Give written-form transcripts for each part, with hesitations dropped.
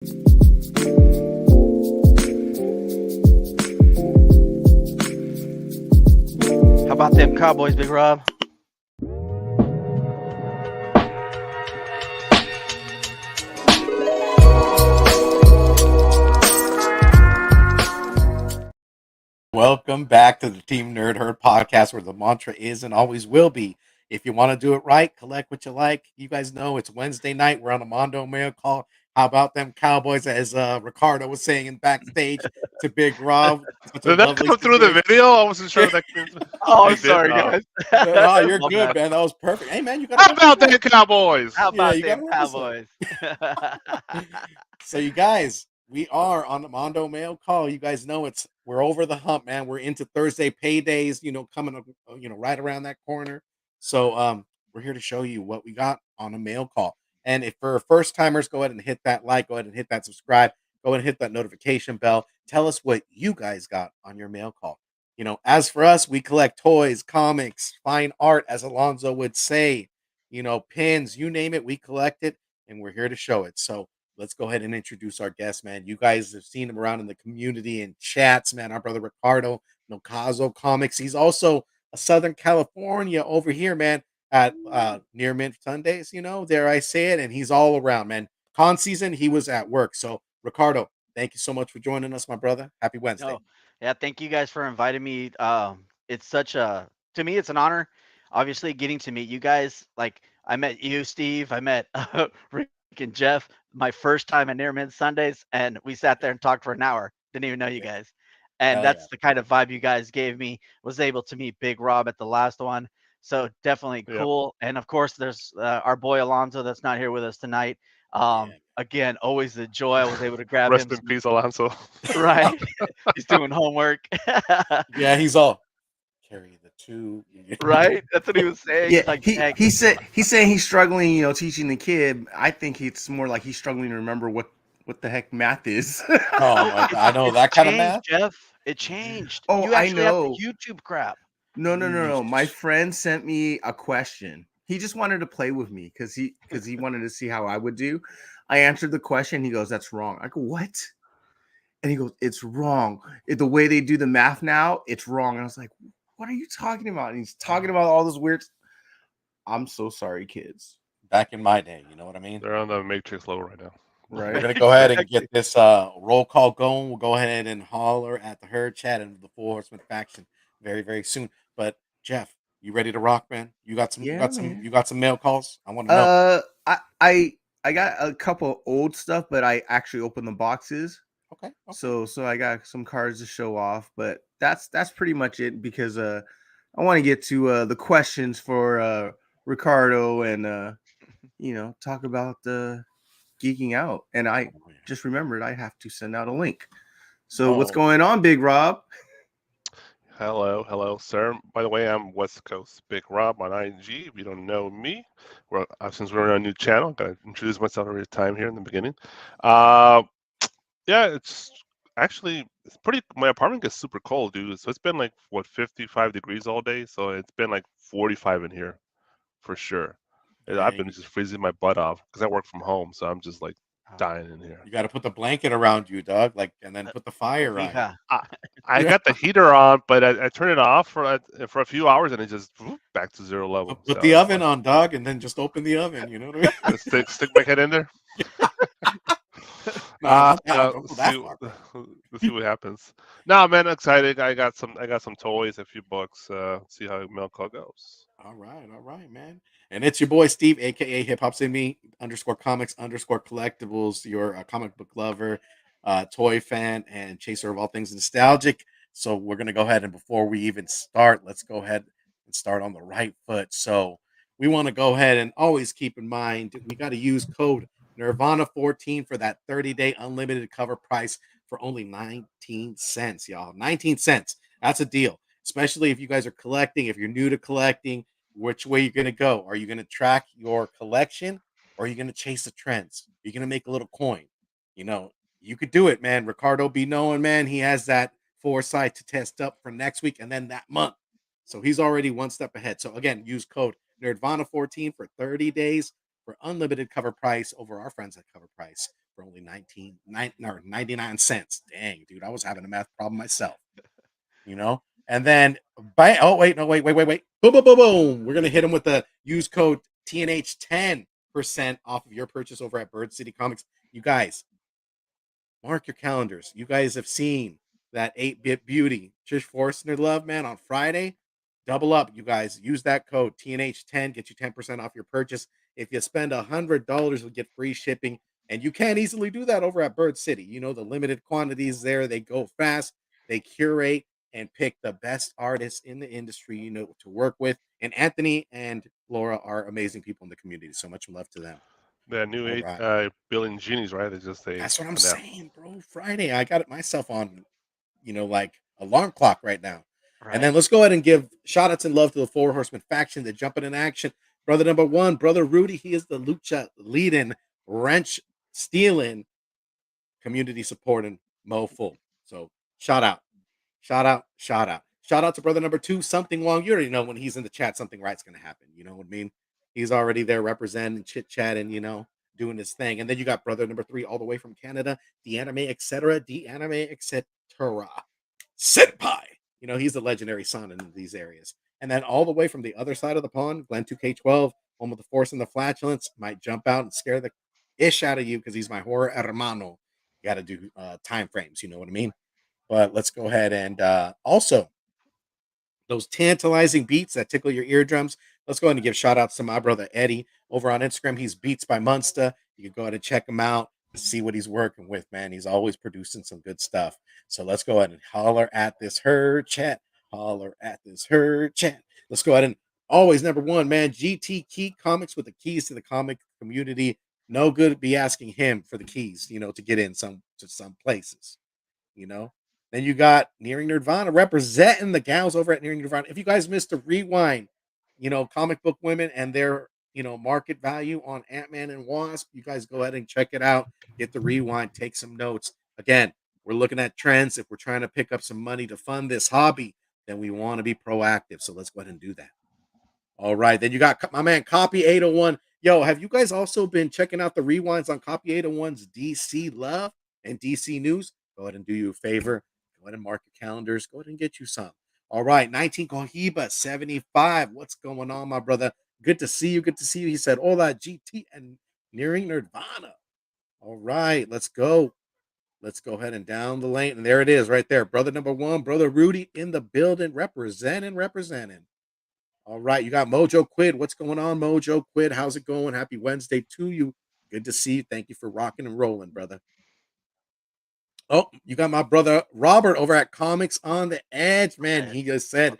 How about them Cowboys, Big Rob? Welcome back to the Team Nerd Herd podcast, where the mantra is and always will be: if you want to do it right, collect what you like. You guys know it's Wednesday night. We're on a Mondo Mail Call. How about them Cowboys? As Ricardo was saying in backstage to Big Rob, such a Did that lovely come through the situation. video? I wasn't sure if that came through. Oh, I'm It did? sorry, Oh. guys. No, you're My good, bad. man. That was perfect. Hey, man, you got How about them Cowboys? How about you them gotta represent. Cowboys? So you guys, we are on the Mondo Mail Call. You guys know we're over the hump, man. We're into Thursday paydays, coming up, right around that corner. So we're here to show you what we got on a mail call. And if for first timers, go ahead and hit that like, go ahead and hit that subscribe, go ahead and hit that notification bell. Tell us what you guys got on your mail call. As for us, we collect toys, comics, fine art, as Alonzo would say, pins, you name it, we collect it, and we're here to show it. So let's go ahead and introduce our guest, man. You guys have seen him around in the community and chats, man. Our brother Ricardo, Nocazo Comics. He's also a Southern California over here, man, at Near Mint Sundays, dare I say it. And he's all around, man. Con season, he was at work. So, Ricardo, thank you so much for joining us, my brother. Happy Wednesday. No, yeah, thank you guys for inviting me. It's to me, it's an honor. Obviously, getting to meet you guys. Like, I met you, Steve. I met Rick and Jeff my first time at Near Mint Sundays, and we sat there and talked for an hour. Didn't even know you Yeah. guys, and Hell yeah. that's the kind of vibe you guys gave me. Was able to meet Big Rob at the last one, so definitely Yep. cool. And of course, there's our boy Alonzo that's not here with us tonight. Yeah. Again, always a joy. I was able to grab Rest him. in peace, Alonso. Right. He's doing homework. Yeah, he's all carry the two. Right? That's what he was saying. Yeah, He's like, he heck. he said he's saying he's struggling, teaching the kid. I think it's more like he's struggling to remember what the heck math is. Oh my God, I know that kind of Changed, math. Jeff. It changed. Oh, You I actually have know. to YouTube crap. No. My friend sent me a question. He just wanted to play with me because he wanted to see how I would do. I answered the question. He goes, "That's wrong." I go, "What?" And he goes, "It's wrong. The way they do the math now, it's wrong." And I was like, "What are you talking about?" And he's talking about all this weird. I'm so sorry, kids. Back in my day, you know what I mean? They're on the Matrix level right now. We're Right? gonna go ahead and get this roll call going. We'll go ahead and holler at the herd chat and the Four Horsemen faction very, very soon. But Jeff, you ready to rock, man? You got some Yeah, man. you got some mail calls? I want to know. I got a couple old stuff, but I actually opened the boxes. Okay. So I got some cards to show off, but that's pretty much it because I want to get to the questions for Ricardo and talk about geeking out. And I Oh, yeah. just remembered I have to send out a link. So what's Oh. going on, Big Rob? Hello, sir. By the way, I'm West Coast Big Rob on IG. If you don't know me, since we're on a new channel, gotta introduce myself every time here in the beginning. Yeah, it's pretty. My apartment gets super cold, dude. So it's been like 55 degrees all day. So it's been like 45 in here for sure. And I've been Dang. just freezing my butt off because I work from home, so I'm just like dying in here. You got to put the blanket around you, Doug, and then put the fire on. Yeah. I got the heater on, but I turn it off for a few hours and it just back to zero level. Put So the it's oven fine. on, Doug, and then just open the oven. You know what I mean? Just stick my head in there. No, Let's that see, far. let's see what happens. No, man, excited. I got some toys, a few books. See how mail call goes. All right, man. And it's your boy Steve, aka Hip Hop Sydney _comics_collectibles, your comic book lover, toy fan, and chaser of all things nostalgic. So we're gonna go ahead and before we even start, let's go ahead and start on the right foot. So we want to go ahead and always keep in mind we got to use code Nerdvana 14 for that 30-day unlimited cover price for only 19 cents, y'all. 19 cents. That's a deal. Especially if you guys are collecting, if you're new to collecting, which way you're going to go. Are you going to track your collection or are you going to chase the trends? You're going to make a little coin. You could do it, man. Ricardo be knowing, man, he has that foresight to test up for next week and then that month. So he's already one step ahead. So again, use code Nerdvana 14 for 30 days for unlimited cover price over our friends at Cover Price for only 99 cents. Dang, dude, I was having a math problem myself. You know, and then oh wait, no, wait. Boom, boom, boom, boom. We're gonna hit them with the use code TNH 10% off of your purchase over at Bird City Comics. You guys, mark your calendars. You guys have seen that 8-bit beauty, Trish Forstner love, man, on Friday. Double up, you guys. Use that code TNH10, get you 10% off your purchase. If you spend $100, you'll get free shipping. And you can't easily do that over at Bird City. You know, the limited quantities there, they go fast, they curate and pick the best artists in the industry, you know, to work with. And Anthony and Laura are amazing people in the community. So much love to them. The new All right. billion genies, right? They just say That's what I'm on that. saying, bro. Friday, I got it myself on, you know, like alarm clock right now. And then Right. let's go ahead and give shout outs and love to the Four Horsemen faction that jumping in action. Brother number one, Brother Rudy, he is the lucha leading, wrench stealing, community supporting mofo. So shout out, shout out, shout out. Shout out to brother number two, something wrong. You already know when he's in the chat, something right's gonna happen. You know what I mean? He's already there representing, chit chatting, you know, doing his thing. And then you got brother number three, all the way from Canada, the anime, etc. The anime, etc. Senpai. You know, he's a legendary son in these areas. And then all the way from the other side of the pond, Glenn 2K12, one with the force and the flatulence, might jump out and scare the ish out of you because he's my horror hermano. You got to do time frames, you know what I mean? But let's go ahead and also those tantalizing beats that tickle your eardrums. Let's go ahead and give shout outs to my brother Eddie over on Instagram. He's Beats by Munster. You can go ahead and check him out, see what he's working with, man. He's always producing some good stuff. So let's go ahead and holler at this herd chat. Holler at this herd chat. Let's go ahead and always number one, man. GT Key Comics with the keys to the comic community. No good be asking him for the keys, you know, to get in some places, you know. Then you got Nearing Nerdvana representing the gals over at Nearing Nerdvana. If you guys missed the rewind, you know, comic book women and their, you know, market value on Ant-Man and Wasp, you guys go ahead and check it out. Get the rewind, take some notes. Again, we're looking at trends. If we're trying to pick up some money to fund this hobby, then we want to be proactive. So let's go ahead and do that. All right. Then you got my man Copy 801. Yo, have you guys also been checking out the rewinds on Copy 801's DC Love and DC News? Go ahead and do you a favor. Go ahead and mark your calendars. Go ahead and get you some. All right. 19 Cohiba 75. What's going on, my brother? Good to see you. Good to see you. He said, Hola, GT and Nearing Nerdvana. All right. Let's go. Let's go ahead and down the lane. And there it is right there. Brother number one, Brother Rudy in the building, representing. All right, you got Mojo Quid. What's going on, Mojo Quid? How's it going? Happy Wednesday to you. Good to see you. Thank you for rocking and rolling, brother. Oh, you got my brother Robert over at Comics on the Edge, man. He just said,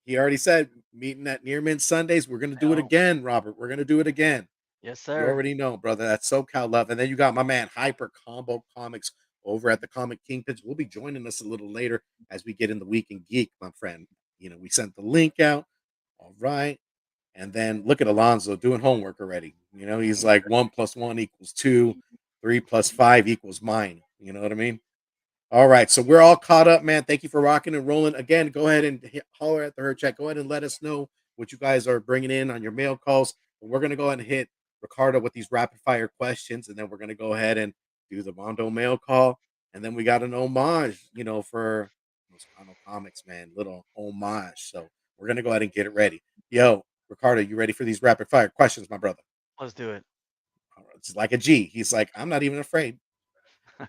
he already said, meeting at Near Mint Sundays. We're going to do it again, Robert. We're going to do it again. Yes, sir. You already know, brother. That's SoCal love. And then you got my man Hyper Combo Comics over at the Comic Kingpins. Will be joining us a little later as we get in the Week in Geek, my friend. You know, we sent the link out. All right. And then look at Alonzo doing homework already. You know, he's like 1 + 1 = 2, 3 + 5 = mine. You know what I mean? All right. So we're all caught up, man. Thank you for rocking and rolling. Again, go ahead and holler at the herd chat. Go ahead and let us know what you guys are bringing in on your mail calls. And we're going to go ahead and hit Ricardo with these rapid fire questions. And then we're going to go ahead and do the Mondo Mail Call. And then we got an homage, you know, for Mondo Comics, man. Little homage. So we're going to go ahead and get it ready. Yo, Ricardo, you ready for these rapid fire questions, my brother? Let's do it. It's like a G. He's like, I'm not even afraid.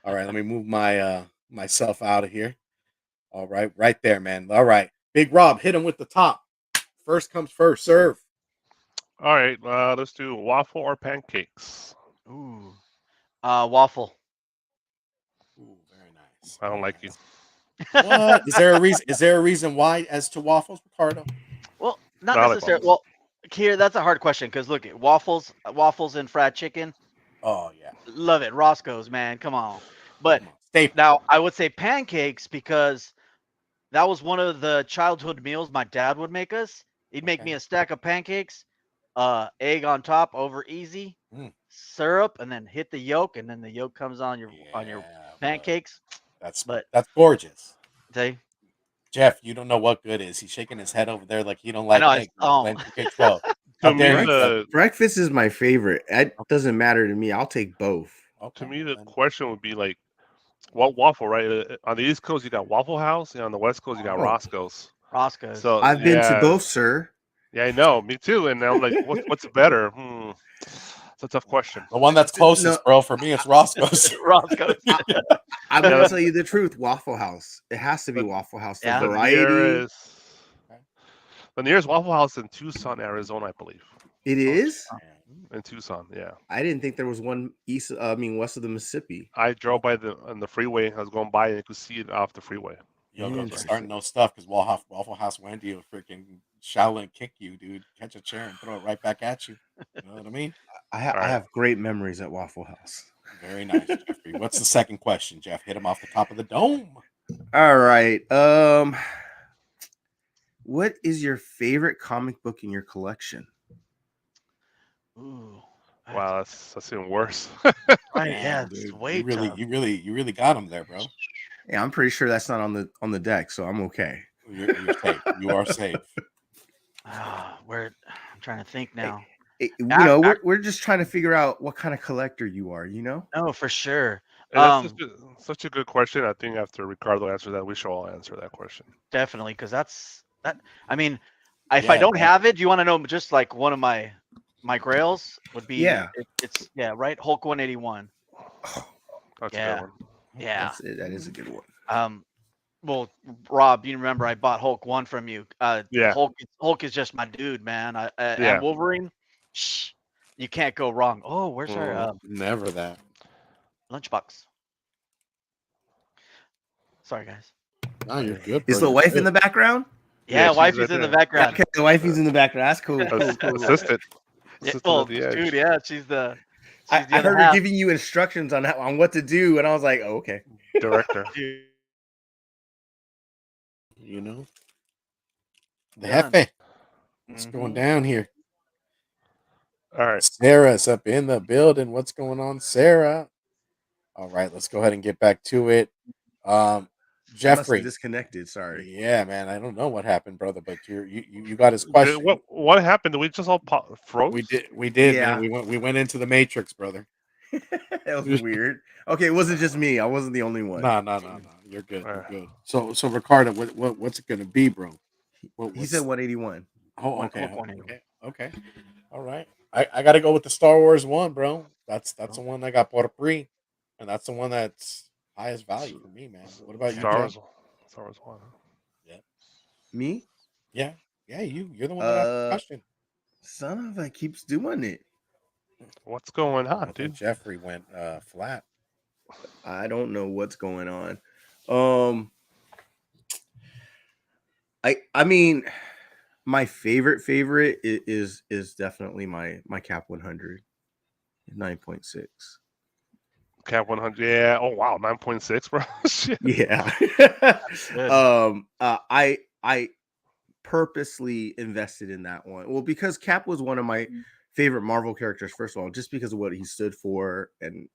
All right, let me move my myself out of here. All right, right there, man. All right, Big Rob, hit him with the top. First comes first, serve. All right, let's do waffle or pancakes. Ooh, waffle. Ooh, very nice. I don't like you. What is there a reason? Is there a reason why as to waffles, Ricardo? Well, not I like necessarily. waffles. Well, here that's a hard question because look at waffles and fried chicken. Oh yeah, Love it, Roscoe's, man. Come on. But come on, staple. now I would say pancakes because that was one of the childhood meals my dad would make us. He'd make me a stack of pancakes, egg on top over easy, syrup, and then hit the yolk, and then the yolk comes on your pancakes. That's But gorgeous. say, Jeff, you don't know what good is. He's shaking his head over there like he don't like know, egg. oh. When 2K12. To How dare me, you, brother? Breakfast is my favorite. It doesn't matter to me. I'll take both. To Okay. me, the then- question would be like, what waffle, right? On the East Coast, you got Waffle House, and on the West Coast, you got Oh. Roscoe's. Roscoe's. So I've been to yeah, both, sir. yeah, I know, me too. And I'm like, what's better? It's a tough question. The one that's closest, bro. For me, it's Roscoe's. Roscoe's. I'm Yeah, gonna tell you the truth. Waffle House. It has to be But- Waffle House. The Yeah. The variety. nearest Waffle House in Tucson, Arizona, I believe. It is. In Tucson, yeah. I didn't think there was one west of the Mississippi. I drove by on the freeway. I was going by and you could see it off the freeway. Yo, those are Interesting. starting no stuff because Waffle House Wendy will freaking Shaolin kick you, dude. Catch a chair and throw it right back at you. You know what I mean? I All right. have great memories at Waffle House. Very nice, Jeffrey. What's the second question, Jeff? Hit him off the top of the dome. All right. What is your favorite comic book in your collection? Ooh. Wow, that's even worse. Right, Damn, yeah, it's dude. way you really, tough. you really got him there, bro. Yeah, I'm pretty sure that's not on the deck, so I'm okay. You're safe. You are safe. Where I'm trying to think now. We're just trying to figure out what kind of collector you are. No, for sure. And that's such a good question. I think after Ricardo answers that, we should all answer that question. Definitely, because that's that. I mean, if Yeah, I don't that- have it, do you want to know just like one of my grails would be? Yeah. It's right. Hulk 181. That's a Yeah. good one. Yeah. That's it. That is a good one. Well, Rob, you remember I bought Hulk 1 from you. Yeah. Hulk is just my dude, man. Yeah. And Wolverine, you can't go wrong. Oh, where's our Never that. lunchbox? Sorry, guys. No, you're good. Is bro. the You're wife good. in the background? Yeah, she's wifey's right in the there. background. Okay, the wifey's in the background. That's cool. Assistant. Yeah, Assistant well, at the edge. dude, yeah, she's the I other heard her half. giving you instructions on what to do, and I was like, oh, okay. Director. Dude, You know, the Done. Jefe. What's going mhm. down here? All right. Sarah's up in the building. What's going on, Sarah? All right, let's go ahead and get back to it. I must have Jeffrey. disconnected. Sorry. Yeah, man. I don't know what happened, brother, but you got his Did- question. What happened? Did we just all froze? We did, Yeah. man. We went into the Matrix, brother. That was weird. Okay, it wasn't just me. I wasn't the only one. No. You're good. All right. You're good. So Ricardo, what's it gonna be, bro? He said 181. Oh, okay. Hulk 181. Okay. All right. I got to go with the Star Wars one, bro. That's the one I got por free, and that's the one that's highest value for me, man. What about you, Star Jeff? Wars. Star Wars 1. Me? Yeah, you're the one that asked the question. Son of a keeps doing it. What's going on, But dude? Jeffrey went flat. I don't know what's going on. I mean, my favorite is definitely my Cap 100, 9.6. Cap 100. Yeah. Oh wow, 9.6, bro. Shit. Yeah. good. I purposely invested in that one. Well, because Cap was one of my favorite Marvel characters, first of all, just because of what he stood for, and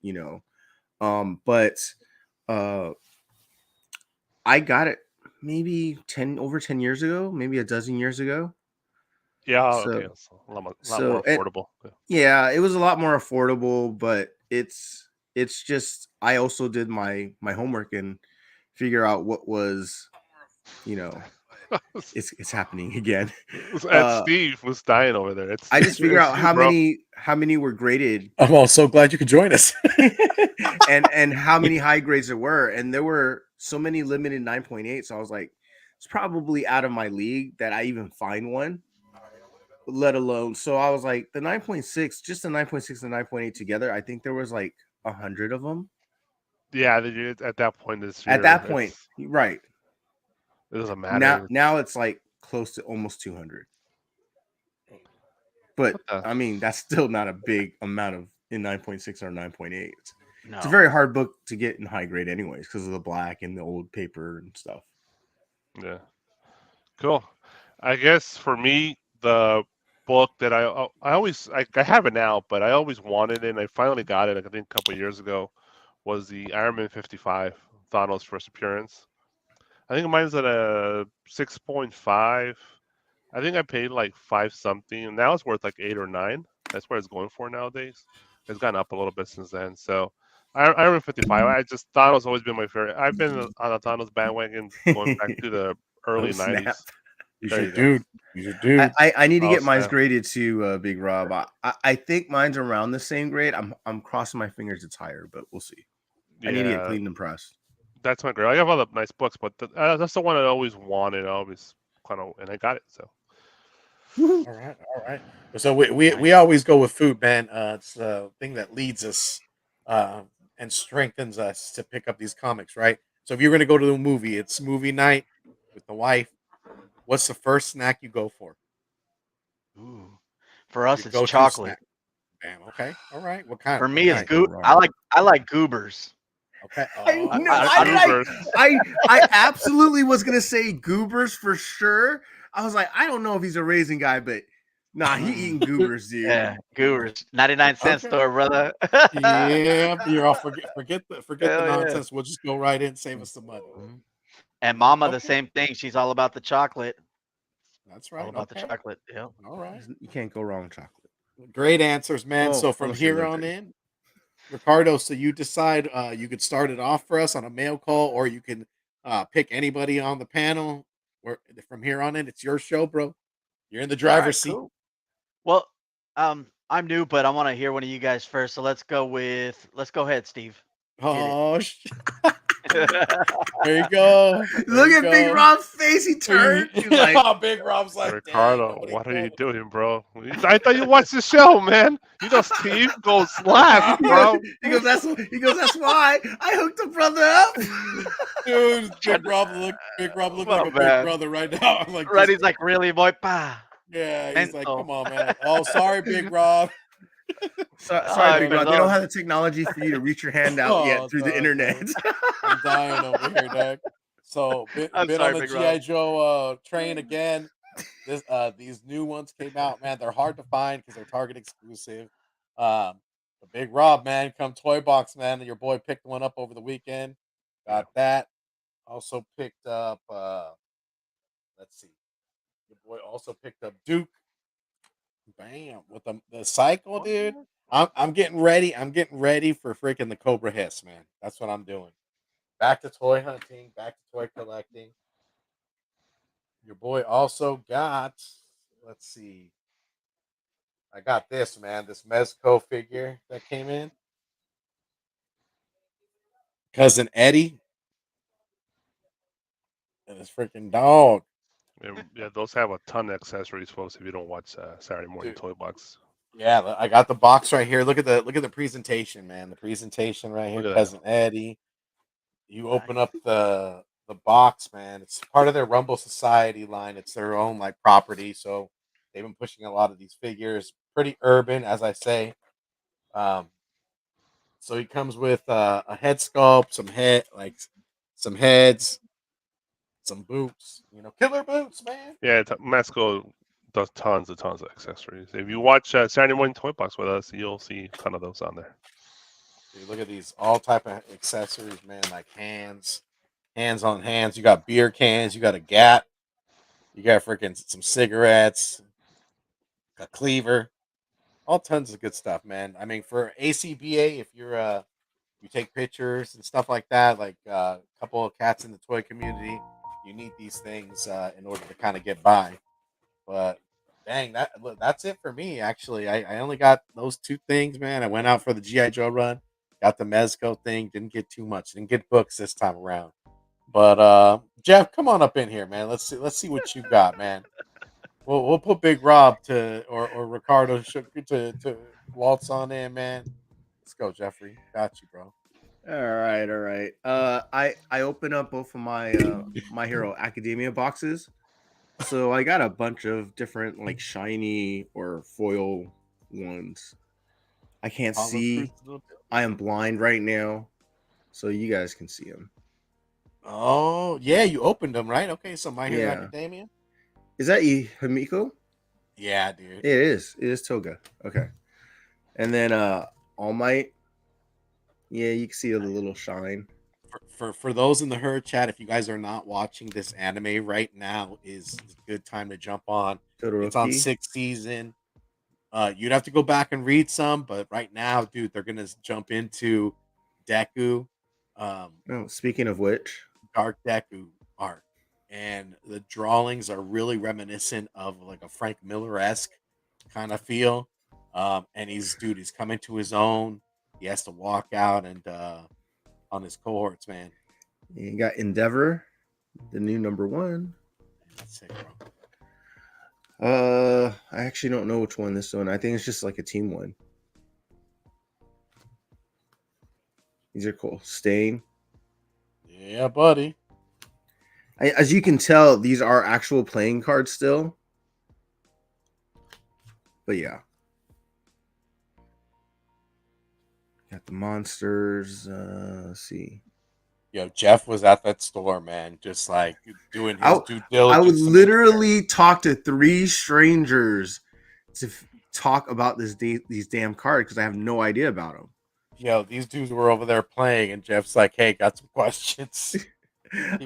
but I got it maybe over 10 years ago, maybe a dozen years ago. Yeah. So- Okay. So a lot more so it- affordable. Yeah. Yeah, it was a lot more affordable, but it's just I also did my homework and figure out what was, it's happening again. Steve was dying over there. I just figure it's out you, how bro. many were graded I'm all so glad you could join us. and how many high grades there were, and there were so many limited 9.8. So I was like, it's probably out of my league that I even find one, let alone. So I was like, the 9.6, just the 9.6 and 9.8 together, I think there was like 100 of them Yeah. At that point this year. at that point, right? It doesn't matter. Now it's like close to almost 200. But What the- I mean, that's still not a big amount in 9.6 or 9.8. No. It's a very hard book to get in high grade, anyways, because of the black and the old paper and stuff. Yeah. Cool. I guess for me, the book that I have it now, but I always wanted it, and I finally got it, I think a couple of years ago, was the Iron Man 55, Thanos' first appearance. I think mine's at a 6.5. I think I paid like 5 something, and now it's worth like 8 or 9. That's where it's going for nowadays. It's gone up a little bit since then. So Iron Man 55. I just Thanos always been my favorite. I've been on a Thanos bandwagon going back to the early Oh, snap. 90s. He's There your you go. dude. He's your dude. I need to Oh, get mine's snap. graded too, Big Rob. I think mine's around the same grade. I'm crossing my fingers it's higher, but we'll see. I need to get Yeah, cleaned and pressed. that's my grade. I have other nice books, but that's the one I always wanted. I always kind of, and I got it. So Woohoo. All right, all right. So we Nice. always go with food, man. It's the thing that leads us uh, and strengthens us to pick up these comics, right? So if you're gonna go to the movie, it's movie night with the wife. What's the first snack you go for? Ooh. For us, Your it's go-to chocolate. snack. Bam. Okay. All right. What kind? For What me, it's Can't kind? go goo. I wrong. like goobers. Okay. I Oh, know. I, the I I did. don't. goobers. I absolutely was gonna say goobers for sure. I was like, I don't know if he's a raisin guy, but nah, he eating goobers, dude. Yeah, goobers. 99-cent okay. store, brother. Yeah, you're off. Forget the Hell yeah. nonsense. We'll just go right in, save us some money. Mhm. And Mama, the Okay, same thing. She's all about the chocolate. that's All right. about the Okay, chocolate. Yep. all right. You can't go wrong with chocolate. Great answers, man. Oh, So from unless you're here on allergic. in, Ricardo, so you decide you could start it off for us on a mail call, or you can pick anybody on the panel. Where from here on in, it's your show, bro. You're in the All right. driver's seat. Cool. Well, I'm new, but I want to hear one of you guys first. So let's go with. Let's go ahead, Steve. Hit it. Oh, there you go. There Look you at Big go. Rob's face. He turned. He's like, Oh, Big Rob's like, dang, Ricardo, nobody what are you called doing, bro? I thought you watched the show, man. You know Steve goes last, bro. he goes, that's why I hooked the brother up. Dude, Tried to, Big Rob look like well, a big man. brother right now. I'm like, Right? just He's like, really, boy? Pa. yeah. He's like, Mental. come on, man. Oh, sorry, Big Rob. Sorry, Big Rob. They don't Perdón. have the technology for you to reach your hand out yet Oh, through the dog, internet. dog. I'm dying over here, Doug. So I'm bit on sorry, the Big Rob. GI Joe train again. These new ones came out, man. They're hard to find because they're Target exclusive. The Big Rob, man, come toy box, man. Your boy picked one up over the weekend. Yeah. Got that. Also picked up. Let's see. Your boy also picked up Duke. Bam with the cycle, dude. I'm getting ready. I'm getting ready for freaking the Cobra Hiss, man. That's what I'm doing. Back to toy hunting. Back to toy collecting. Your boy also got. Let's see. I got this, man. This Mezco figure that came in. Cousin Eddie and his freaking dog. Yeah, those have a ton of accessories, folks. If you don't watch Saturday Morning Dude. Toy Box, Yeah, I got the box right here. Look at the presentation, man. The presentation right here, look at that. Cousin Eddie. You open Nice. up the box, man. It's part of their Rumble Society line. It's their own like property, so they've been pushing a lot of these figures. Pretty urban, as I say. Um, so he comes with a head sculpt, some heads, some boots. Killer boots, man. Yeah, Masco does tons of accessories. If you watch Saturday Morning Toy Box with us, you'll see a ton of those on there. Dude, look at these all type of accessories, man. Like hands on hands. You got beer cans. You got a gat. You got freaking some cigarettes, a cleaver, all tons of good stuff, man. I mean, for ACBA, if you take pictures and stuff like that, like a couple of cats in the toy community, you need these things in order to kind of get by. But dang, that's it for me. Actually, I only got those two things, man. I went out for the GI Joe run, got the Mezco thing, didn't get too much, didn't get books this time around. But Jeff, come on up in here, man. Let's see what you got, man. We'll put Big Rob or Ricardo to waltz on in, man. Let's go, Jeffrey. Got you, bro. All right. I open up both of my My Hero Academia boxes. So I got a bunch of different like shiny or foil ones. I can't All the see. fruits of the- I am blind right now, so you guys can see them. Oh yeah, you opened them, right? Okay, so My Hero Yeah. Academia. Is that Himiko? Yeah, dude. Yeah, it is. It is Toga. Okay. And then All Might. Yeah, you can see the little shine. For those in the herd chat, if you guys are not watching this anime right now, is a good time to jump on. It's on Todoroki. 6th season. You'd have to go back and read some, but right now, dude, they're gonna jump into Deku, Oh, speaking of which, Dark Deku art, and the drawings are really reminiscent of like a Frank Miller-esque kind of feel. And he's coming to his own. He has to walk out and on his cohorts, man. you got Endeavor, the new #1. That's sick, bro. I actually don't know which one this one. I think it's just like a team one. These are cool. Stain. Yeah, buddy. As you can tell, these are actual playing cards still. But yeah. Got the monsters. Let's see. Yo, Jeff was at that store, man, just like doing his due diligence. I would to make literally talk to 3 strangers to talk about these damn cards because I have no idea about them. Yo, these dudes were over there playing, and Jeff's like, "Hey, got some questions."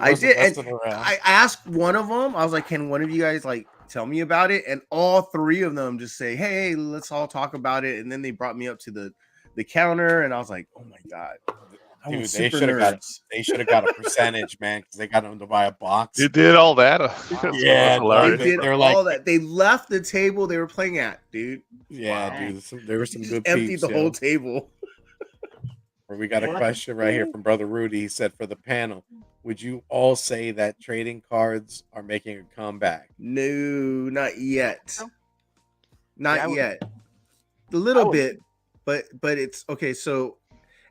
I did, and I asked one of them. I was like, "Can one of you guys like tell me about it?" And all 3 of them just say, "Hey, let's all talk about it." And then they brought me up to the counter, and I was like, "Oh my god, dude, they should have got a percentage, man, because they got them to buy a box." You did all that? Yeah, hilarious. They did all that. They left the table they were playing at, dude. Yeah, Wow. dude, there were some good Emptied peeps, the whole table. We got a question right here from Brother Rudy. He said, for the panel, would you all say that trading cards are making a comeback? No, not yet. No. Not yet. A little bit, but it's okay. So,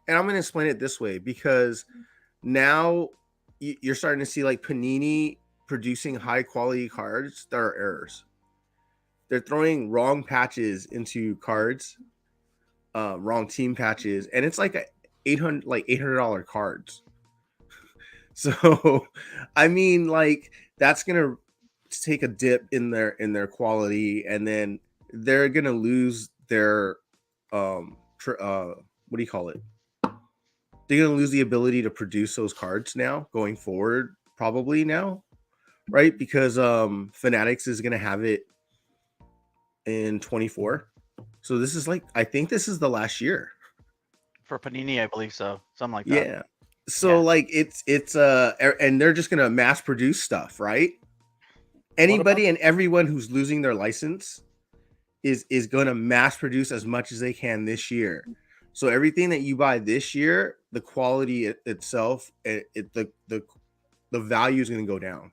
and I'm going to explain it this way because now you're starting to see like Panini producing high quality cards that are errors. They're throwing wrong patches into cards, wrong team patches, and it's like $800 cards. So, I mean, like that's gonna take a dip in their quality, and then they're gonna lose their what do you call it? They're gonna lose the ability to produce those cards now going forward, probably now, right? Because Fanatics is gonna have it in 24. So this is like, I think this is the last year for Panini, I believe so, something like that. Yeah. So like it's and they're just gonna mass produce stuff, right? Anybody and everyone who's losing their license is gonna mass produce as much as they can this year. So everything that you buy this year, the quality itself, the value is gonna go down.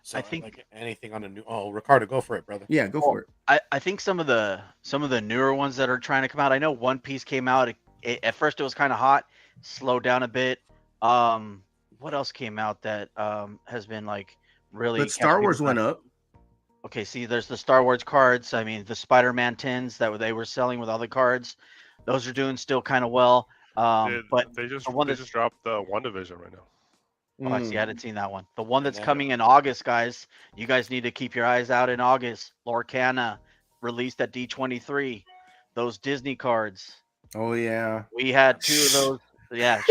So I think like anything on a new. Oh, Ricardo, go for it, brother. Yeah, go for it. I think some of the newer ones that are trying to come out. I know One Piece came out. At first, it was kind of hot, slowed down a bit. What else came out that has been like really? But Star Wars went up. Okay, see, there's the Star Wars cards. I mean, the Spider-Man tins that they were selling with other cards, those are doing still kind of well. But they just dropped the WandaVision right now. Oh, I see. I hadn't seen that one. The one that's coming in August, guys. You guys need to keep your eyes out in August. Lorcana released at D23. Those Disney cards. Oh yeah. We had 2 of those. Yeah.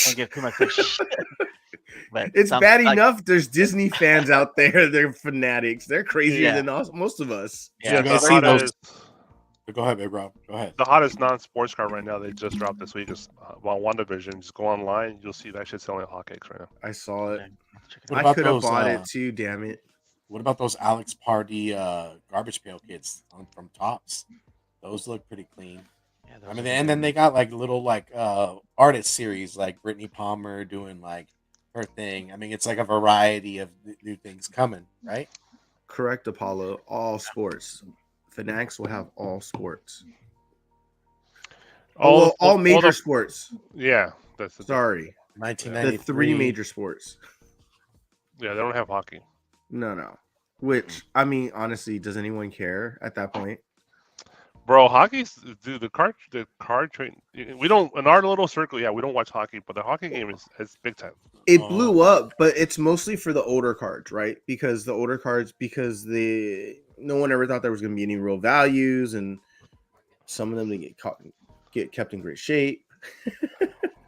Don't give too much shit. But it's bad enough there's Disney fans out there. They're fanatics. They're crazier than most of us. Yeah, Go ahead, Big Rob. Go ahead. The hottest non-sports card right now they just dropped this week is WandaVision. Just go online, you'll see that shit selling hotcakes right now. I saw it. I could have bought it too. Damn it. What about those Alex Party garbage pail kids from Tops? Those look pretty clean. Yeah, I mean, and then they got like little like artist series like Brittany Palmer doing like her thing. I mean, it's like a variety of new things coming, right? Correct, Apollo. All sports. Fanatics will have all sports. All major sports. Yeah, that's sorry. 1993. The 3 major sports. Yeah, they don't have hockey. No. Which I mean, honestly, does anyone care at that point? Bro, hockey's dude. The card train. We don't in our little circle. Yeah, we don't watch hockey, but the hockey game is big time. It blew up, but it's mostly for the older cards, right? Because no one ever thought there was going to be any real values, and some of them didn't get kept in great shape.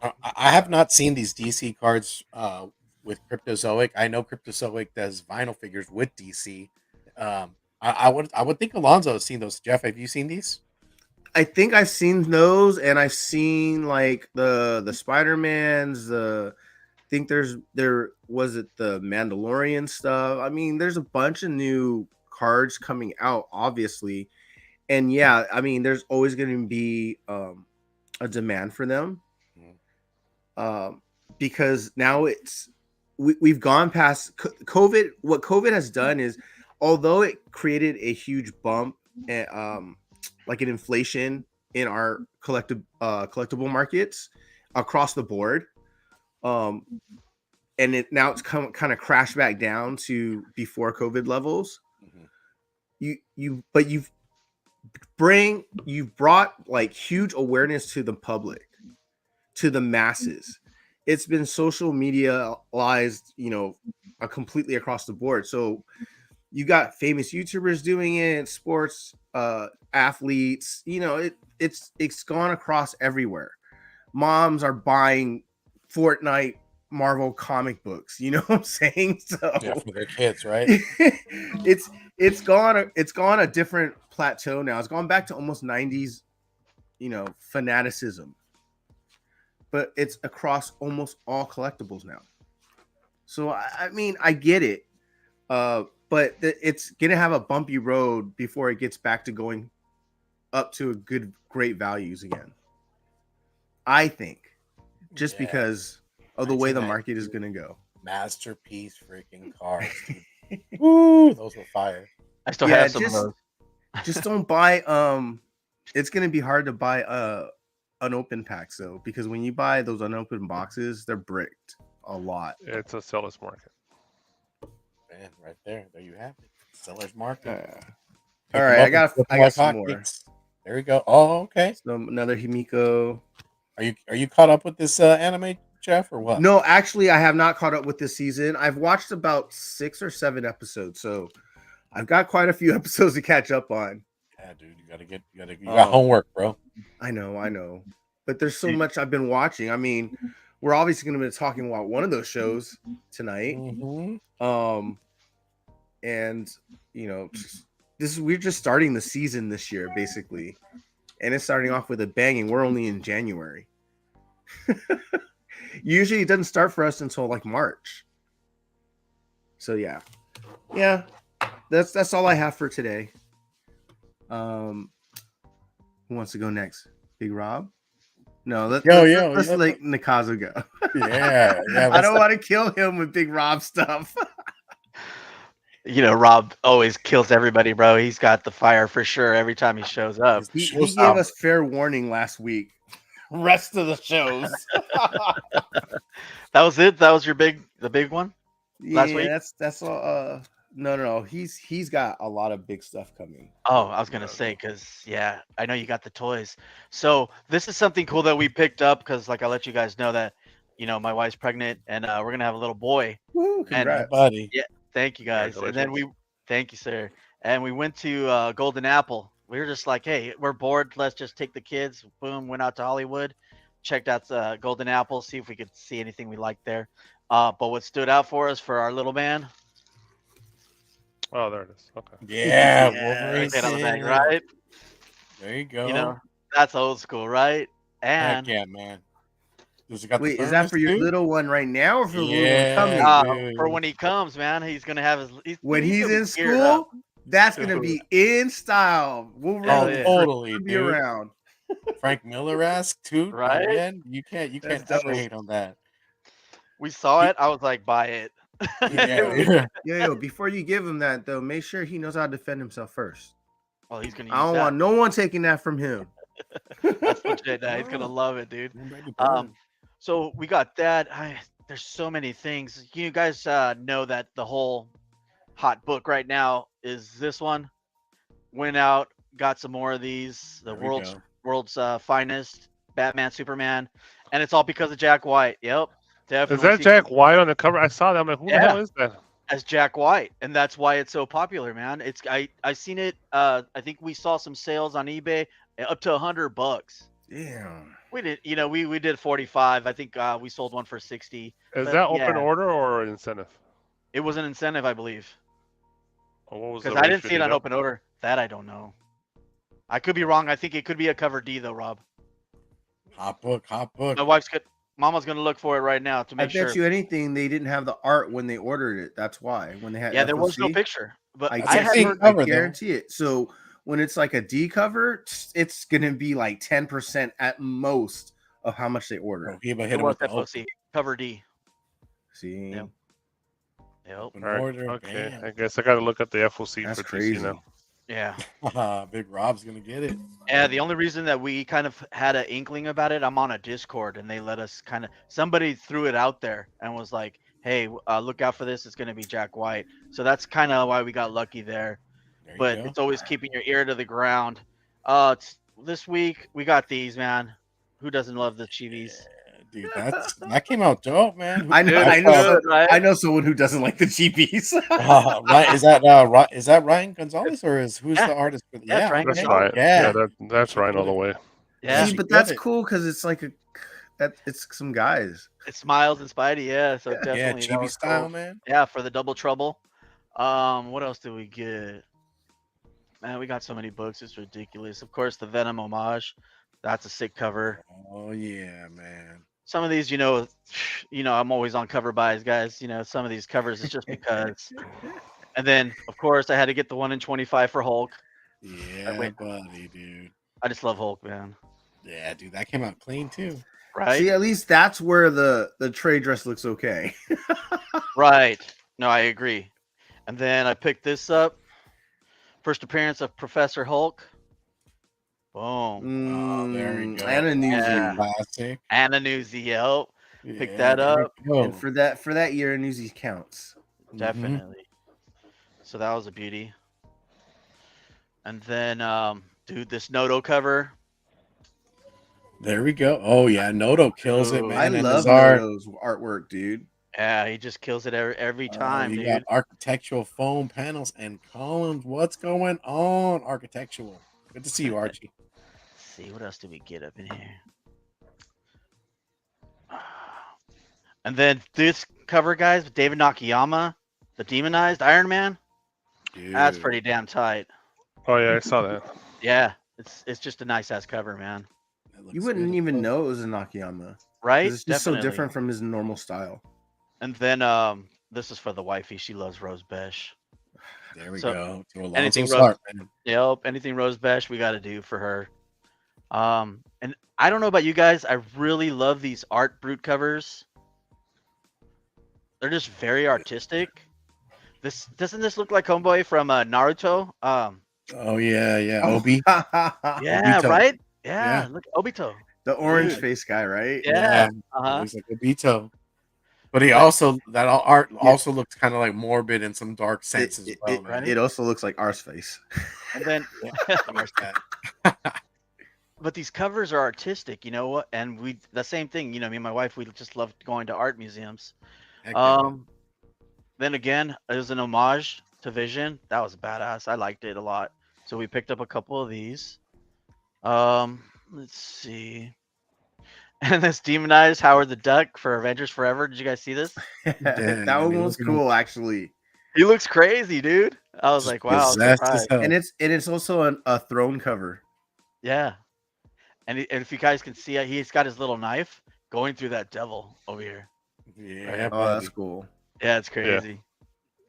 I have not seen these DC cards with Cryptozoic. I know Cryptozoic does vinyl figures with DC. I would think Alonzo has seen those. Jeff, have you seen these? I think I've seen those, and I've seen like the Spider-Mans. I think there was it the Mandalorian stuff. I mean, there's a bunch of new cards coming out, obviously, and yeah, I mean, there's always going to be a demand for them, um, because now we've gone past COVID. What COVID has done is, although it created a huge bump, like an inflation in our collectible markets across the board, um, and now it's kind of crashed back down to before COVID levels. But you've brought like huge awareness to the public, to the masses. It's been social mediaized, completely across the board. So you got famous YouTubers doing it, sports athletes. It's gone across everywhere. Moms are buying Fortnite Marvel comic books. You know what I'm saying? So Yeah, for their kids, right? it's gone a different plateau now. It's gone back to almost 90s, fanaticism. But it's across almost all collectibles now. So I mean, I get it, but it's gonna have a bumpy road before it gets back to going up to great values again. I think, just because of the way the market is gonna go. Masterpiece freaking cards. Woo, those were fire. I still have some of those. Just don't buy. It's gonna be hard to buy unopened packs though, because when you buy those unopened boxes, they're bricked a lot. It's a seller's market. Man, right there you have it. Seller's market. All right, I got some more. There we go. Oh, okay. So another Himiko. Are you caught up with this anime, Jeff, or what? No, actually, I have not caught up with this season. I've watched about 6 or 7 episodes, so I've got quite a few episodes to catch up on. Yeah, dude, you got homework, bro. I know, but there's so much I've been watching. I mean, we're obviously going to be talking about one of those shows tonight. Mm-hmm. And we're just starting the season this year, basically, and it's starting off with a bang, and we're only in January. Usually, it doesn't start for us until like March. So yeah, that's all I have for today. Who wants to go next? Big Rob? No, let's let Nakazo go. Yeah. I don't want to kill him with Big Rob stuff. Rob always kills everybody, bro. He's got the fire for sure every time he shows up. He gave us fair warning last week. Rest of the shows. That was it. That was the big one last week. That's all. No. He's got a lot of big stuff coming. Oh, I was gonna say, because I know you got the toys. So this is something cool that we picked up, because like I let you guys know that my wife's pregnant, and we're gonna have a little boy. Woo, congrats, buddy. Yeah, thank you guys. And then thank you, sir. And we went to Golden Apple. We were just like, hey, we're bored. Let's just take the kids. Boom, went out to Hollywood, checked out the Golden Apple, see if we could see anything we liked there. But what stood out for us for our little man. Oh, there it is. Okay. Yeah, right? There you go. That's old school, right? And yeah, man. Wait, is that for your little one right now, or for the little one coming? For when he comes, man, he's gonna have his. When he's in school, that's gonna be in style. Totally, be around. Frank Miller-esque too, right? Man, you can't ever hate on that. We saw it. I was like, buy it. Yo, before you give him that though, make sure he knows how to defend himself first. Oh, he's gonna. I don't want no one taking that from him. That's legit. He's gonna love it, dude. So we got that. There's so many things. You guys know that the whole hot book right now is this one. Went out, got some more of these. The world's finest Batman, Superman, and it's all because of Jack White. Yep. Definitely. Is that Jack White on the cover? I saw that. I'm like, who the hell is that? As Jack White, and that's why it's so popular, man. I've seen it. I think we saw some sales on eBay up to $100. Damn. We did, we did 45. I think we sold one for 60. Is that open order or an incentive? It was an incentive, I believe. Oh, what was because I didn't see it on open order. That I don't know. I could be wrong. I think it could be a cover D though, Rob. Hot book, hot book. My wife's good. Mama's gonna look for it right now to I make sure. bet you anything they didn't have the art when they ordered it. That's why when they had Yeah, there was no FOC, picture, but I That's a I had clean heard. I cover, though. guarantee it. So when it's like a D cover, it's gonna be like 10% at most of how much they ordered. Bro, he hit It him was with the FOC cover D. See, Yep. Yep. open All right. order. Okay. Bam. I guess I got to look at the FOC that's for DC crazy. now. Yeah. Big Rob's gonna get it. Yeah. The only reason that we kind of had an inkling about it, I'm on a Discord, and they let us kind of. Somebody threw it out there and was like, "Hey, look out for this. It's gonna be Jack White." So that's kind of why we got lucky there. There you But go. it's always keeping your ear to the ground. This week we got these, man. Who doesn't love the chivis? Dude, that came out dope, man. I know, Dude, I know, good, right? I know someone who doesn't like the GPs. Right? Is that Ryan Gonzalez or who's Yeah. the artist? For Yeah, it's Ryan That's Gonzalez. right. Yeah. That's right all the way. Yeah. See, you but get that's it. cool because it's like it's some guys. It's Miles and Spidey, yeah. So Yeah. Yeah, definitely that chibi was style, cool. man. Yeah, for the double trouble. What else did we get? Man, we got so many books. It's ridiculous. Of course, the Venom homage. That's a sick cover. Oh yeah, man. Some of these, I'm always on cover buys, guys. Some of these covers is just because. And then, of course, I had to get the 1 in 25 for Hulk. Yeah, wait. buddy, dude. I just love Hulk, man. Yeah, dude, that came out clean too. Right? See, at least that's where the trade dress looks okay. Right. No, I agree. And then I picked this up. First appearance of Professor Hulk. Boom. Oh, there you go. And a newsy. Yeah. Classic. And a newsy, yep. Pick Yeah, that there up. you go. And for that year, a newsy counts. Definitely. So that was a beauty. And then, dude, this Noto cover. There we go. Oh yeah, Noto kills it, Ooh. man. I and love his art. Noto's artwork, dude. Yeah, he just kills it every time, You dude. got architectural foam panels and columns. What's going on? Architectural. Good to see you, Archie. Let's see, what else did we get up in here? And then this cover, guys, with David Nakayama, the demonized Iron Man. That's Dude. pretty damn tight. Oh yeah, I saw that. Yeah, it's just a nice ass cover, man. That looks You wouldn't good. even know it was a Nakayama. 'Cause Right? It's just Definitely. so different from his normal style. And then this is for the wifey. She loves Rose Besh. There we So, go. To anything Alonso's Rose- heart, man. Yep, anything Rose Besh we got to do for her. And I don't know about you guys, I really love these art brute covers. They're just very artistic. Doesn't this look like Homeboy from Naruto? Oh yeah. Obi. Yeah, Obito. right? Yeah, Yeah. look, Obito. The orange Dude. face guy, right? Yeah. It Uh-huh. looks like Obito. But he Right. also art Yeah. also looks kind of like morbid in some dark sense as It, well, it, man. it also looks like Arse face. And then There's that. but these covers are artistic, you know what? And the same thing, me and my wife, we just love going to art museums. Heck yeah, man. Then again, it was an homage to Vision. That was badass. I liked it a lot. So we picked up a couple of these. Let's see. And this demonized Howard the Duck for Avengers Forever. Did you guys see this? That I one mean, was look at him. cool, actually. He looks crazy, dude. I was Just like, wow, I'm possessed as surprised. hell. And it's also a throne cover. Yeah. And if you guys can see it, he's got his little knife going through that devil over here. Yeah, Oh, buddy. that's cool. Yeah, it's crazy.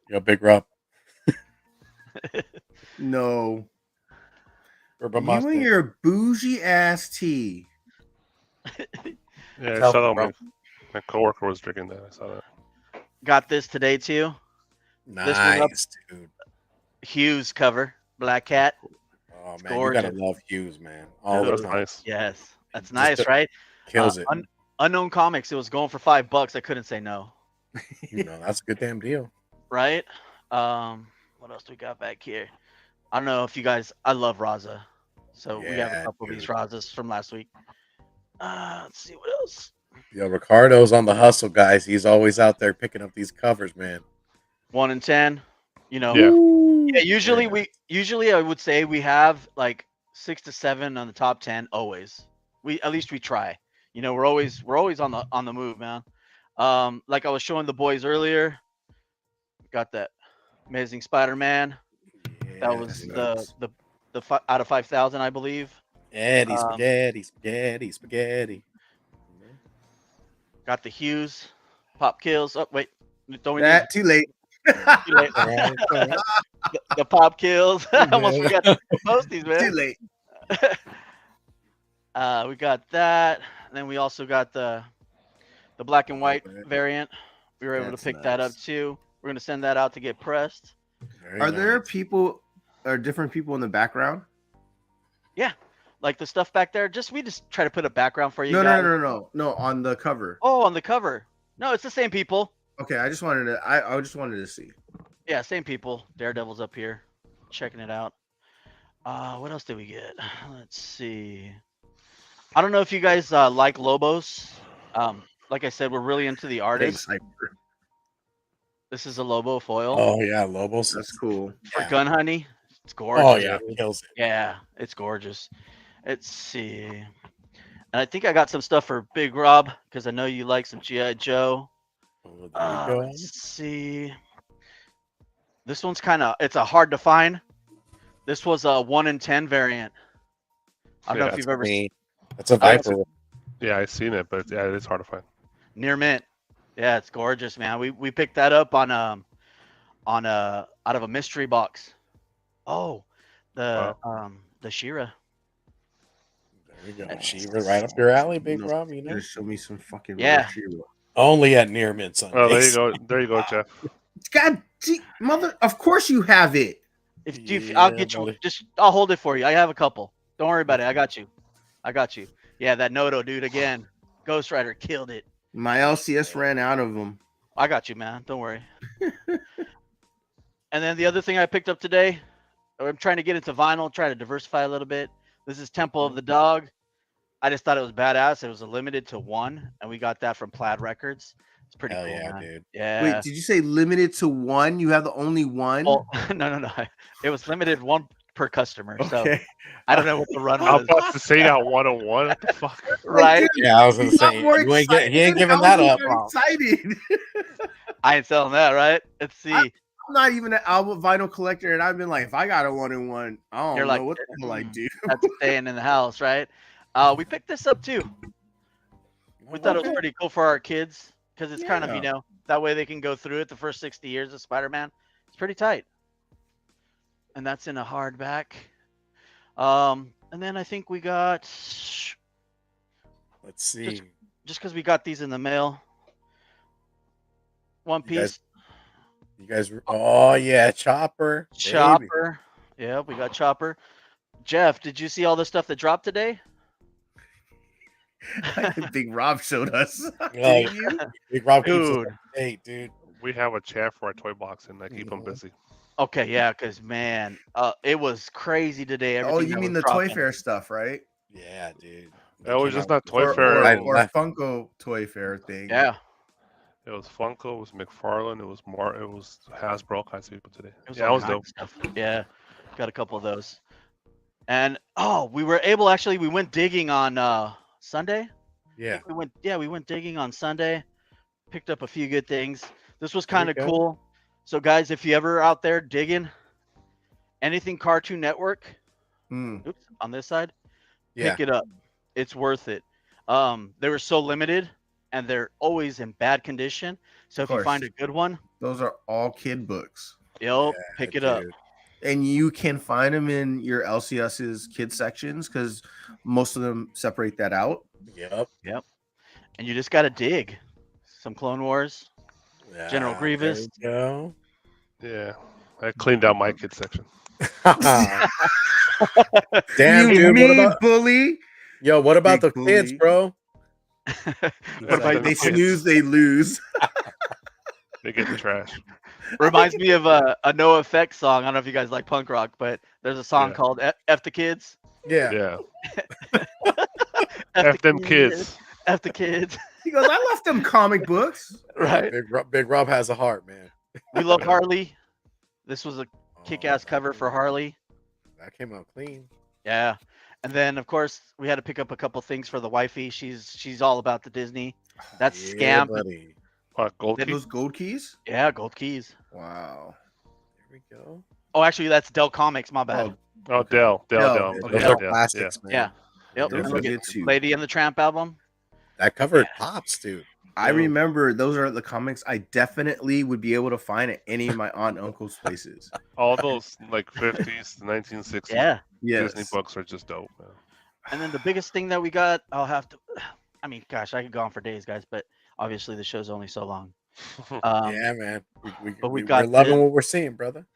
Yo, Big Rob. No. Urban You Monster. and your bougie ass tea. Yeah, I Tell saw me, that. bro. My coworker was drinking that. I saw that. Got this today too. This one up- Nice, dude. Hughes cover, Black Cat. Oh man, you gotta gorgeous. love Hughes, man. All Yeah, the that's time. nice. Yes, that's Just nice, right? Kills it. Unknown Comics. It was going for $5. I couldn't say no. That's a good damn deal. Right? What else do we got back here? I don't know if you guys. I love Raza, so we have a Yeah, couple of these dude. Razas from last week. Let's see what else. Yo, Ricardo's on the hustle, guys. He's always out there picking up these covers, man. 1 in 10. Yeah. Yeah, usually I would say we have like 6 to 7 on the top 10 always. At least we try. We're always on the move, man. Like I was showing the boys earlier, got that Amazing Spider-Man. That was Yes, the out of 5,000, I believe. Spaghetti, Um, spaghetti, spaghetti, spaghetti. Got the Hughes pop kills. Oh wait, don't we need That too late. too late. The pop kills? I almost forgot to post these, Too man. late. We got that. And then we also got the black and white variant. We were able That's to pick that up nice. too. We're gonna send that out to get pressed. Are there people or different people in the background? Yeah, like the stuff back there. We just try to put a background for you No, guys. no, on the cover. Oh, on the cover. No, it's the same people. Okay, I just wanted to. I just wanted to see. Yeah, same people. Daredevil's up here, checking it out. What else did we get? Let's see. I don't know if you guys like Lobos. Like I said, we're really into the artist. Thanks, Hyper. This is a Lobo foil Oh yeah, Lobos. That's cool. for Yeah. gun hunting. It's gorgeous. Oh yeah, it kills it. Yeah, it's gorgeous. Let's see. And I think I got some stuff for Big Rob because I know you like some G.I. Joe. Oh, there you go. Let's see. This one's it's a hard to find. This was a 1 in 10 variant. I don't know if you've ever seen That's a Viper. Yeah, I've seen it, but yeah, it is hard to find. Near mint. Yeah, it's gorgeous, man. We picked that up on out of a mystery box. Oh, the Shira. There you go. Shiva right up your alley, Big Rob. You know. Just show me some fucking Yeah. Shira. Only at Near Mint Sundays. Oh, there you go. There you go, Jeff. God, mother! Of course you have it. I'll get you. buddy. I'll hold it for you. I have a couple. Don't worry about it. I got you. Yeah, that Noto dude again. Ghost Rider killed it. My LCS ran out of them. I got you, man. Don't worry. And then the other thing I picked up today, I'm trying to get into vinyl, trying to diversify a little bit. This is Temple of the Dog. I just thought it was badass. It was limited to 1, and we got that from Plaid Records. It's pretty Hell cool, yeah, man. dude. Yeah. Wait, did you say limited to 1? You have the only one? Well, no. It was limited 1 per customer. So Okay. I don't know what the run I was was. about to say that 101. What the fuck? Right? Dude, Yeah, I was gonna he got say more he ain't excited. giving I that was up. even excited. I ain't selling that, right? Let's see. I'm not even an album vinyl collector, and I've been like, if I got a 1-in-1, I don't You're know like, what the hell I do. That's staying in the house, right? We picked this up too. We thought it was pretty cool for our kids because it's kind of, Yeah. that way they can go through it the first 60 years of Spider-Man. It's pretty tight. And that's in a hardback. And then I think we got, Let's see. just because we got these in the mail, One You guys- Piece, You guys. Oh yeah, Chopper. baby. Chopper. Yeah, we got Chopper. Jeff, did you see all the stuff that dropped today? Big Rob showed us. Oh, Did you? Big Rob keeps us Dude. up to date, dude. We have a chat for our toy box, and I keep them Mhm. busy. Okay, yeah, because man, it was crazy today. Oh, everything you that mean was the Toy dropping. Fair stuff, right? Yeah, dude. It was came just out not with Toy the- Fair. Right, Or left. Funko Toy Fair thing. Yeah, It was Funko, it was McFarlane, it was Hasbro, all kinds of people today. it was Yeah, it all was kinds dope. of stuff. Yeah, got a couple of those. And we were able we went digging on Sunday. Yeah. We went digging on Sunday. Picked up a few good things. This was There you kind of go. cool. So guys, if you ever out there digging anything Cartoon Network, Hmm. oops, on this side, Yeah. pick it up. It's worth it. They were so limited and they're always in bad condition. So Of if you find course. a good one, Those are all kid books. yo, pick it up. dude. And you can find them in your LCS's kid sections because most of them separate that out. Yep. And you just gotta dig. Some Clone Wars. General Yeah, Grievous. There we go. Yeah. I cleaned out my kids section. Damn, you dude. mean bully? What about the Big kids, bully. bro? What about They the kids? snooze, they lose. They get the trash. Reminds me of a No Effect song. I don't know if you guys like punk rock, but there's a song Yeah. called F the Kids. Yeah. Yeah. F them kids. F the kids. He goes, I left them comic books. Right. Big Rob has a heart, man. We love Harley. This was a Oh, kick-ass cover for Harley. That came out clean. Yeah. And then of course we had to pick up a couple things for the wifey. She's all about the Disney. That's Yeah, Scamp. buddy. Gold Did key? Those gold keys? Yeah, gold keys. Wow. There we go. Oh, actually that's Dell Comics, my bad. Oh, Oh, Okay. Dell. Dell. Those Okay. are Yeah. classics, man. Yeah. Yep. Those And are look at good too. Lady and the Tramp album. That cover pops, dude. I Yo. remember those are the comics I definitely would be able to find at any of my aunt and uncle's places. All those like 50s to 1960s Yeah. Disney Yes. books are just dope, man. And then the biggest thing that we got, I'll have to. I mean, gosh, I could go on for days, guys, but obviously the show's only so long. Yeah, man. But we We're got loving this. what we're seeing, brother.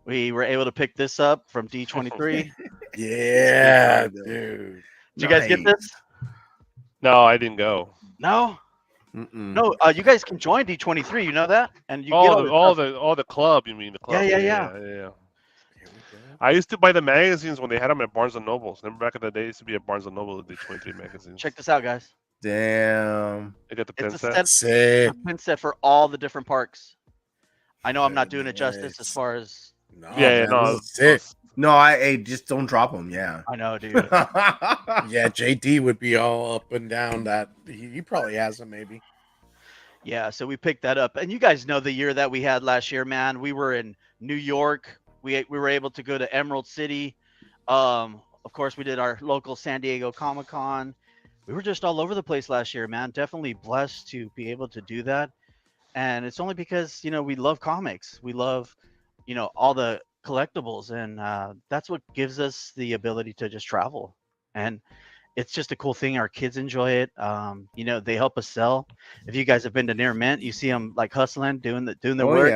We were able to pick this up from D23. Yeah, Did dude. you guys get this? No, I didn't go. No, Mm-mm. no. You guys can join D23. You know that, and you get Oh, all this stuff. the club. You mean the club? Yeah. yeah. Here we go. I used to buy the magazines when they had them at Barnes and Nobles. Remember back in the day, it used to be at Barnes and Noble, the 23 magazines. Check this out, guys. Damn. I got the It's pin a set. set. Sick. A pin set for all the different parks. I know I'm not doing it Nice. justice as far as No, Yeah, man, no, this is sick. No, I just don't drop them. Yeah. I know, dude. Yeah, JD would be all up and down that. He probably has them, maybe. Yeah, so we picked that up, and you guys know the year that we had last year, man. We were in New York. We were able to go to Emerald City. Of course, we did our local San Diego Comic-Con. We were just all over the place last year, man. Definitely blessed to be able to do that, and it's only because we love comics. We love all the collectibles, and that's what gives us the ability to just travel. And it's just a cool thing. Our kids enjoy it. They help us sell. If you guys have been to Near Mint, you see them like hustling, doing their Oh work.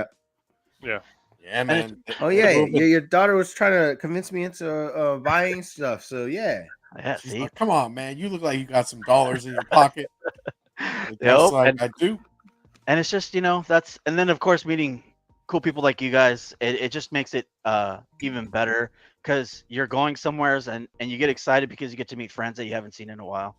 yeah. Yeah. Yeah, And man. Oh yeah. Your daughter was trying to convince me into buying stuff. So yeah. Yeah, She's see, like, come on, man. You look like you got some dollars in your pocket. Like, Yep, that's like I do. and it's just that's, and then of course meeting cool people like you guys, it just makes it even better because you're going somewheres and you get excited because you get to meet friends that you haven't seen in a while.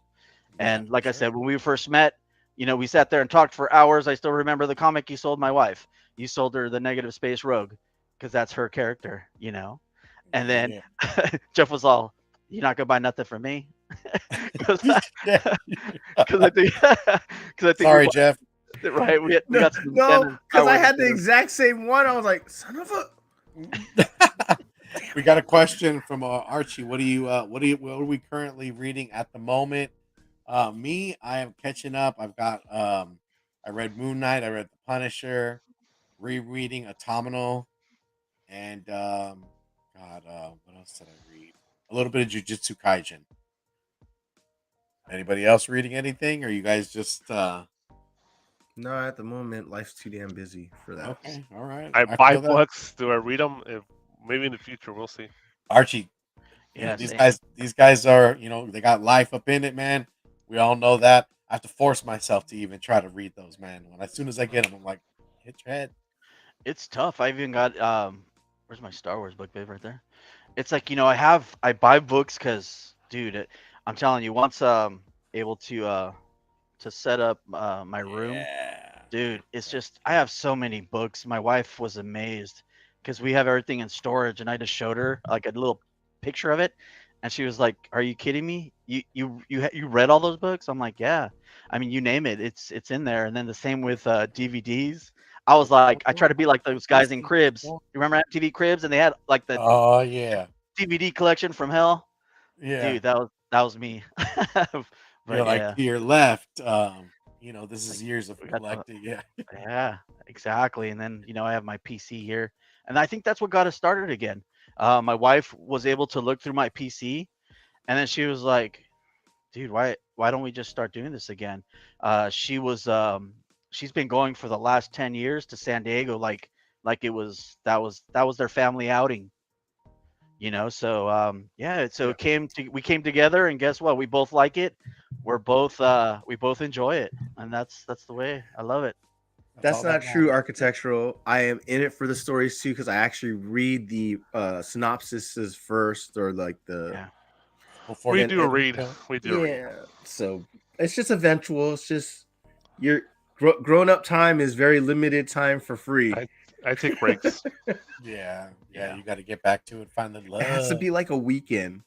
And like I said, when we first met, we sat there and talked for hours. I still remember the comic you sold my wife. You sold her the Negative Space Rogue because that's her character. And then Jeff was all, "You're not gonna buy nothing from me," because Yeah. I think Sorry, Jeff. right. We got some No, because I had the Wars exact same one. I was like, son of a. We got a question from Archie. What are we currently reading at the moment? Me, I am catching up. I've got I read Moon Knight, I read The Punisher, rereading Autumnal, and what else did I read? A little bit of Jujutsu Kaisen. Anybody else reading anything? Or you guys just No, at the moment, life's too damn busy for that. okay? All right. I feel buy that. books. Do I read them? Maybe in the future, we'll see. Archie, Yeah, these same. guys are, they got life up in it, man. We all know that. I have to force myself to even try to read those, man. As soon as I get them, I'm like, hit your head. It's tough. I even got where's my Star Wars book, babe? Right there. It's like I buy books because, dude, I'm telling you, once able to set up my room, Yeah. dude, it's just I have so many books. My wife was amazed because we have everything in storage, and I just showed her like a little picture of it, and she was like, "Are you kidding me? You read all those books?" I'm like, "Yeah. I mean, you name it, it's in there." And then the same with DVDs. I was like, I try to be like those guys in Cribs. You remember MTV Cribs, and they had like the Oh yeah. DVD collection from hell, Yeah. dude. That was me. But You're like yeah, to your left. This is like, years of we got the, collecting. Yeah. yeah, exactly. And then I have my PC here, and I think that's what got us started again. My wife was able to look through my PC, and then she was like, "Dude, why don't we just start doing this again?" She's been going for the last 10 years to San Diego, like that was their family outing. So yeah, so Yeah. we came together, and guess what? We both like it. We both enjoy it, and that's the way I love it. That's all not that true, matters. architectural. I am in it for the stories too because I actually read the synopsises first or like the Yeah. Before We the do and- read. We do read. yeah. So it's just eventual. It's just your grown up time is very limited time for free. I take breaks. Yeah. Yeah. You got to get back to it. Find the love. It has to be like a weekend,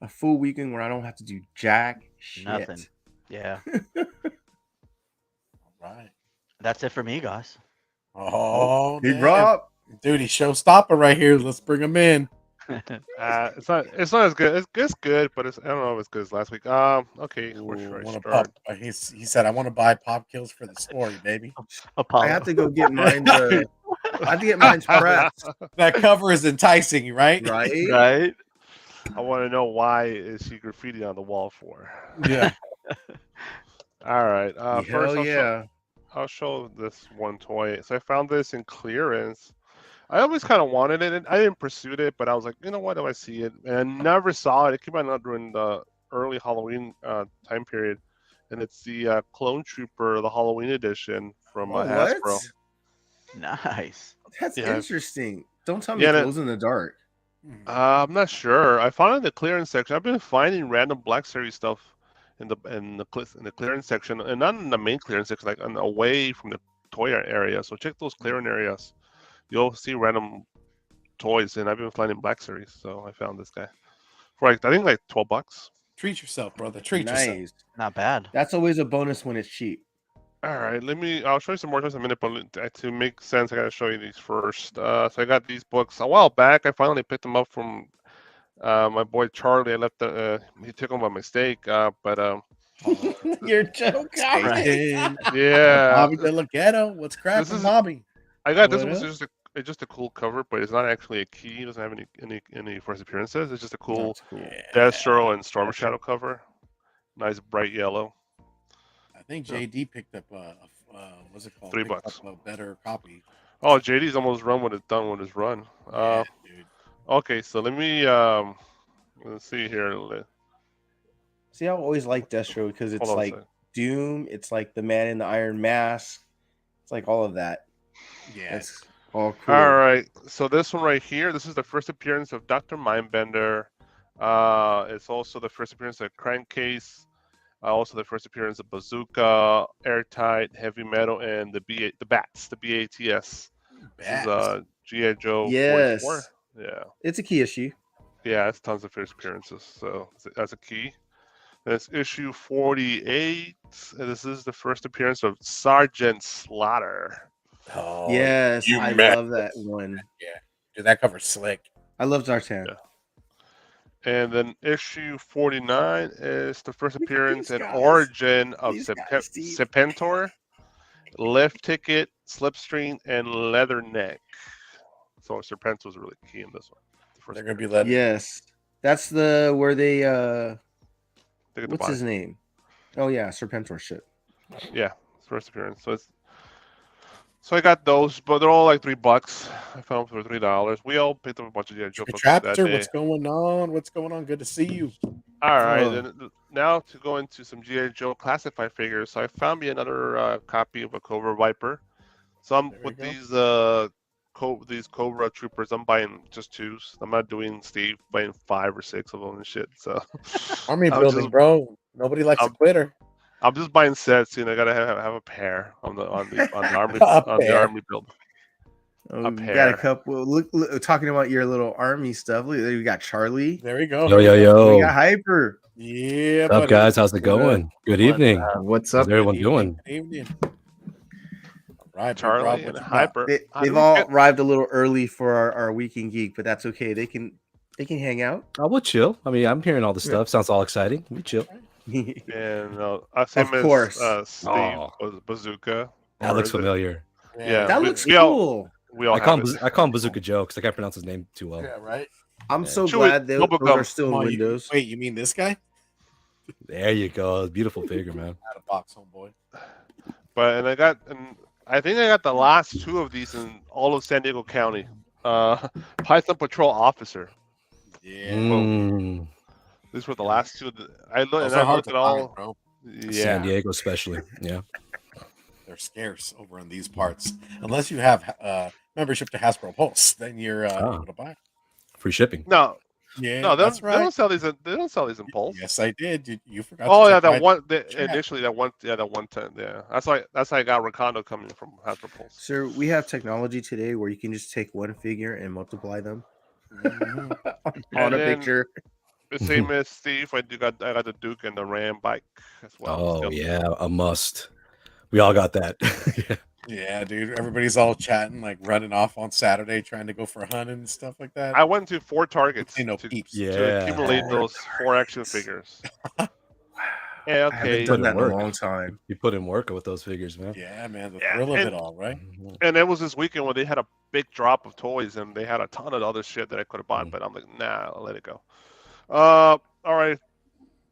a full weekend where I don't have to do jack shit. Nothing. Yeah, Right. that's it for me, guys. Oh, Hey, damn. Rob. Dude, he's showstopper right here. Let's bring him in. It's not as good. It's good, but I don't know if it's good as last week. Okay, where should I Want to start? pop? He said, "I want to buy pop kills for the story, baby." I Apollo. have to go get mine. I have to get mine's pressed, That cover is enticing, right? right? Right? I want to know why is she graffiti on the wall for? Yeah. All right. First, Hell yeah. I'll show this one toy. So I found this in clearance. I always kind of wanted it, and I didn't pursue it, but I was like, you know what? Do I see it? And I never saw it. It came out during the early Halloween time period, and it's the Clone Trooper, the Halloween edition from Oh, what? Hasbro. Nice. That's Yeah. interesting. Don't tell me Yeah, it and glows in the dark. I'm not sure. I found it in the clearance section. I've been finding random Black Series stuff in the clearance section, and not in the main clearance section, like away from the toy area. So check those clearance areas. You'll see random toys, and I've been finding Black Series. So I found this guy for I think like $12. Treat yourself, brother. Treat yourself. Nice. Not bad. That's always a bonus when it's cheap. All right, I'll show you some more toys in a minute, but to make sense, I gotta show you these first. So I got these books a while back. I finally picked them up from my boy Charlie. I left he took them by mistake, but You're joking. yeah, Bobby De La Ghetto. What's cracking, is- Bobby? I got this What one. up? It's just a cool cover, but it's not actually a key. It doesn't have any first appearances. It's just a cool That's cool. Destro and Storm Shadow cover. Nice bright yellow. I think JD picked up what's it called? $3. Picked up a better copy. Oh, JD's almost done with his run. Yeah, dude. Okay, so let me let's see here. See, I always like Destro because it's Hold on a like second. Doom. It's like the Man in the Iron Mask. It's like all of that. Yeah. It's all cool. All right, so this one right here, this is the first appearance of Dr. Mindbender. It's also the first appearance of Crankcase. Also the first appearance of Bazooka, Airtight, Heavy Metal, and the BATS. This is G.I. Joe Yes. 44. Yeah. It's a key issue. Yeah, it's tons of first appearances. So that's a key. That's issue 48. And this is the first appearance of Sergeant Slaughter. Oh, Yes, you I met- love that one. dude, that cover's slick. I love Zartan. Yeah. And then issue 49 is the first appearance these and guys. origin of These guys, Steve. Serpentor, Lift Ticket, Slipstream, and Leatherneck. So Serpentor's really key in this one. The first They're gonna be appearance. letting. Yes, that's the where they. Look at the What's body. his name? Oh yeah, Serpentor shit. Yeah, first appearance. So I got those, but they're all like $3. I found them for $3. We all picked up a bunch of G.I. Joe books that Trapster, day. what's going on? What's going on? Good to see you. All right, Oh. then now to go into some G.I. Joe classified figures. So I found me another copy of a Cobra Viper. So I'm There with we these Cobra Troopers. I'm buying just 2s. I'm not doing Steve buying 5 or 6 of them and shit. So Army I'm building, just- bro. Nobody likes a quitter. I'm just buying sets. I gotta have a pair on the army A on the pair. army build. Oh, A we got a pair. couple. Look, talking about your little army stuff. Look, we got Charlie. There we go. Yo, yo, We yo. got Hyper. Yeah, What's up, buddy. guys? How's it going? Good evening. What's How's up? everyone Good doing? evening. All right, Charlie Rob, and what you got? Hyper. How do They've we all get- arrived a little early for our weekend geek, but that's okay. They can hang out. Oh, we'll chill. I mean, I'm hearing all the stuff. Sounds all exciting. We chill. And same Of course. as Steve Oh. Bazooka. That Or looks is it- familiar. Yeah. That we- looks we all- cool. We all I call have him it. I call him Bazooka Joe because I can't pronounce his name too well. Yeah, right. I'm Yeah. so Should we- glad those Bubblegum. are still Come in on, you- Windows. wait, you mean this guy? There you go. Beautiful figure, man. Out of box, homeboy. And I think I got the last 2 of these in all of San Diego County. Python Patrol Officer. Yeah. Mm, These were the last 2. I looked Those and are I hard looked to at find, all. bro. San Yeah. Diego, especially. Yeah. They're scarce over in these parts. Unless you have membership to Hasbro Pulse, then you're able to buy it. Free shipping. No, Yeah, no, that's they right. don't sell these. They don't sell these in Pulse. Yes, I did. You forgot. Oh to yeah, check my that one. chat. Initially, that 110. Yeah, that's how I got Recondo coming from Hasbro Pulse. Sir, we have technology today where you can just take one figure and multiply them Mhm. on And a then- picture. The same as Steve. I got the Duke and the Ram bike as well. Oh Still. yeah, a must. We all got that. Yeah. Yeah, dude. Everybody's all chatting, like running off on Saturday, trying to go for hunting and stuff like that. I went to 4 Targets Ain't no to, peeps. to Yeah. accumulate Four those 4 action Targets. figures. Yeah, I haven't okay. done Put that in in a work. long time. You put in work with those figures, man. Yeah, man. The Yeah, thrill of it all, right? and it was this weekend when they had a big drop of toys, and they had a ton of other shit that I could have bought, Mm. but I'm like, nah, I'll let it go. All right.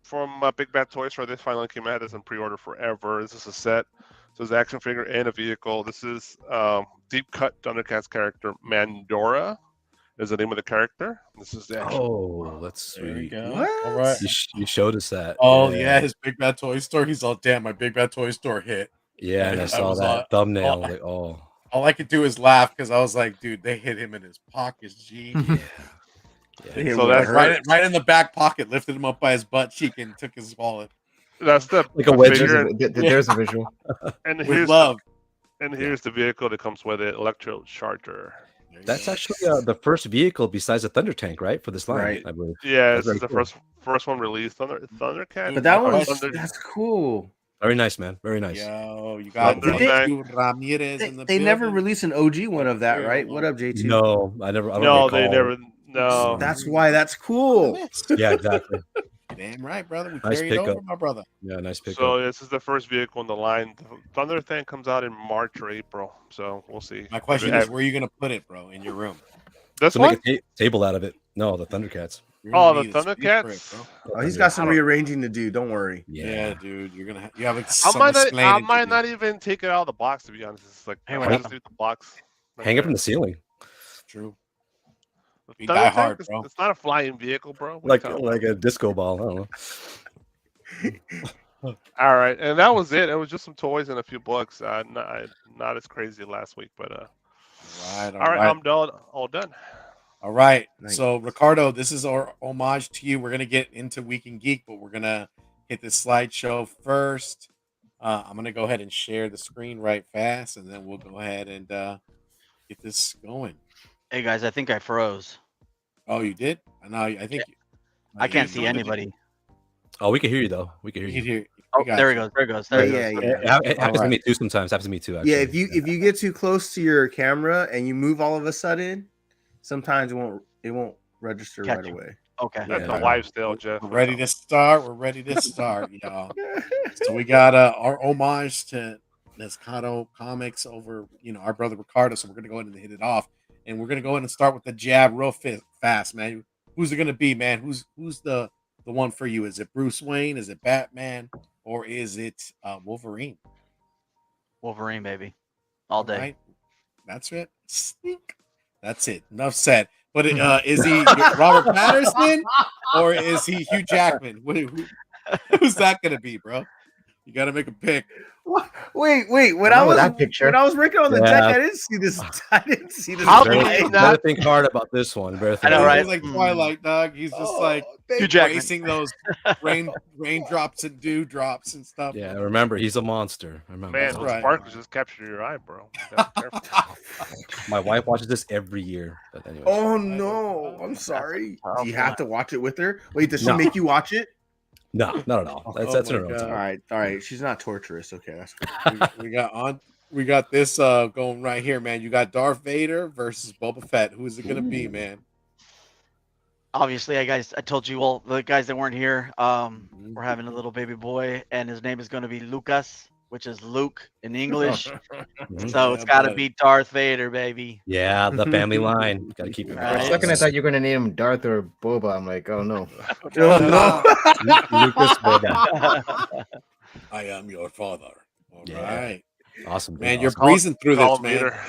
From Big Bad Toy Store, this finally came out. It's in pre-order forever. This is a set. So it's an action figure and a vehicle. This is deep cut Thundercats character Mandora is the name of the character. This is the action. Oh, that's There we sweet. go. What? All right. You showed us that. Oh yeah, his Big Bad Toy Store. He's all damn. My Big Bad Toy Store hit. Yeah, and I saw was that thumbnail. Like, oh, all I could do is laugh because I was like, dude, they hit him in his pockets. G. They hit So where it that's hurts. right in the back pocket, lifted him up by his butt cheek and took his wallet. That's the Like a wedgie. figure, There's a visual. and With here's love. here's the vehicle that comes with it, Electro Charger. That's actually the first vehicle besides the Thunder Tank, right? For this line, Right. I believe. Yeah, That's this is the very cool. first one released. Thundercat. But that or one's Thunder- that's cool. Very nice, man. Very nice. Yo, you got Thunder J2 Ramirez They, in the they never building. released an OG one of that, right? What up, J2? No, I don't No, they recall. never. No, That's why that's cool. Yeah, exactly. Damn right, brother. We Nice carried over, pickup. my brother. Yeah, nice pickup. So this is the first vehicle in the line. The Thunder Tank comes out in March or April, so we'll see. My question is, where are you gonna put it, bro? In your room? This So one? make a table out of it. No, the Thundercats. You're gonna Oh, the need a space for it, Thundercats. bro. Oh, he's got some rearranging to do. Don't worry. Yeah, dude. You're gonna you have I some might explaining to do. not even take it out of the box, to be honest. It's like Hey, I what might happened? just leave the box. right Hang it there. from the ceiling, True. The We Thunder die Tank hard, is- bro. It's not a flying vehicle, bro. What are you talking like a disco ball. I don't know. about? All right, and that was it. It was just some toys and a few books. Not as crazy last week, but All all right, I'm done. All done. All right. Nice. So, Ricardo, this is our homage to you. We're going to get into Week in Geek, but we're going to hit the slideshow first. I'm going to go ahead and share the screen right fast, and then we'll go ahead and get this going. Hey guys, I think I froze. Oh, you did? I think I can't you see know, anybody. Oh, we can hear you though. We can You hear can you. hear. Oh, got there it you. goes. There it goes. There Yeah, it goes. yeah. It happens to Alright. me too sometimes. Happens to me too. Actually. Yeah, if you get too close to your camera and you move all of a sudden, sometimes it won't register Catch right you. away. Okay. That's Yeah. the wife still, Jeff. We're ready to start. We're ready to start, y'all. So we got our homage to Nescato Comics over, our brother Ricardo. So we're gonna go ahead and hit it off, and we're gonna go ahead and start with the jab real fast, man. Who's it gonna be, man? Who's the one for you? Is it Bruce Wayne? Is it Batman? Or is it Wolverine? Wolverine, baby, all day. Right? That's it. Sneak. That's it. Enough said. But is he Robert Patterson or is he Hugh Jackman? Who's that gonna be, bro? You got to make a pick. Wait. When I I know was that picture. when I was working on the Yeah. deck, I didn't see this. I didn't see this. How Better, can you line. better not- think hard about this one. Better think I know, hard. right? He's like Twilight, dog. He's just like thank Hugh Jackman. racing those raindrops and dewdrops and stuff. Yeah, remember he's a monster. Remember. Man, That's those right. sparkles just capture your eye, bro. You gotta be careful. My wife watches this every year. But anyway. Oh no! I'm sorry. Do you have to watch it with her? Wait, does she No. make you watch it? No, not at all. That's Oh that's my her own God. time. All right. She's not torturous. Okay, that's cool. We got this going right here, man. You got Darth Vader versus Boba Fett. Who is it gonna be, man? Obviously, I told you, well, the guys that weren't here, we're having a little baby boy, and his name is going to be Lucas, which is Luke in English. Mhm. So it's Yeah, got to buddy. be Darth Vader, baby. Yeah, the family line. Got to keep it. For a Right. second, I thought you were gonna name him Darth or Boba. I'm like, oh no. Oh no! Lucas Boba. I am your father. All Yeah. right, Awesome, man. dude. You're Awesome. breezing through Call this, him man. Vader.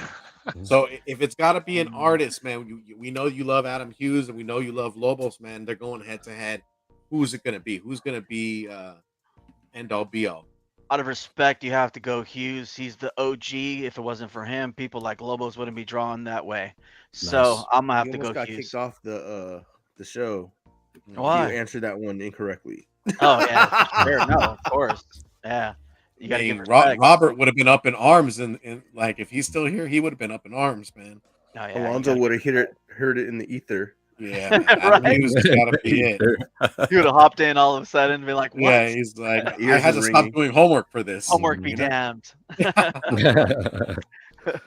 So if it's got to be an artist, man, we know you love Adam Hughes and we know you love Lobos, man. They're going head to head. Who's it gonna be? Who's gonna be end all be all? Out of respect, you have to go Hughes. He's the OG. If it wasn't for him, people like Lobos wouldn't be drawn that way. So Nice. I'm gonna have You to almost go got Hughes. kicked off the show. Why? You answered that one incorrectly. Oh yeah, sure. No, of course. Yeah, you gotta give Dang, respect. Robert would have been up in arms, and like if he's still here, he would have been up in arms, man. Oh, yeah, you Alonzo gotta would have heard it in the ether. Yeah, man. Adam Right? Hughes has got to be it. He would have hopped in all of a sudden and be like, "What? Yeah, he's like, I Ears had are to stop ringing. doing homework for this. Homework be you know? damned."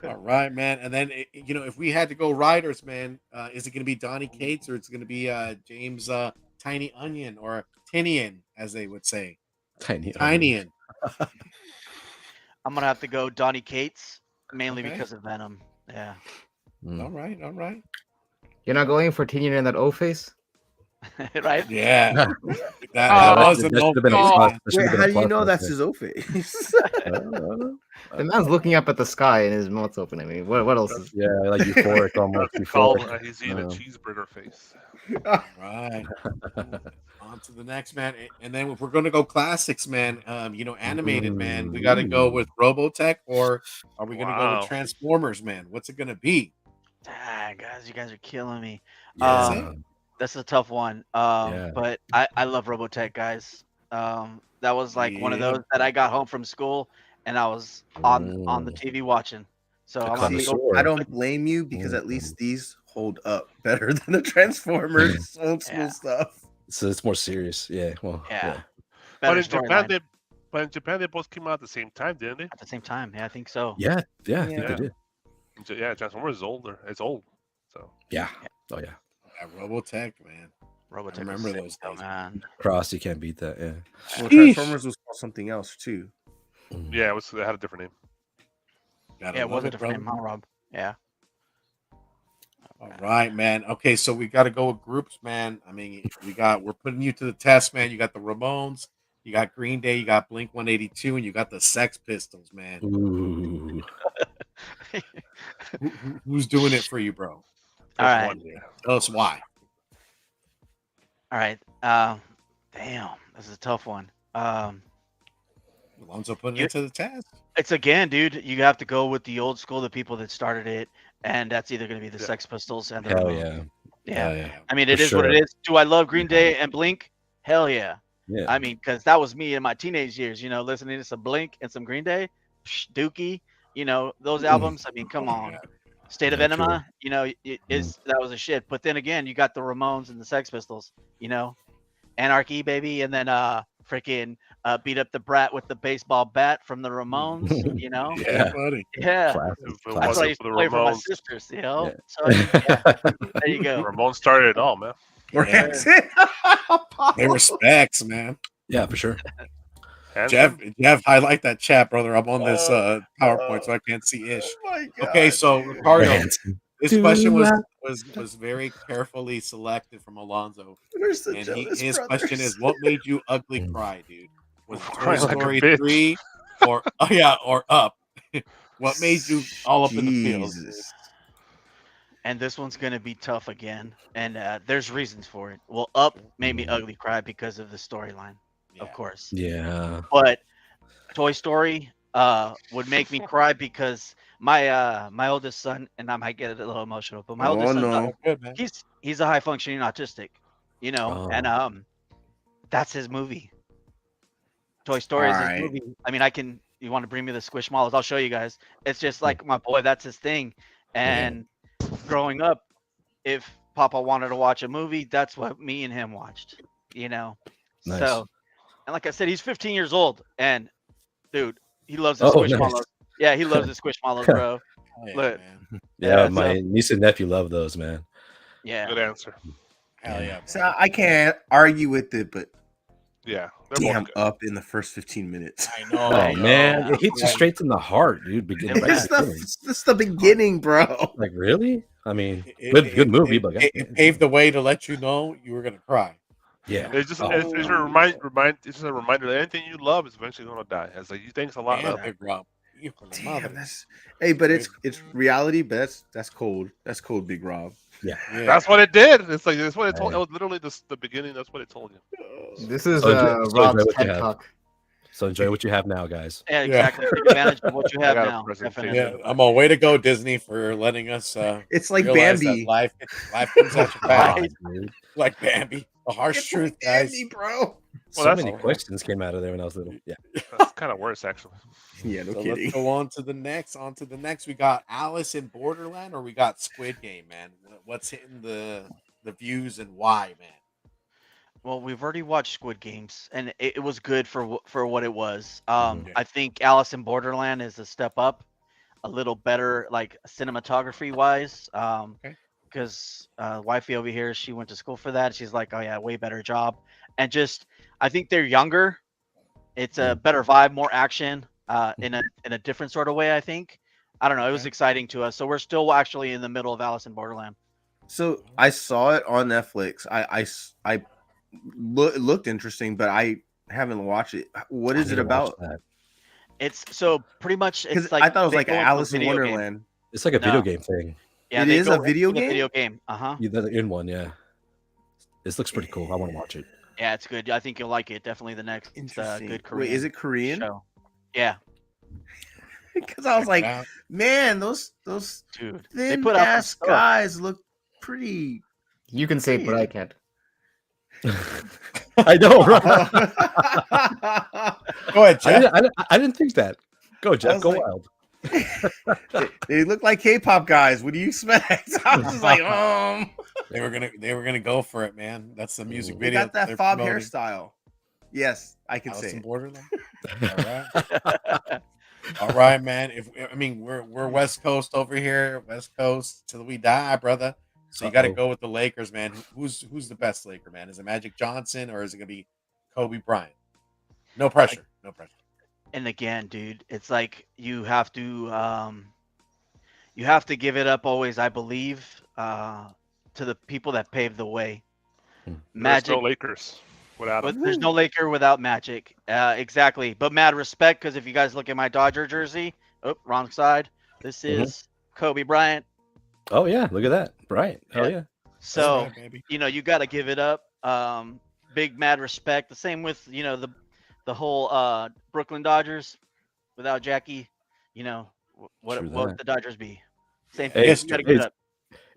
All right, man. And then if we had to go riders, man, is it going to be Donnie Cates or it's going to be James Tiny Onion or Tinian, as they would say? Tiny. Tinian. I'm gonna have to go Donnie Cates, mainly Okay. because of Venom. Yeah. All right, all right. You're not going for Tinian in that O face? Right? Yeah, That that Oh, was an should have been a Oh, plus. That should Wait, have been how a do you plus know right that's there. his O face? The man's looking up at the sky and his mouth's open. I mean, what else is? Yeah, like euphoric almost. That's called Euphoric. he's eating a cheeseburger face. right. On to the next, man. And then if we're going to go classics, man, animated, man, we got to go with Robotech, or are we going to go with Wow. Transformers, man? What's it going to be? Ah, guys, you guys are killing me. Yeah. That's a tough one. Yeah. But I love Robotech, guys. That was like one of Yeah. those that I got home from school and I was on the TV watching. So I'm gonna See, go. connoisseur. I don't blame you because at least these hold up better than the Transformers old school Yeah. stuff. So it's more serious. Yeah. Well. Yeah. But Better in Japan, storyline they both came out at the same time, didn't they? at the same time. Yeah, I think so. Yeah. Yeah. I think Yeah. they did. Yeah, Transformers is older. It's old. So Yeah. Oh yeah. Robotech, man. Robotech. remember was sick, those though, days. man. Cross. You can't beat that. Yeah. Well, Sheesh. Transformers was called something else too. yeah, it had a different name. Gotta Yeah, it love was a different brother. name, huh, Rob? Yeah. All right, man. Okay, so we got to go with groups, man. I mean, we're putting you to the test, man. You got the Ramones, you got Green Day, you got Blink 182, and you got the Sex Pistols, man. Ooh. Who's doing it for you, bro? All There's right. one here. Tell us why. All right. Damn, this is a tough one. Alonso putting it to the test. It's again, dude. You have to go with the old school, the people that started it, and that's either going to be the Yeah. Sex Pistols and the Hell Ramones. yeah. Yeah. Hell yeah. I mean, For it is what sure. it is. Do I love Green Day and Blink? Hell yeah. Yeah. I mean, because that was me in my teenage years, listening to some Blink and some Green Day, Dookie, those albums. I mean, come on. Yeah. State of Yeah, true. Enema, that was a shit. But then again, you got the Ramones and the Sex Pistols, Anarchy, baby, and then freaking Beat Up the Brat with the baseball bat from the Ramones, Yeah, buddy. Yeah. Classic. If it That's what I wasn't used for to the play for my Ramones, sisters, Yeah. So I mean, yeah, there you the go. Ramones started it all, man. Yeah. They respects, man. Yeah, for sure. Hands Jeff, highlight that chat, brother. I'm on this PowerPoint, so I can't see ish. Okay, so Ricardo, Rant. this Do question not- was very carefully selected from Alonzo. Where's the And Jonas his Brothers? question is, what made you ugly cry, dude? Was it Toy Cry like a Story bitch. 3 or Up? What made you all up in the feels? dude? Jesus. And this one's gonna be tough again, and there's reasons for it. Well, Up made me ugly cry because of the storyline, of Yeah. course. Yeah. But Toy Story would make me cry because my oldest son, and I might get a little emotional, but my Oh, oldest son, no. Good, man. he's a high functioning autistic, Oh. and that's his movie. Toy Story is his Alright. movie. I mean, you want to bring me the Squishmallows? I'll show you guys. It's just like my boy, that's his thing. And growing up, if Papa wanted to watch a movie, that's what me and him watched. Nice. So, and like I said, he's 15 years old, and dude, he loves the Oh, Squishmallows. nice. Yeah, he loves the Squishmallows, bro. Yeah, Look. man. Yeah, Yeah, my niece and nephew love those, man. Yeah. Good answer. Hell yeah. So I can't argue with it, but Yeah, they're damn, both good. Up in the first 15 minutes. I know. Oh I know. man, it hits you Right. straight to the heart, dude. Beginning right Yeah. This at the beginning. is the beginning, bro. Like really? I mean, It- good movie, it, but it paved the way to let you know you were gonna cry. yeah. It's just Oh. it's a it's just a reminder that anything you love is eventually going to die. It's like you thanks a lot. Damn, Love. Big Rob. You from the mother. Damn, but it's reality, but that's cold. That's cold, Big Rob. Yeah. Yeah. That's what it did. It's like that's what it told. Yeah. It was literally the beginning. That's what it told you. This is So enjoy Rob's what you TED have. Talk. So enjoy what you have now, guys. Yeah, exactly. Take advantage of what you I have got a now. presentation. Definitely. Yeah, I'm on way to go, Disney, for letting us. It's like realize Bambi. that life comes at you back, God, dude. like Bambi. The harsh It's truth, like guys. Bambi, bro. Well, So that's- many questions came out of there when I was little. Yeah. That's kind of worse, actually. Yeah, no So kidding. let's go on to the next. We got Alice in Borderland, or we got Squid Game, man. What's hitting the the views and why, man? Well, we've already watched Squid Games, and it was good for what it was. Mhm. I think Alice in Borderland is a step up, a little better, like cinematography wise. Okay. Because wifey over here, she went to school for that. She's like, oh yeah, way better job. And just, I think they're younger. It's a better vibe, more action, in a different sort of way. I think. I don't know. It was Okay. exciting to us. So we're still actually in the middle of Alice in Borderland. So I saw it on Netflix. I it looked interesting, but I haven't watched it. What I is need it to watch about? that. It's so pretty much. Because It's like I thought it was they like go into a Alice in video game. Wonderland. It's like a video No. game thing. Yeah, It they is go a video into the game? video game. They're in one, yeah. This looks pretty cool. I want to watch it. Yeah, it's good. I think you'll like it. Definitely the next Interesting. good Korean. Wait, is it Korean? show. Yeah, Because I was Check it like, out. man, those dude. They thin put out some ass stuff. guys look pretty. You can say it, but I can't. I know, right? Go ahead, Jeff. I didn't think that. Go, Jeff. was Go like- wild. they look like K-pop guys. What do you expect? I was just like, They were gonna go for it, man. That's the music Ooh. they video. got that they're fob promoting. hairstyle. Yes, I can Alice say in it. Borderland. All right. All right, man. We're West Coast over here, West Coast till we die, brother. So you got to Uh-oh. go with the Lakers, man. Who's the best Laker, man? Is it Magic Johnson or is it gonna be Kobe Bryant? No pressure. No pressure. And again, dude, it's like you have to give it up always. I believe to the people that paved the way. There's Magic. no Lakers without But him. there's no Laker without Magic. Exactly. But mad respect, because if you guys look at my Dodger jersey, wrong side. This is Kobe Bryant. Oh yeah, look at that. Right. Hell yeah. So That's right, baby. you got to give it up. Big mad respect. The same with the whole Brooklyn Dodgers. Without Jackie, what True would that. the Dodgers be? Same Hey, thing. You got to give it up.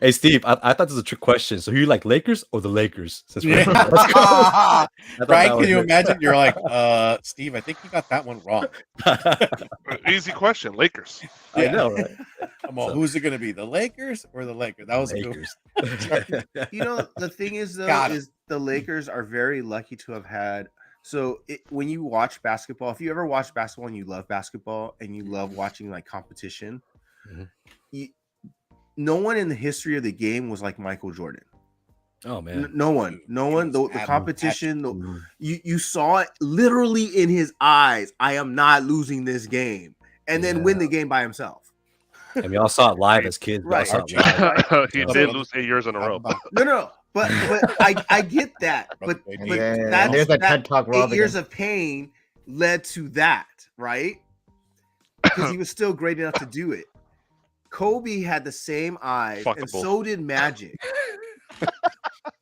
Hey Steve, I thought this was a trick question. So you like Lakers or the Lakers? Since we're- Yeah. Let's go. I thought Right? that Can was you it. imagine? You're like, Steve, I think you got that one wrong. Easy question. Lakers. I Yeah. know, right? Come on, So- who's it gonna be? The Lakers or the Lakers? That was a good. Lakers. You know, the thing is though, Got 'em. is the Lakers are very lucky to have had. So when you watch basketball, if you ever watch basketball and you love basketball and you love watching like competition, Mhm. no one in the history of the game was like Michael Jordan. Oh man. No one. Dude, No he one. was The absolute competition. Mm. You saw it literally in his eyes. I am not losing this game, and then win the game by himself. And we all saw it live as kids. We all Right. saw it live. he Yeah. did lose 8 years in a row. No. But I get that. But Brother, And baby. then that's there's that that TED Talk 8 Rob years again. of pain led to that, right? Because he was still great enough to do it. Kobe had the same eyes, and Fuckable. so did Magic.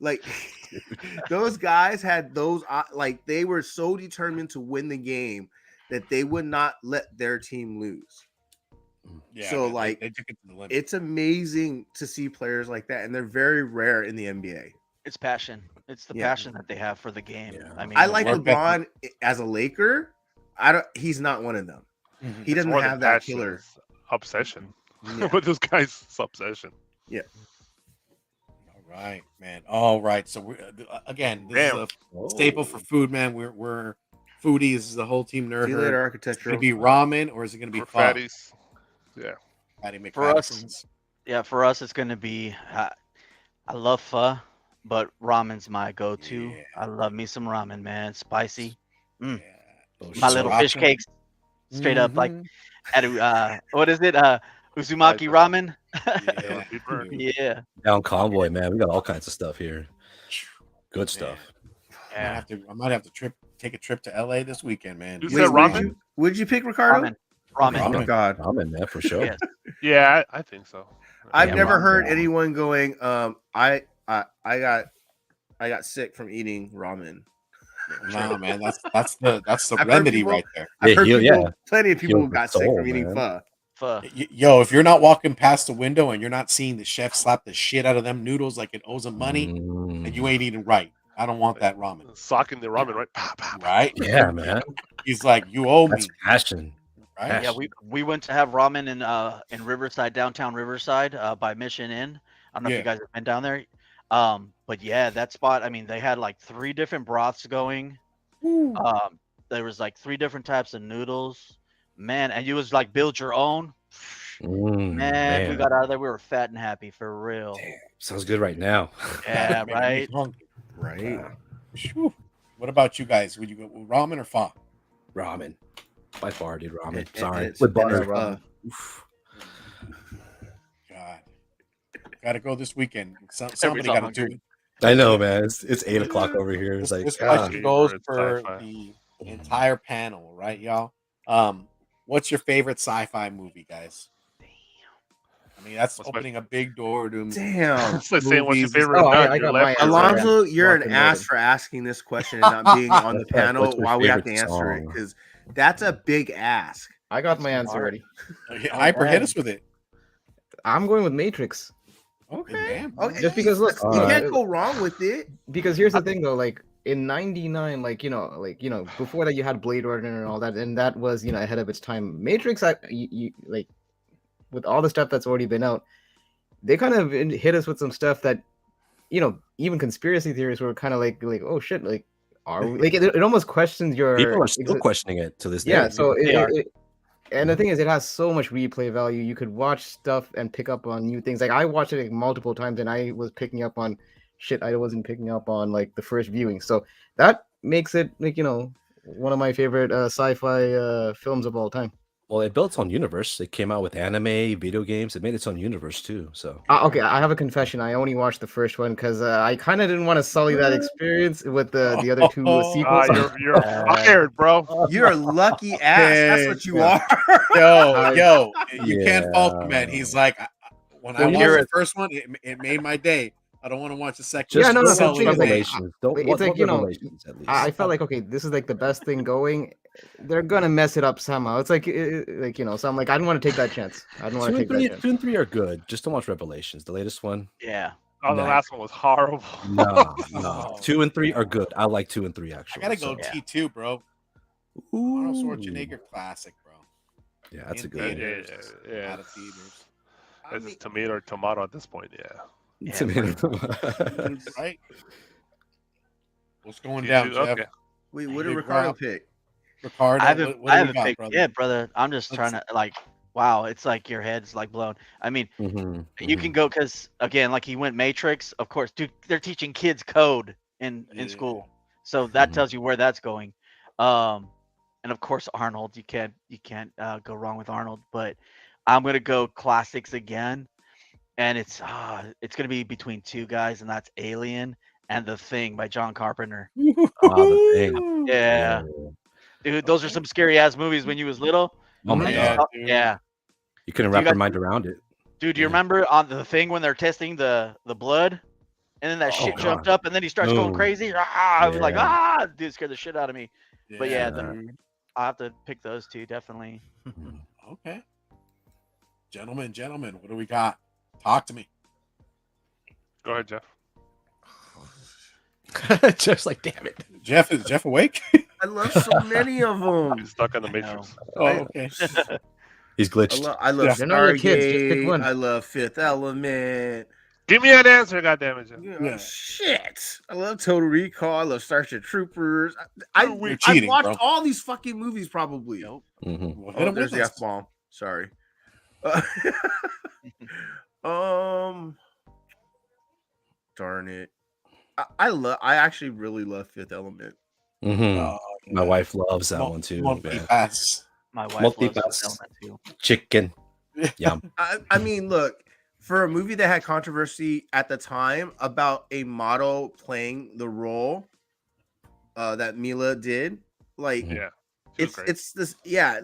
Like those guys had those like they were so determined to win the game that they would not let their team lose. Yeah, So, man, like, they took it to the limit. It's amazing to see players like that, and they're very rare in the NBA. It's passion. It's the Yeah. passion that they have for the game. Yeah. I mean, I like work LeBron as a Laker. He's not one of them. Mhm. He It's doesn't more than have that passion, killer. it's obsession. Yeah. With this guy's obsession. All right, man. All right. So we're again, this is a staple for food, man. We're foodies. This is the whole team nerd. See you Herd. later, Is it architectural. gonna be ramen or is it gonna be For pho? fatties. Yeah. Patty For us, McPaterson's. yeah, for us, it's gonna be. I love pho, but ramen's my go-to. Yeah. I love me some ramen, man. Spicy. Yeah. My little fish Sriracha. cakes, straight up like Mhm. at what is it? Uzumaki ramen. Yeah. Be burned. Yeah. Down Convoy, man. We got all kinds of stuff here. Good stuff. Yeah. I might have to take a trip to LA this weekend, man. You Eat said some ramen? Would you pick Ricardo? Ramen. Ramen. Oh my god. Ramen, man, for sure. Yes. Yeah, I think so. I've Yeah, never ramen. heard anyone going, I got sick from eating ramen. Nah, man, that's the I've heard remedy people- right there. I've Yeah, heard heal- people, yeah. plenty of people Heal who the got sick soul, from eating man. pho. Pho. Yo, if you're not walking past the window and you're not seeing the chef slap the shit out of them noodles like it owes them money, Mm. and you ain't eating right, I don't want that ramen. Socking the ramen, right? Pow, pow, pow. Right? Yeah, man. He's like, you owe me. That's passion. Right? Yeah, we went to have ramen in Riverside, downtown Riverside, by Mission Inn. I don't know if Yeah. you guys have been down there. But yeah, that spot. I mean, they had like 3 different broths going. There was like 3 different types of noodles, man, and you was like build your own. Man, we Man, got out of there. We were fat and happy for real. sounds good right now. Yeah, Making me right. hungry. Right. Phew. What about you guys? Would you go with ramen or pho? Ramen, by far, dude. Ramen. And Sorry, it's, with and butter. it's, Oof. God, gotta go this weekend. Everybody's Somebody all got to do hungry. it. I know, man. It's 8 o'clock over here. It's This like, ah, question goes Favorite for sci-fi. the entire panel, right, y'all? What's your favorite sci-fi movie, guys? I mean, that's What's my- opening a big door to Damn. It's like saying what's your movies. favorite Oh, I nut? You're got my left answer. or right. Alonzo, you're an Locked and ass loaded. for asking this question and not being on the That's like, panel what's your while we have to favorite answer it song? because that's a big ask. I got That's my answer smart. ready. Hyper, hit man. us with it. I'm going with Matrix. Okay. Damn. Okay. Just because, look, you can't go wrong with it. Because here's the thing though, like in '99, before that you had Blade Runner and all that, and that was ahead of its time. Matrix, like with all the stuff that's already been out, they kind of hit us with some stuff that even conspiracy theories were kind of like oh shit, like are we like it almost questions your People are still questioning it to this day. yeah. So They are. and the thing is, it has so much replay value. You could watch stuff and pick up on new things. Like I watched it like, multiple times, and I was picking up on shit I wasn't picking up on like the first viewing. So that makes it like one of my favorite sci-fi films of all time. Well, it built its own universe. It came out with anime, video games. It made its own universe too. So Okay, I have a confession. I only watched the first one because I kind of didn't want to sully that experience with the other two sequels. You're fired, bro. You're a lucky ass. That's what you are. Yo, you can't fault the Yeah. man. He's like, when I Well, watched you're the a- first one, it made my day. I don't want to watch the second. just Yeah, no, one. no, don't the watch thing is, like, Revelations. Don't it's watch like, Revelations at least. I felt like okay, this is like the best thing going. They're gonna mess it up somehow. It's like so I'm like I didn't want to take that chance. I didn't want to take that chance. 2 and 3 are good. Just don't watch Revelations. The latest one. Yeah. Oh, the No. last one was horrible. No. Oh, 2 and 3 are good. I like 2 and 3 I actually. gotta go Yeah. T2, bro. Arnold Schwarzenegger classic, bro. Yeah, that's a In good theaters, Yeah. out of theaters. Is it tomato or tomato at this point? Yeah. Yeah, one. Right? What's going T2, down, Jeff? okay. Wait, what did Big Ricardo Rob. pick? Ricardo, I haven't, what I do we haven't got, picked brother? yet, brother. I'm just trying to like, wow, it's like your head's like blown. I mean, you can go because again, like he went Matrix, of course, dude. They're teaching kids code in Yeah. school, so that Mhm. tells you where that's going. And of course Arnold, you can't go wrong with Arnold. But I'm gonna go classics again, and it's gonna be between 2 guys, and that's Alien and The Thing by John Carpenter. The Thing. Yeah, dude, those are some scary ass movies when you was little. Oh my And Yeah, god. dude. yeah. You couldn't Do you wrap your guys- mind around it. Dude, do you Yeah. remember on The Thing when they're testing the blood, and then that shit jumped God. up, and then he starts going No. crazy? I was like, Yeah. dude, it scared the shit out of me. But yeah, dude. I'll have to pick those 2 definitely. Okay. Gentlemen, what do we got? Talk to me. Go ahead, Jeff. Just like, damn it. Jeff, is Jeff awake? I love so many of them. He's stuck in the I Matrix. Oh, okay. He's glitched. I love They're not your kids, just pick Stargate. one. I love Fifth Element. Give me an answer, goddammit, Jeff. Yeah. Shit. I love Total Recall. I love Starship Troopers. You're cheating, watched bro. all these fucking movies probably. Nope. Mhm. Well, hit Oh, him there's with the us. F-bomb. Sorry. Darn it. I actually really love Fifth Element. Mhm. Oh, My yeah. wife loves that one too. man. Multi-pass. My wife Multi-pass. loves Fifth Element too. Chicken. Yum. I mean, look, for a movie that had controversy at the time about a model playing the role that Mila did, like Yeah. She was great. it's this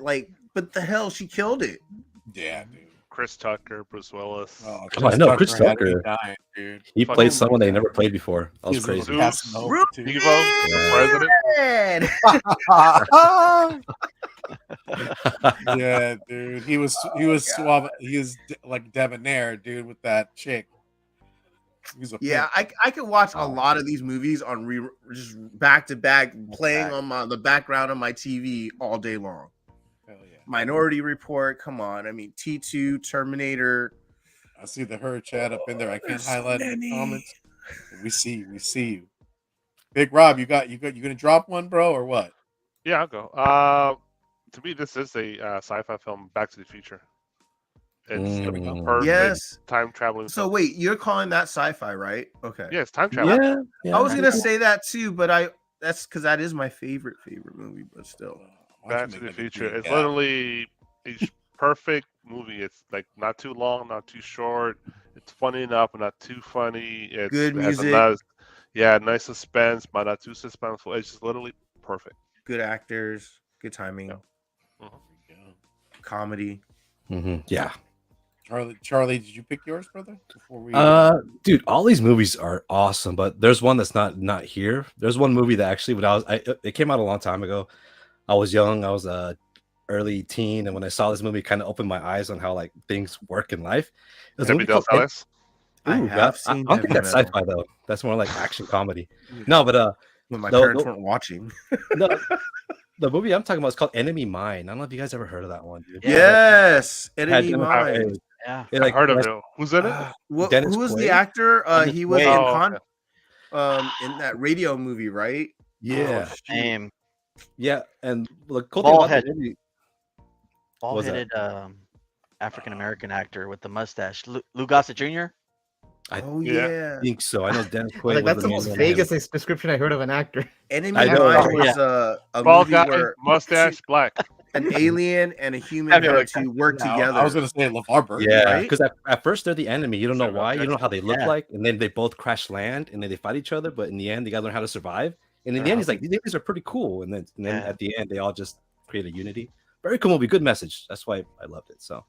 like, but the hell, she killed it. Yeah, dude. Chris Tucker, Bruce Willis. Oh, Oh, I know, Chris had me Tucker. dying, dude. He Fucking- played someone they never played before. That was He's crazy. Zeus. passing over, Bruce too. Devo, the president. Man. Yeah, dude. He was suave. He was like debonair, dude, with that chick. He was a Yeah, pimp. I could watch a Oh. lot of these movies on just back to back, playing back. on the background of my TV all day long. Hell yeah. Minority Report, come on. I mean, T2, Terminator. I see the her chat up in there. I can't There's so highlight the many. comments. We see you. Big Rob, you gonna drop one, bro, or what? Yeah, I'll go. To me, this is a sci-fi film, Back to the Future. It's the perfect Yes. time traveling So film. wait, you're calling that sci-fi, right? Okay. Yeah, it's time travel. Yeah, yeah. I was gonna say that too, but that's because that is my favorite movie, but still. Why don't Back you to make the that a Future. big It's gap? literally a perfect movie. It's like not too long, not too short. It's funny enough, but not too funny. Good It has a music. nice suspense, but not too suspenseful. It's just literally perfect. Good actors, good timing, Yeah. Mhm. Yeah. comedy. Yeah. Charlie, did you pick yours, brother? Before we Dude, all these movies are awesome, but there's one that's not here. There's one movie that actually, it came out a long time ago. I was young. I was a early teen, and when I saw this movie, it kind of opened my eyes on how like things work in life. It was a Heavy movie Del called Salas. I Ooh, have I seen don't think Heavy that's Metal. sci-fi though. That's more like action comedy. No, but When my no, parents no. weren't watching. The movie I'm talking about is called Enemy Mine. I don't know if you guys ever heard of that one, dude. Yeah. Yes, It Enemy Dennis Mine. Quaid. Yeah. It, I like, heard of has it. Who's in it? Dennis Who was the Quaid? actor? Dennis He was Quaid. in that radio movie, right? Yeah, shoot. Name yeah. And the cool thing about the Bald-head. movie was that bald-headed African American actor with the mustache, Lou Gossett Jr. I Oh Yeah. yeah. think so. I know Dennis I was Quaid like, was that's the the main most one. vaguest description I heard of an actor. Enemy I know, Mine right? was a Bald movie guy, where mustache, black. an alien and a human Samuel had L. to work now, together. I was gonna say LeVar Burton. Yeah, right? because at first they're the enemy. You don't know Samuel why. You don't know how they look Yeah. like, and then they both crash land, and then they fight each other. But in the end, they gotta learn how to survive. And in the end, he's like, "These aliens are pretty cool." And then Yeah. at the end, they all just create a unity. Very cool movie, good message. That's why I loved it. So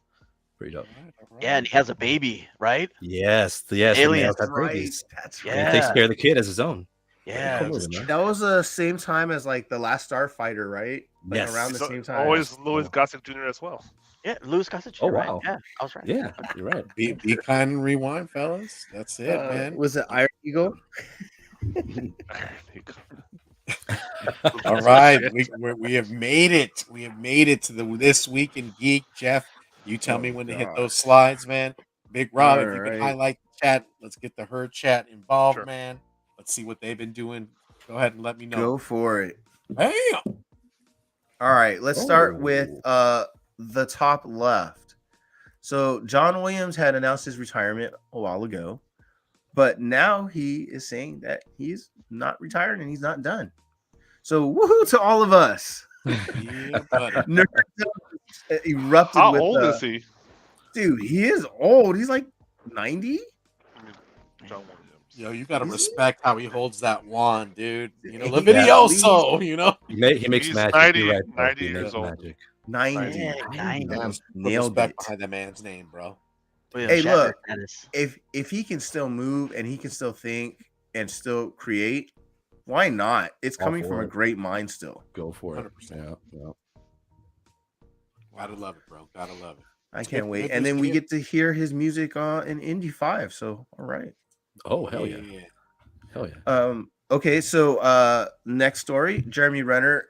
pretty dope. All right. Yeah, and he has a baby, right? Yes, the males Aliens. have Right. babies. That's And right. he takes Yeah. care of the kid as his own. Yeah. Cool movie, man. That was the same time as like the Last Starfighter, right? Like Yes. around the So, same time. always Louis Gossett Jr. as well. Yeah, Louis Gossett Jr. Oh, right? wow. Yeah, I was right. Yeah, you're right. Be kind and rewind, fellas. That's it, man. Was it Iron Eagle? All right, we have made it. We have made it to This Week in Geek. Jeff, you tell me when to hit those slides, man. Big Rob, if you could highlight the chat, let's get the herd chat involved, Sure. man. Let's see what they've been doing. Go ahead and let me know. Go for it. Bam! All right, let's start with the top left. So John Williams had announced his retirement a while ago, but now he is saying that he's not retired and he's not done. So woohoo to all of us. Yeah, buddy. Nerdvana erupted How with old is he? Dude, he is old. He's like 90. John Williams. Yo, you gotta respect how he holds that wand, dude. You know, He Levidioso, you know. He makes He's magic. 90 You're right, bro. 90 He years makes old. magic. 90. Yeah, 90. Damn, Put nailed respect it. behind that man's name, bro. William Hey, Shatner look. status. If he can still move and he can still think and still create, why not? It's All coming for from a it. great mind still. Go for it. 100%. Yeah. Gotta love it, bro. Gotta love it. I Good- can't wait. good And news then to we you. get to hear his music in Indy 5. So all right. Oh, hell yeah. Hell yeah. Okay, so next story, Jeremy Renner.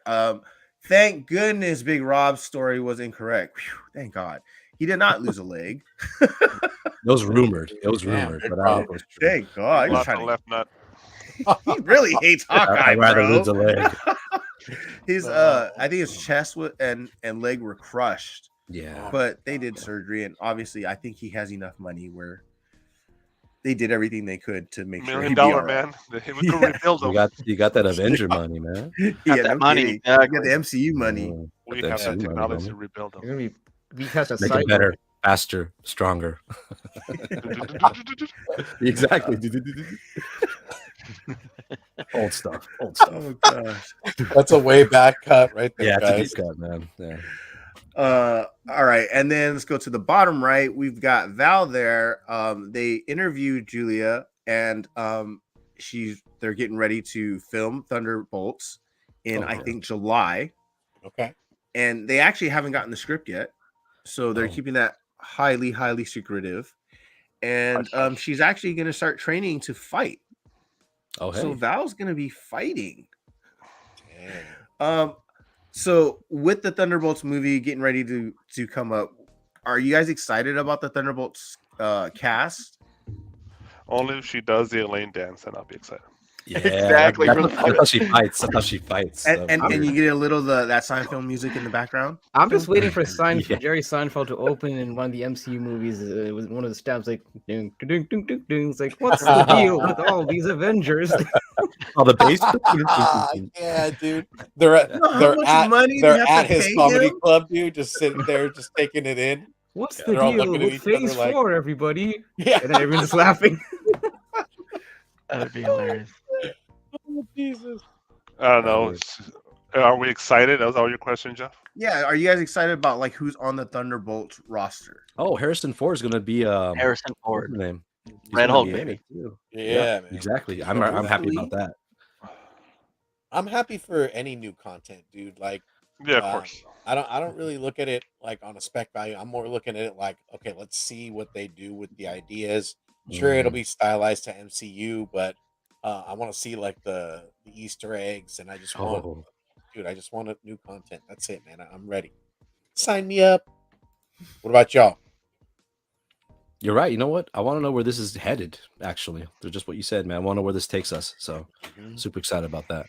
Thank goodness Big Rob's story was incorrect. Whew, thank God. He did not lose a leg. It was rumored. It was Damn, rumored, big but I don't know if it problem. was true. Thank God. He's Lost trying the to, left nut. he really hates Hawkeye, I'd rather bro. lose a leg. His I think his chest and leg were crushed, Yeah. but they did surgery, and obviously I think he has enough money where they did everything they could to make $1 sure million he'd be all right. man. We could rebuild You him. got that Avenger money, man. Yeah, that no money, kidding. exactly. You got the MCU money. Mm, We got have that MCU money, technology homie. to rebuild You're him. gonna be cast as Make Cyborg. it better, faster, stronger. Exactly. Old stuff. Old stuff. Oh gosh. That's a way back cut right there, Yeah, it's a guys. deep cut, man. Yeah. All right, and then let's go to the bottom right. We've got Val there. They interviewed Julia, and they're getting ready to film Thunderbolts in I think July, Okay. and they actually haven't gotten the script yet, so they're keeping that highly secretive. And she's actually going to start training to fight. Oh, hey. So Val's going to be fighting. Damn. So with the Thunderbolts movie getting ready to come up, are you guys excited about the Thunderbolts cast? Only if she does the Elaine dance, then I'll be excited. Yeah, Exactly, That's, for that's, the how she fights. That's how she fights. And That'd be and you weird. get a little that Seinfeld music in the background. I'm just waiting for Yeah. Jerry Seinfeld to open in one of the MCU movies. It was one of the stabs like ding ding ding ding ding. It's like, what's the deal with all these Avengers? Oh, the bass. Yeah, dude. They're You know how they're much at money they they're have at to his pay comedy him? club, dude, just sitting there, just taking it in. What's Yeah. the They're all deal looking at with each other Phase like, 4, everybody? yeah. And then everyone's just laughing. That'd be hilarious. Oh, Jesus. I don't That know. would- Are we excited? That was all your question, Jeff? Yeah, are you guys excited about like who's on the Thunderbolts roster? Oh, Harrison Ford is gonna be Harrison what's Ford, his name? He's Red gonna Hulk, be in baby. it, too. Yeah, man. Exactly. So I'm happy hopefully- about that. I'm happy for any new content, dude. Like, Yeah, of course. I don't really look at it like on a spec value. I'm more looking at it like, okay, let's see what they do with the ideas. Sure, it'll be stylized to MCU, but I want to see like the Easter eggs, and I just want, Oh, dude, I just want a new content. That's it, man. I'm ready. Sign me up. What about y'all? you're right. You know what? I want to know where this is headed. Actually, they're just what you said, man. I want to know where this takes us. So, super excited about that.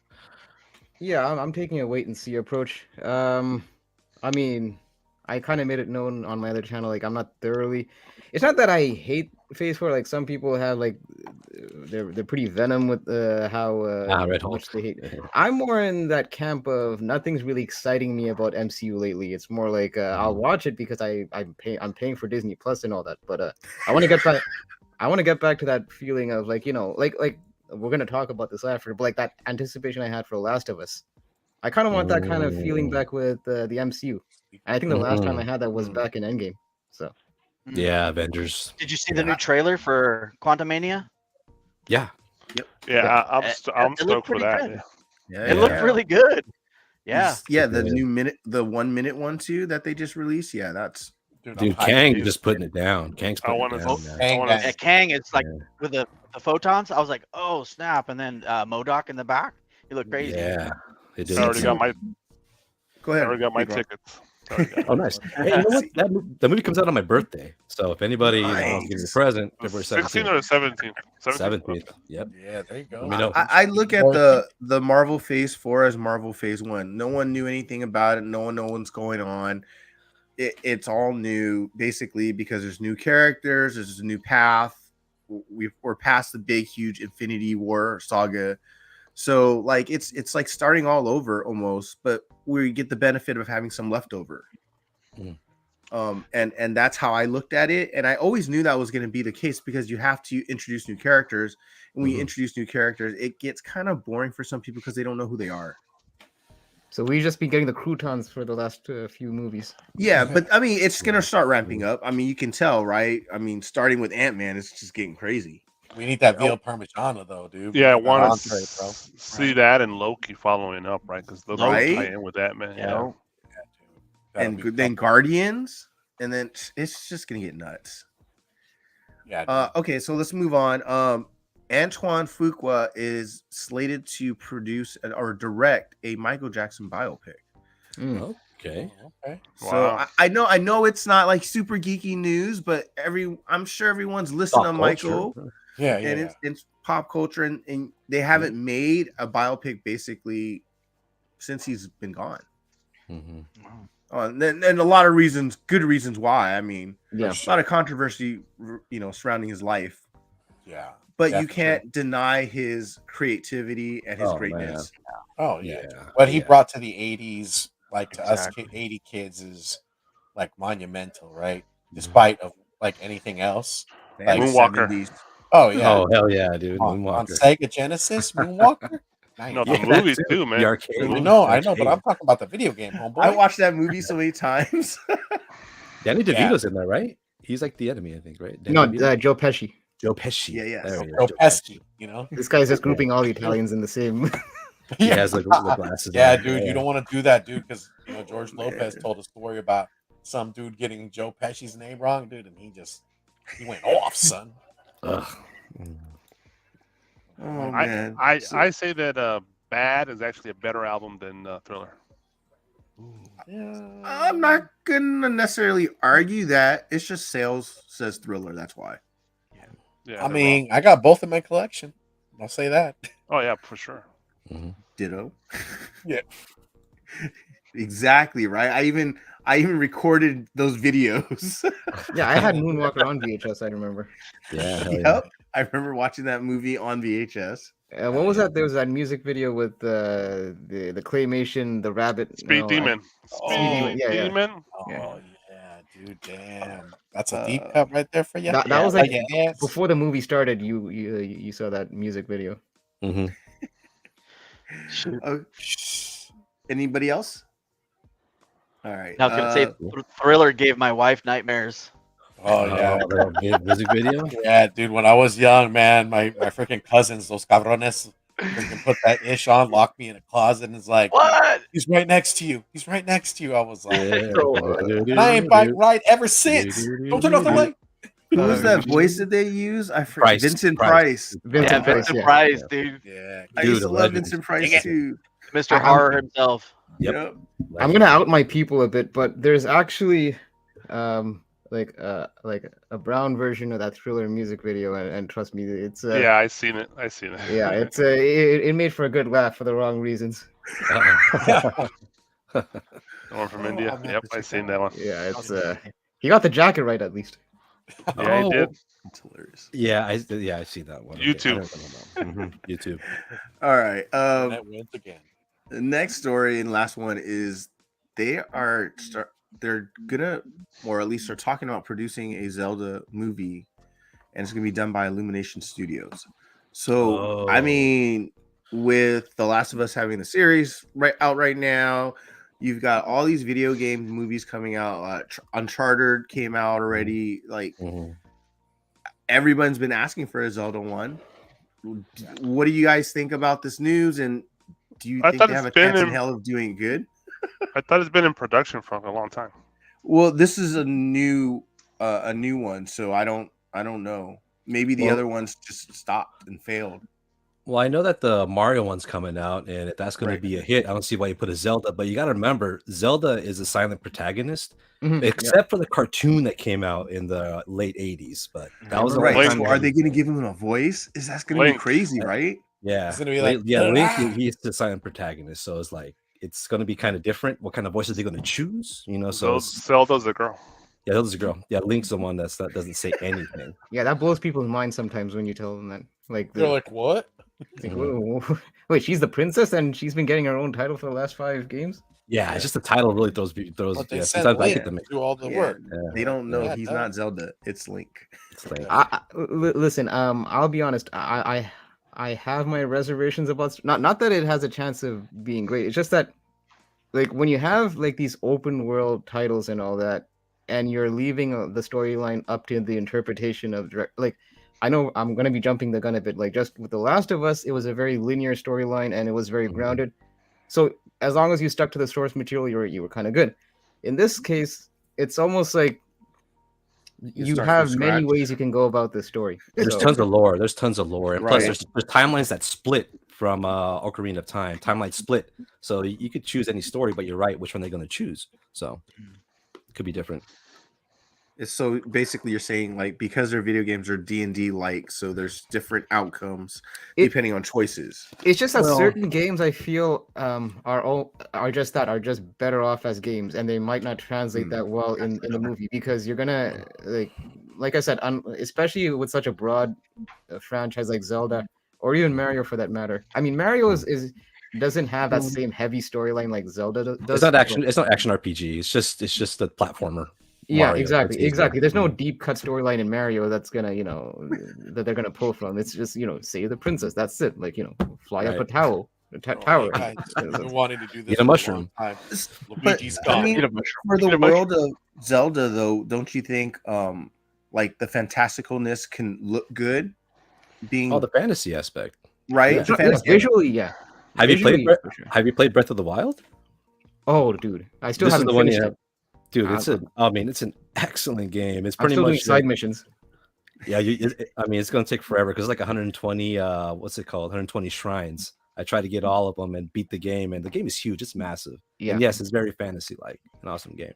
Yeah, I'm taking a wait and see approach. I mean, I kind of made it known on my other channel, like I'm not thoroughly. It's not that I hate Phase 4. Like some people have, like they're pretty venom with how Red Hulk. much they hate. I'm more in that camp of nothing's really exciting me about MCU lately. It's more like I'll watch it because I'm paying for Disney Plus and all that. But I want to get back. I want to get back to that feeling of like like we're gonna talk about this after, but like that anticipation I had for Last of Us. I kind of want that kind of feeling back with the MCU. I think the last time I had that was back in Endgame. So Yeah, Avengers. Did you see the new trailer for Quantumania? Yeah. Yeah, I'm It stoked looked for pretty that. good. Yeah. It looked really good. Yeah. Yeah, the Good. new minute, the 1 minute one too that they just released. Yeah, that's Dude, Dude, I'm hyped, Kang dude. just putting it down. Kang's I putting wanna it down, vote- man. Kang, wanna- guys. At Kang, it's like Yeah. with the photons. I was like, oh snap! And then MODOK in the back. He looked crazy. Yeah, it did. I already got my go ahead. tickets. Already got Oh, it. nice. Hey, you know what? The movie comes out on my birthday. So if anybody wants to give me a Nice. present, February 16 17th. or 17? 17th. Yep. Yeah, there you go. Let me know. I look at the Marvel Phase 4 as Marvel Phase 1. No one knew anything about it. No one knows what's going on. It's all new, basically, because there's new characters. There's a new path. We're past the big, huge Infinity War saga. So, like, it's like starting all over almost, but we get the benefit of having some leftover. And that's how I looked at it. And I always knew that was going to be the case because you have to introduce new characters. And when you introduce new characters, it gets kind of boring for some people because they don't know who they are. So we've just been getting the croutons for the last few movies. Yeah, but I mean, it's going to start ramping up. I mean, you can tell, right? I mean, starting with Ant-Man, it's just getting crazy. We need that veal parmigiana though, dude. Yeah, I We need want that to entree, bro. see that and Loki following up, right? Because Loki Right? tie in with that, man. Yeah. Yeah. That'll And be then fun. Guardians, and then it's just going to get nuts. Yeah, dude. Okay, so let's move on. Antoine Fuqua is slated to produce or direct a Michael Jackson biopic. Okay. Okay. So Wow. I know it's not like super geeky news, but I'm sure everyone's listening Pop to culture. Michael, Yeah, and yeah. it's pop culture, and they haven't made a biopic basically since he's been gone. Mhm. And a lot of reasons, good reasons why. I mean, Yeah. a lot of controversy, surrounding his life, Yeah. but Yeah, you for can't deny his creativity and his Oh, greatness. Oh yeah. Yeah. What he Yeah. brought to the 80s, like to Exactly. us 80 kids, is like monumental, right? Despite of like anything else. Like Moonwalker. 70s. Oh yeah. Oh, hell yeah, dude. on Moonwalker. Sega Genesis, Moonwalker. Nice. No, Yeah, the movie that too, man. The arcade. I know, but Arcade. I'm talking about the video game, homeboy. I watched that movie so many times. Danny Yeah. DeVito's in there, right? He's like the enemy, I think, right? Danny No, DeVito? Joe Pesci. Joe Pesci. Yeah. There he is, Joe Joe Pesci, you know? This guy's just grouping all the Italians in the same. He has like the glasses. Yeah, on. dude, you don't want to do that, dude, because George Lopez told a story about some dude getting Joe Pesci's name wrong, dude, and he went off, son. Ugh. Oh man. I say that Bad is actually a better album than Thriller. I'm not gonna necessarily argue that. It's just sales says Thriller. That's why. Yeah, I they're mean, I got both in my collection. I'll say that. raw. Oh yeah, for sure. Ditto. Yeah. Exactly right. I even recorded those videos. Yeah, I had Moonwalker on VHS. I remember. Yeah, hell yeah. Yep. I remember watching that movie on VHS. What was that? There was that music video with the claymation, the rabbit. Speed no, Demon. Speed Demon. Yeah, yeah. Demon. Oh Yeah. yeah, dude. Damn, that's a deep Uh, cut right there for you. That Yeah, was like yeah. before the movie started. You saw that music video. Hmm. shoot. uh, anybody else? All right. Now, can I say Thriller gave my wife nightmares? Oh yeah, The music video. yeah, dude. When I was young, man, my freaking cousins, those cabrones, freaking put that ish on, locked me in a closet, and it's like, What? he's right next to you. He's right next to you. I was like, Yeah. and I ain't bike right ever since. Don't turn off the light. Who was that voice that they use? I forget. Price. Vincent Price. Price. Yeah, Vincent Price, Vincent yeah. Price, dude. Yeah, I Dude, used to a love legend. Vincent Price Dang it. too. Mr. Horror himself. Yep. I'm gonna out my people a bit, but there's actually like a brown version of that Thriller music video, and trust me, it's Yeah, I seen it. yeah, it's it made for a good laugh for the wrong reasons. Uh-oh. The one from Oh, India. I'll have Yep, to I check seen that that one. Yeah, it's he got the jacket right at least. Yeah, he did. It's hilarious. Yeah, I see that one. YouTube. YouTube. All right. that wins again. The next story and last one is they're gonna, or at least are talking about producing a Zelda movie, and it's gonna be done by Illumination Studios. So I Oh. mean, with The Last of Us having the series out right now, you've got all these video game movies coming out. Uncharted came out already. Like Mhm. everyone's been asking for a Zelda one. What do you guys think about this news? And do you I think thought they have a it's been chance in in- hell of doing good? I thought it's been in production for a long time. Well, this is a new one, so I don't know. Maybe the Well- other ones just stopped and failed. Well, I know that the Mario one's coming out, and if that's going Right. to be a hit, I don't see why you put a Zelda. But you got to remember, Zelda is a silent protagonist, Mhm, yeah. except for the cartoon that came out in the late '80s. But that was the Right. only So time. are they going to give him a voice? That's going to be Link. crazy, right? Yeah, It's gonna be like, Link. "Ah!" He's the silent protagonist, so it's like it's going to be kind of different. What kind of voice are they going to choose? So Zelda's a girl. yeah, Zelda's a girl. Yeah, Link's the one that doesn't say anything. Yeah, that blows people's minds sometimes when you tell them that. Like, They're like, what? like, whoa, wait, she's the princess and she's been getting her own title for the last 5 games. Yeah, it's just the title really throws. But they Yeah, sent sometimes I Link get to them. do all the Yeah. work. They don't know Yeah, he's no. not Zelda. It's Link. It's like, Listen, I'll be honest. I have my reservations about not that it has a chance of being great. It's just that, like, when you have like these open world titles and all that, and you're leaving the storyline up to the interpretation of like. I know I'm gonna be jumping the gun a bit. Like, just with The Last of Us, it was a very linear storyline and it was very Mhm. grounded. So as long as you stuck to the source material, you were kind of good. In this case, it's almost like you start have from many scratch. ways you can go about this story. There's So- tons of lore. There's tons of lore, and plus Right. there's timelines that split from Ocarina of Time. Timeline split, so you could choose any story, but you're right, which one they're going to choose. So it could be different. So basically, you're saying like because their video games are D&D like, so there's different outcomes It- depending on choices. It's just that Well- certain games I feel are just better off as games, and they might not translate that well in the movie because you're gonna like I said, especially with such a broad franchise like Zelda or even Mario for that matter. I mean, Mario is doesn't have that same heavy storyline like Zelda does. It's not action. It's not action RPG. It's just a platformer. Yeah, Mario, exactly, that's easy. exactly. There's no deep cut storyline in Mario that's gonna, that they're gonna pull from. It's just, save the princess. That's it. Like, fly up a Right. tower. Oh, tower. hey, guys, I've been wanting to do this Eat a for mushroom. long time. But Luigi's I gone. mean, Eat a mushroom. for Eat the a mushroom. world of Zelda, though, don't you think like the fantasticalness can look good? Being Oh, the fantasy aspect. right, yeah. the Yeah, fantasy. visually, yeah. Have you played? Visually, for sure. Have you played Breath of the Wild? Oh, dude, I still This is haven't the one finished you it. have. Dude, it's an excellent game. It's I'm pretty still doing much side missions. yeah. It's gonna take forever because it's like 120. What's it called? 120 shrines. I tried to get all of them and beat the game, and the game is huge. It's massive. Yeah. And yes, it's very fantasy-like. An awesome game.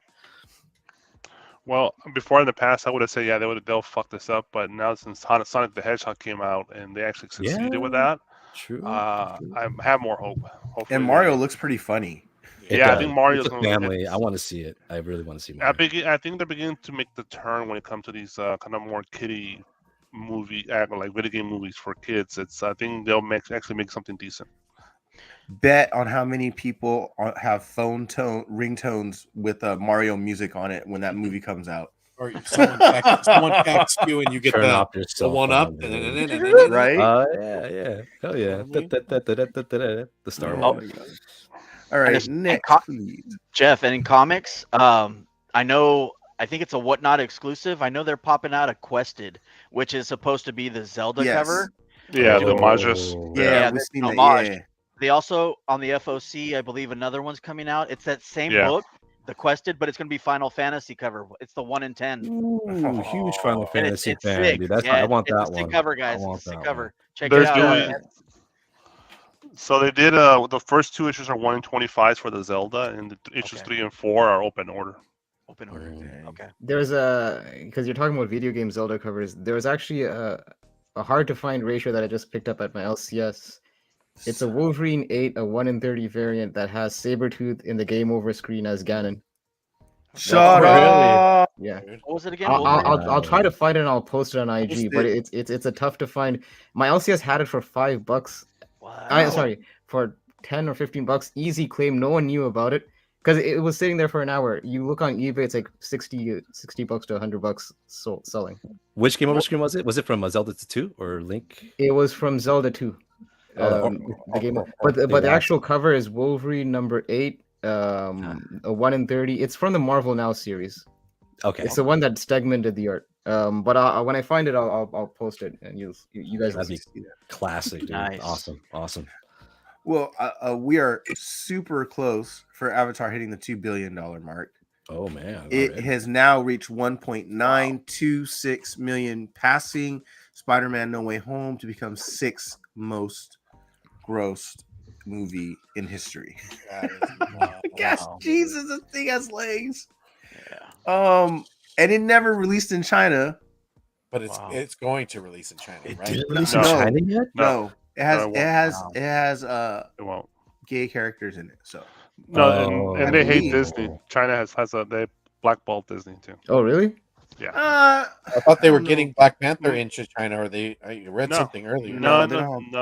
Well, before in the past, I would have said, yeah, they'll fuck this up. But now since Sonic the Hedgehog came out and they actually succeeded with Yeah, that, true. I have more hope. Hopefully, And Mario looks pretty funny. It Yeah, I does. think Mario's It's a gonna. family. I want to see it. I really want to see Mario. I think they're beginning to make the turn when it comes to these kind of more kiddie movie, like video game movies for kids. I think they'll actually make something decent. Bet on how many people have ringtones with Mario music on it when that movie comes out. Or if someone texts you and you get Turn the off your cell one up, phone. Right? Yeah. Hell yeah. know what The Star Oh Wars. my God. All right, it's- next, please. Jeff, and in comics, I think it's a Whatnot exclusive. I know they're popping out a Quested, which is supposed to be the Zelda Yes. cover. Yeah, the Oh. Majas. Yeah, Yeah, we've that's seen that. homage. Yeah. They also on the FOC, I believe another one's coming out. It's that same Yeah. book, the Quested, but it's going to be Final Fantasy cover. It's the 1 in 10. Ooh, huge Final And Fantasy it's fan, sick. dude. That's Yeah, I want it's that a sick one. cover, I guys. want It's a sick that cover. one. Check They're it out. doing. So they did the first 2 issues are 1 in 25s for the Zelda, and the issues Okay. 3 and 4 are open order. Open order. Mm. Okay. There's because you're talking about video game Zelda covers. There was actually a hard to find ratio that I just picked up at my LCS. It's a Wolverine 8, a 1 in 30 variant that has Sabretooth in the game over screen as Ganon. Shut Really? up. Yeah. What was it again? I'll try to find it and I'll post it on IG, Post but it. it's a tough to find. My LCS had it for $5. Wow. Sorry, for 10 or 15 bucks. Easy claim. No one knew about it because it was sitting there for an hour. You look on eBay, it's like 60 bucks to $100 selling. Which game over screen was it? Was it from Zelda 2 or Link? It was from Zelda 2. The game, but the actual cover is Wolverine number 8, a 1 in 30. It's from the Marvel Now series. Okay. It's the one that Stegman did the art. But when I find it, I'll post it, and you guys will That'd be see that. classic, dude. Nice. Awesome. Well, we are super close for Avatar hitting the $2 billion mark. Oh man. It already. has now reached 1.926 million, passing Spider-Man No Way Home to become 6th most grossed movie in history. Yes, Wow. Jesus, this thing has legs. Yeah. And it never released in China. But Wow. it's going to release in China, It right? didn't release No. in China yet? No, it has No, it won't. it has It won't. gay characters in it. So No, Oh. and they hate believe- Disney. China has they blackballed Disney too. Oh, really? I thought they were don't getting know. Black Panther into China, or I read No. something earlier. No, None they don't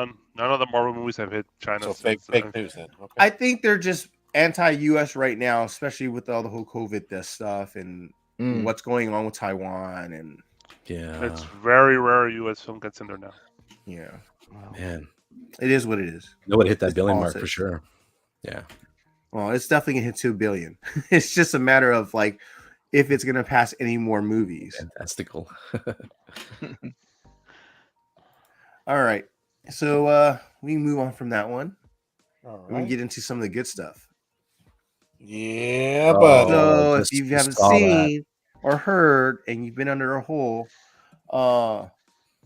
of the Marvel movies have hit China. So since, fake news then. Okay. I think they're just anti-US right now, especially with all the whole COVID stuff and Mm. what's going on with Taiwan and Yeah. It's very rare U.S. film gets in there now. yeah, Man. it is what it is. No one hit that It's billion mark politics. for sure. Yeah. Well, it's definitely gonna hit 2 billion. It's just a matter of like if it's gonna pass any more movies. Fantastical. All right, so we can move on from that one. All We can right. get into some of the good stuff. Yeah, Oh, but So if just you haven't saw that. seen or heard and you've been under a hole,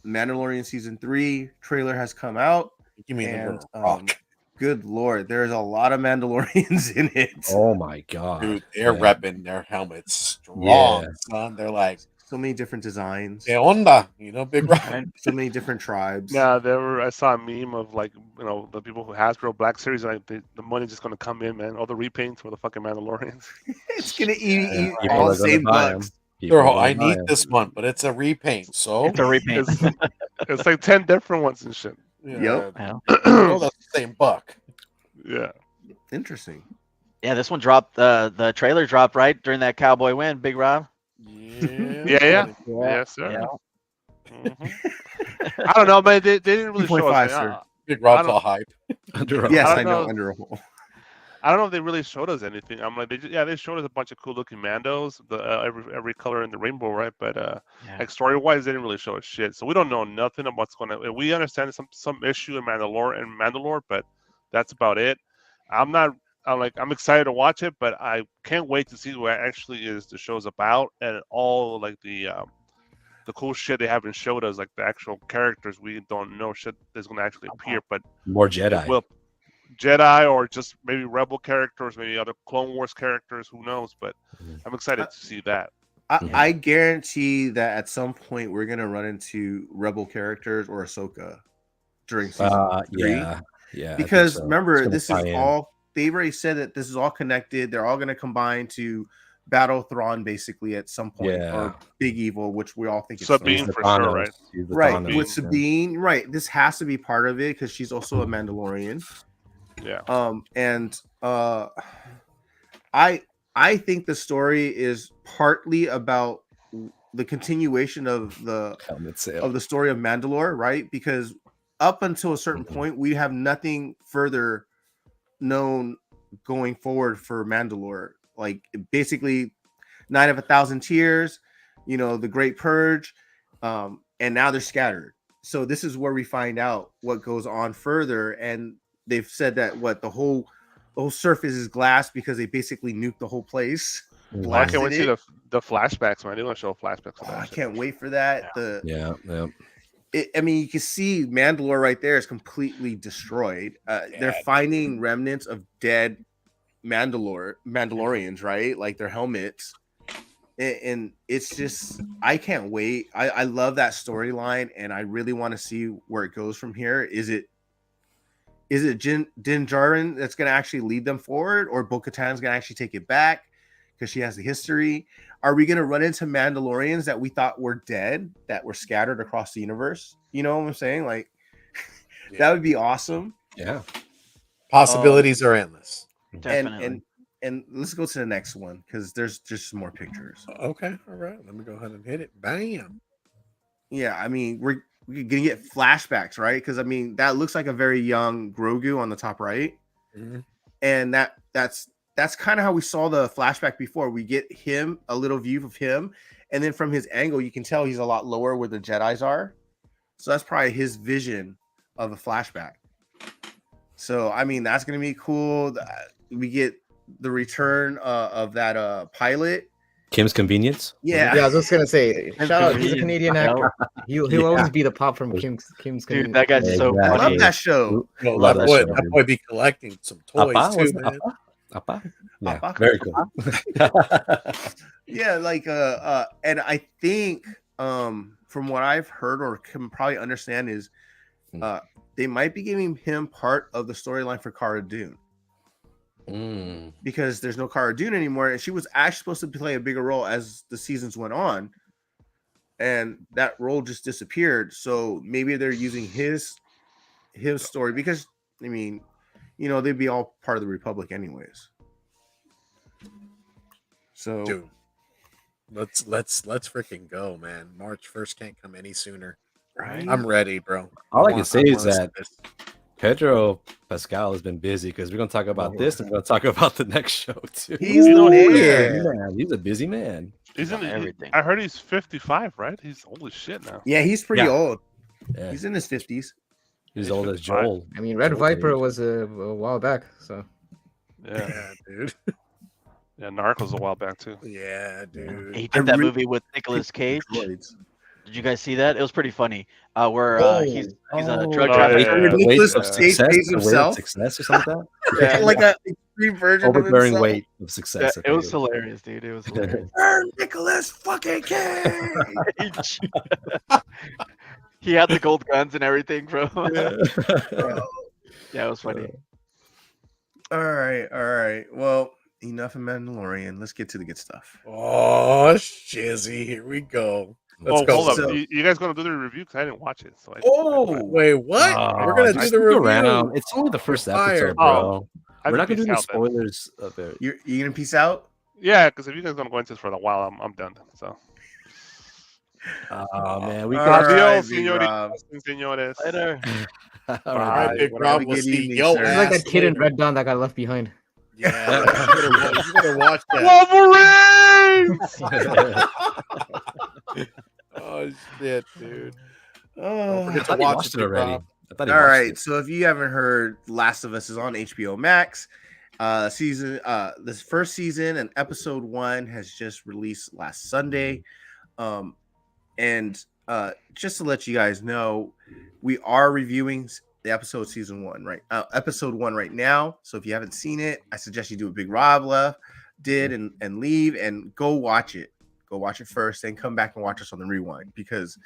Mandalorian season 3 trailer has come out, you mean and the Rock, good lord, there's a lot of Mandalorians in it. Oh my god. dude? They're Yeah. repping their helmets strong, Yeah. son. They're like, So many different designs, "Que onda?" Big Rock. so many different tribes. Yeah, I saw a meme of like the people who Hasbro Black Series, like the money's just gonna come in, man. All the repaints for the fucking Mandalorians. It's gonna eat People all are the gonna same buy 'em. bucks. People are They're all, gonna I buy need 'em. this one, but it's a repaint. So It's a repaint. It's like 10 different ones and shit. Yep. Yeah. Oh, that's the same buck. Yeah. Interesting. Yeah, this one dropped. The trailer dropped right during that Cowboy win. Big Rob. Yeah. Yes, sir. Yeah. Mhm. I don't know, man. They didn't really show 2.5, us. sir. Big Rob's I don't- all hype. Under a- Yes, I I don't know know. under a hole. I don't know if they really showed us anything. I'm like, they showed us a bunch of cool looking Mandos, every color in the rainbow, right? But Yeah. like story wise, they didn't really show us shit. So we don't know nothing of what's going to. We understand some issue in Mandalore, but that's about it. I'm excited to watch it, but I can't wait to see what actually is the show's about and all like the cool shit they haven't showed us, like the actual characters we don't know shit that's going to actually appear, but More it Jedi. will Jedi or just maybe Rebel characters, maybe other Clone Wars characters, who knows? But I'm excited to see that. I guarantee that at some point we're gonna run into Rebel characters or Ahsoka during season 3. Yeah, I think Because so. It's remember, gonna this is tie in. all they've already said that this is all connected. They're all gonna combine to battle Thrawn basically at some point, Yeah. or Big Evil, which we all think it's Sabine He's the for sure, Thanos. right? He's the right Thanos, with yeah. Sabine. Right, this has to be part of it because she's also a Mandalorian. Yeah. And I think the story is partly about the continuation of the Helmet sale. story of Mandalore, right? Because up until a certain Mhm. point, we have nothing further known going forward for Mandalore. Like basically, Night of 1,000 Tears, the Great Purge, and now they're scattered. So this is where we find out what goes on further, and they've said that the whole surface is glass because they basically nuked the whole place. Mhm. Well, I can't wait to see Blasted the flashbacks, man. They want to show flashbacks of Oh, that I shit. can't wait for that. Yeah. I mean, you can see Mandalore right there is completely destroyed. They're finding remnants of dead Mandalorians, right? Like their helmets. And it's just, I can't wait. I love that storyline, and I really want to see where it goes from here. Is it Din Djarin that's going to actually lead them forward, or Bo-Katan's going to actually take it back because she has the history? Are we going to run into Mandalorians that we thought were dead, that were scattered across the universe? You know what I'm saying? Like, that would be awesome. Yeah. Possibilities are endless. Definitely. And let's go to the next one because there's just some more pictures. Okay, all right. Let me go ahead and hit it. Bam. Yeah, I mean, we're gonna get flashbacks, right? Because I mean, that looks like a very young Grogu on the top right, and that's kind of how we saw the flashback before. We get him, a little view of him, and then from his angle, you can tell he's a lot lower where the Jedis are. So that's probably his vision of a flashback. So I mean, that's gonna be cool. We get the return of that pilot. Kim's Convenience. Yeah. Yeah, I was just gonna say, Kim's shout out. He's a Convenience, Canadian bro. actor. He'll always be the pop from Kim's Dude, Convenience. that guy's so Exactly. I funny. love that show. Well, Love that that show, boy dude. be collecting some toys Appa? too, Was it man. Appa? Yeah, Appa? very cool. Yeah, like and I think from what I've heard or can probably understand is they might be giving him part of the storyline for Cara Dune. Because there's no Cara Dune anymore, and she was actually supposed to play a bigger role as the seasons went on, and that role just disappeared. So maybe they're using his story because I mean, they'd be all part of the Republic anyways. So Dude, let's freaking go, man. March 1st can't come any sooner. right, I'm ready, bro. All I can say is wanna see that this. Pedro Pascal has been busy because we're gonna talk about this and we're gonna talk about the next show too. he's the man. Man, he's a busy man. Isn't on everything. I heard he's 55, right? He's old as shit now. Yeah, he's pretty Yeah. old. Yeah. He's in his 50s. He's He's old as 55. Joel. I mean, Red Joel's Viper age. was a while back, so Yeah, Yeah, dude. yeah. Narcos a while back too. Yeah, dude. He I did that really- movie with Nicolas Cage. Droids. Did you guys see that? It was pretty funny. Where he's a drug Oh, trafficker. yeah. The weight Nicolas of Cage success, plays the weight of himself. success, or something like Yeah, Like a extreme version of that. Overbearing himself. weight of Yeah, success. I it was think hilarious, dude. It was hilarious. Nicholas fucking Cage. He had the gold guns and everything, bro. Yeah. Yeah, it was funny. All right. Well, enough of Mandalorian. Let's get to the good stuff. Oh, shizzy. Here we go. Let's go. Hold up. So- You guys gonna do the review? Because I didn't watch it. So Wait, what? Oh, We're gonna just do the stick review. around. It's only the first Fire. episode, bro. I We're can not gonna do peace the out then. spoilers of it. You gonna peace out? Yeah, because if you guys gonna go into this for a while, I'm done. So. Oh man, we All got right, Adios, Big Rob. señores. Later. all All right, right. Big Have Rob a will good see evening, yo sir. he's like ass that kid in later. Red Dawn that got left behind. Yeah, you better watch that. Wolverine! Oh shit, dude. Oh. forget I thought to you watch watched it, it already. Rob. I thought you All watched right. it. So if you haven't heard, Last of Us is on HBO Max. This first season and episode 1 has just released last Sunday. And just to let you guys know, we are reviewing the episode episode 1 right now. So if you haven't seen it, I suggest you do what Big Rob did and leave and go watch it. go watch it first, then come back and watch us on the rewind, because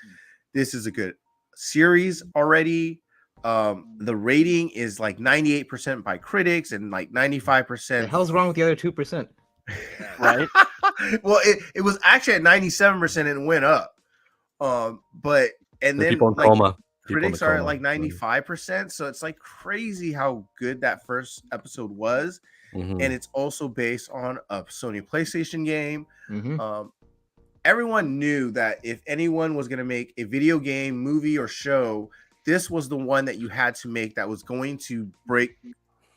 this is a good series already. The rating is like 98% by critics and like 95%. The hell's wrong with the other 2%? Right? Well, it was actually at 97% and went up. But and The then people in like coma. critics are at like 95%. So it's like crazy how good that first episode was. Mm-hmm. And it's also based on a Sony PlayStation game. Mm-hmm. Everyone knew that if anyone was going to make a video game, movie, or show, this was the one that you had to make that was going to break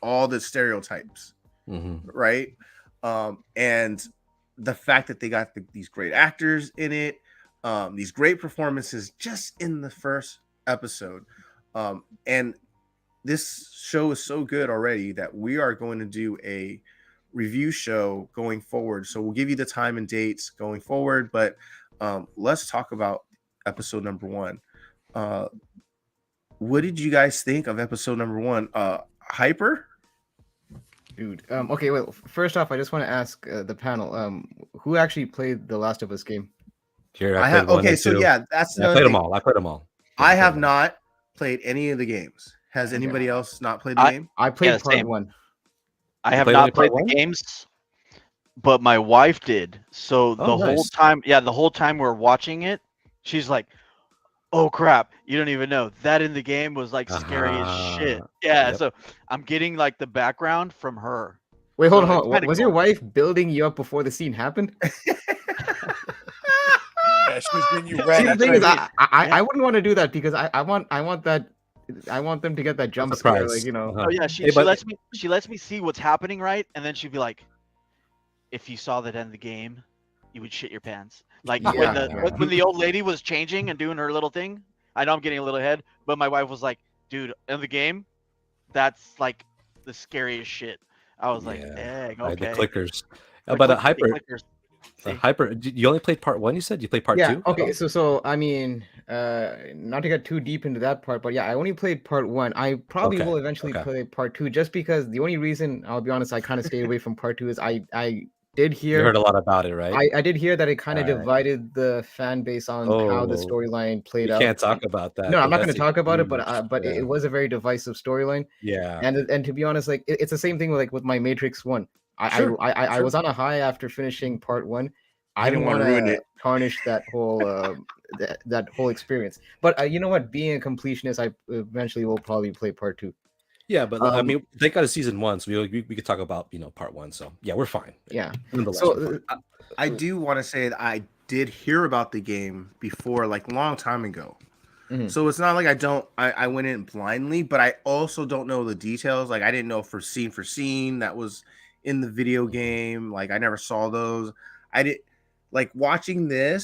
all the stereotypes, right? And the fact that they got these great actors in it, these great performances just in the first episode. And this show is so good already that we are going to do a review show going forward. So we'll give you the time and dates going forward, but let's talk about episode number 1. What did you guys think of episode number 1? Hyper? Dude. Okay, well, first off, I just want to ask the panel, who actually played the Last of Us game? Here, I have. Okay, so yeah, that's I played them all. I played them all. I have not played any of the games. Has anybody else not played the game? I played part same. 1. I have played not only part played the one? games, but my wife did. So the whole nice. time, the whole time we're watching it, she's like, "Oh crap, you don't even know that in the game was like scary as shit." Yeah, Yep. so I'm getting like the background from her. Wait, hold So on. it's kinda Was your cool. wife building you up before the scene happened? Yeah, she was getting you See, ready. the thing what is, I I wouldn't want to do that because I want that. I want them to get that jump scare, Surprise. like, you know. Oh yeah, she Hey, but- lets me see what's happening, right? And then she'd be like, "If you saw that in the game, you would shit your pants." Like Yeah. when the old lady was changing and doing her little thing. I know I'm getting a little ahead, but my wife was like, "Dude, in the game, that's like the scariest shit." I was like, Yeah. "Dang, Right, okay." the clickers. The But the Hyper, clickers. See? Hyper. You only played part 1. You said you played part 2. Okay, so I mean, not to get too deep into that part, but yeah, I only played part 1. I probably Okay, will eventually okay. play part 2, just because the only reason, I'll be honest, I kind of stayed away from part 2 is I did You hear heard a lot about it, right? I did hear that it kind of Alright. divided the fan base on how the Oh, storyline played you out. can't talk about that. No, I'm not That's going to talk about it, but huge, it was a very divisive storyline. yeah. And to be honest, like it's the same thing with my Matrix 1. I Sure, I sure. was on a high after finishing part 1. I Didn't didn't wanna want ruin to it. tarnish that whole that whole experience. But you know what? Being a completionist, I eventually will probably play part 2. Yeah, but I mean, they got a season 1, so we could talk about part 1. So yeah, we're fine. Yeah. Nonetheless, So we're fine. I do want to say that I did hear about the game before, like a long time ago. Mhm. So it's not like I went in blindly, but I also don't know the details. Like I didn't know for scene that was in the video game. Like I never saw those. I did like watching the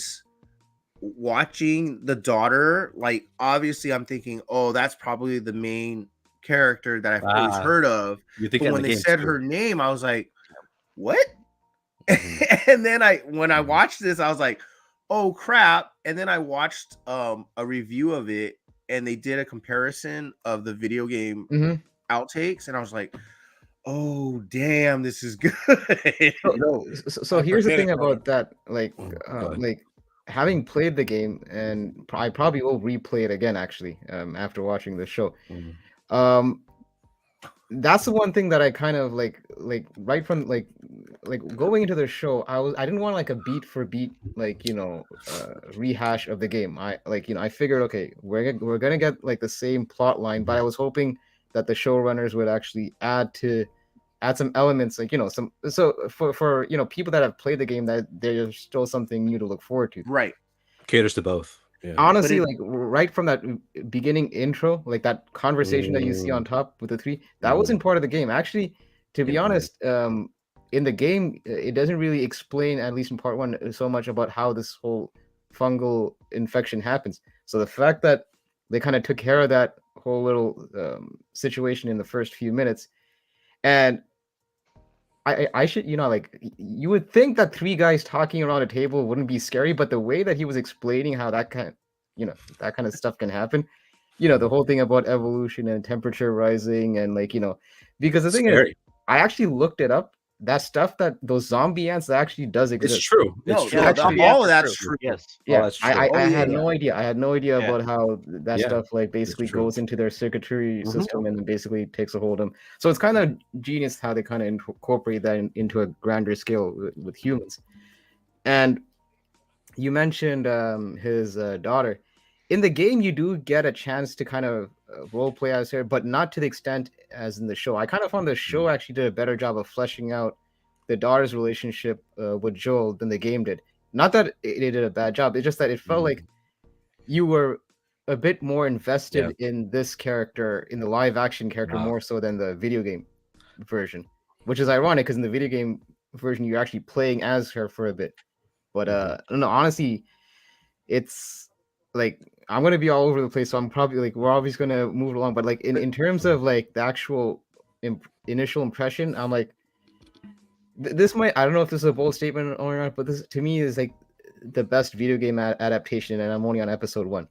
daughter. Like obviously, I'm thinking, oh, that's probably the main character that I've always heard of. You think But in when the they game said too. her name, I was like, what? Mhm. And then when I watched this, I was like, oh crap. And then I watched a review of it, and they did a comparison of the video game Mhm. outtakes, and I was like, oh damn, this is good. So here's the thing about that, like Go ahead. like having played the game, and I probably will replay it again actually after watching the show. Mhm. That's the one thing that I kind of like right from like going into the show, I didn't want like a beat for beat rehash of the game. I figured, okay, we're gonna get like the same plot line, but I was hoping that the showrunners would actually add some elements, like some, so for people that have played the game, that there's still something new to look forward to. Right. Caters to both. Yeah. Honestly, But like right from that beginning intro, like that conversation that you see on top with the 3, that wasn't part of the game. Actually, to be honest, in the game, it doesn't really explain, at least in part 1, so much about how this whole fungal infection happens. So the fact that they kind of took care of that whole little situation in the first few minutes, and I should, like, you would think that 3 guys talking around a table wouldn't be scary, but the way that he was explaining how that kind of stuff can happen, the whole thing about evolution and temperature rising, and because the thing is, Scary. I actually looked it up, that stuff, that those zombie ants, that actually does exist. It's true. It's No, true. Yeah, no, zombie all ants of are that's true. true. Yes. Yeah, that's true. I Oh, had yeah. no idea. I had no idea Yeah. about how that Yeah. stuff like basically true. goes into their circuitry Mhm. system and then basically takes a hold of them. So it's kind of genius how they kind of incorporate that into a grander scale with humans. And you mentioned his daughter. In the game, you do get a chance to kind of role play as her, but not to the extent as in the show. I kind of found the show actually did a better job of fleshing out the daughter's relationship with Joel than the game did. Not that it did a bad job, it's just that it felt like you were a bit more invested in this character, in the live action character, Wow. more so than the video game version, which is ironic because in the video game version, you're actually playing as her for a bit. But no, honestly, it's like I'm gonna be all over the place, so I'm probably like we're always gonna move along. But like in terms of like the actual initial impression, I'm like this might, I don't know if this is a bold statement or not, but this to me is like the best video game adaptation, and I'm only on episode 1.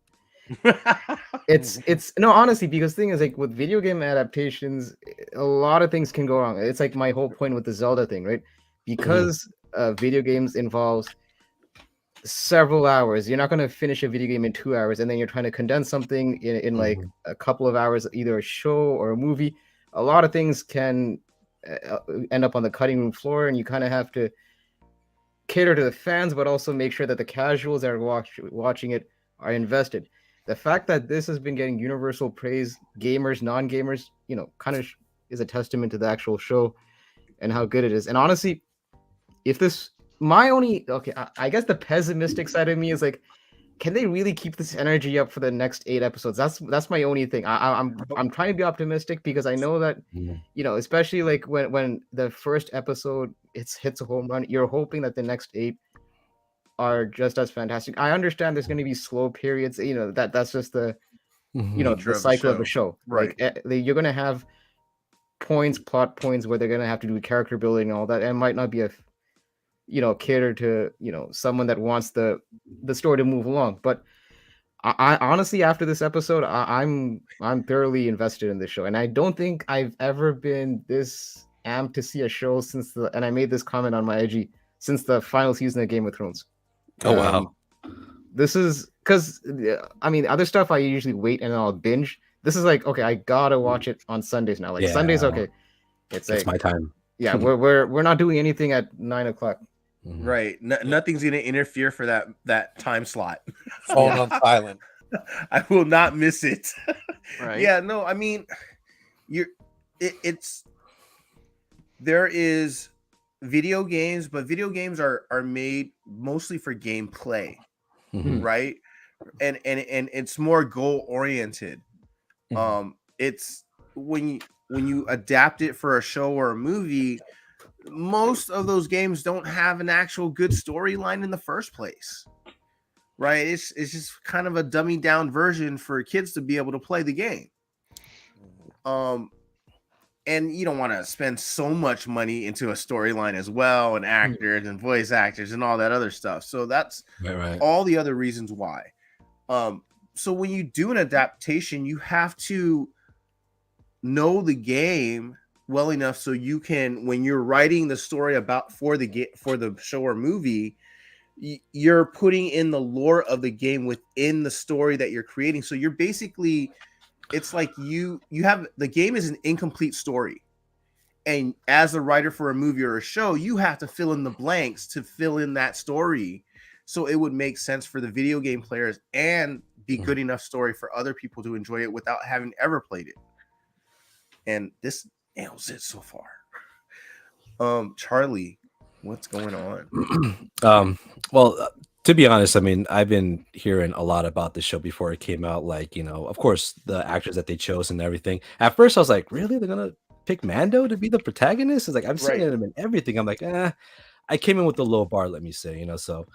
It's no, honestly, because the thing is like with video game adaptations, a lot of things can go wrong. It's like my whole point with the Zelda thing, right? Because video games involves several hours. You're not going to finish a video game in 2 hours, and then you're trying to condense something in like a couple of hours, either a show or a movie. A lot of things can end up on the cutting room floor, and you kind of have to cater to the fans, but also make sure that the casuals that are watching it are invested. The fact that this has been getting universal praise, gamers, non-gamers, kind of is a testament to the actual show and how good it is. And honestly, if this, I guess the pessimistic side of me is like, can they really keep this energy up for the next 8 episodes? That's my only thing. I'm trying to be optimistic because I know that especially like when the first episode hits a home run, you're hoping that the next 8 are just as fantastic. I understand there's going to be slow periods. That's just the the cycle of a show. Right. Like you're going to have plot points where they're going to have to do character building and all that, and it might not be a cater to someone that wants the story to move along. But I honestly, after this episode, I'm thoroughly invested in this show, and I don't think I've ever been this amped to see a show and I made this comment on my IG, since the final season of Game of Thrones. Oh wow. This is because I mean, other stuff I usually wait and then I'll binge. This is like, okay, I gotta watch it on Sundays now. Like Sundays, okay, it's like my time. Yeah, we're not doing anything at 9 o'clock. Right. Nothing's going to interfere for that time slot. Phone on silent. I will not miss it. Right. Yeah, no, I mean, there is video games, but video games are made mostly for gameplay, right? And it's more goal oriented. It's when you adapt it for a show or a movie, most of those games don't have an actual good storyline in the first place, right? It's just kind of a dummy down version for kids to be able to play the game. And you don't want to spend so much money into a storyline as well, and actors and voice actors and all that other stuff. So that's all the other reasons why. So when you do an adaptation, you have to know the game well enough so you can, when you're writing the story for the show or movie, you're putting in the lore of the game within the story that you're creating. So you're basically, it's like you have, the game is an incomplete story, and as a writer for a movie or a show, you have to fill in the blanks to fill in that story, so it would make sense for the video game players and be good enough story for other people to enjoy it without having ever played it. And this nails it so far. Charlie, what's going on? Well, to be honest, I mean, I've been hearing a lot about the show before it came out. Like, of course, the actors that they chose and everything. At first, I was like, really? They're gonna pick Mando to be the protagonist? It's like I've seen him in everything. I'm like, I came in with a low bar, let me say, so.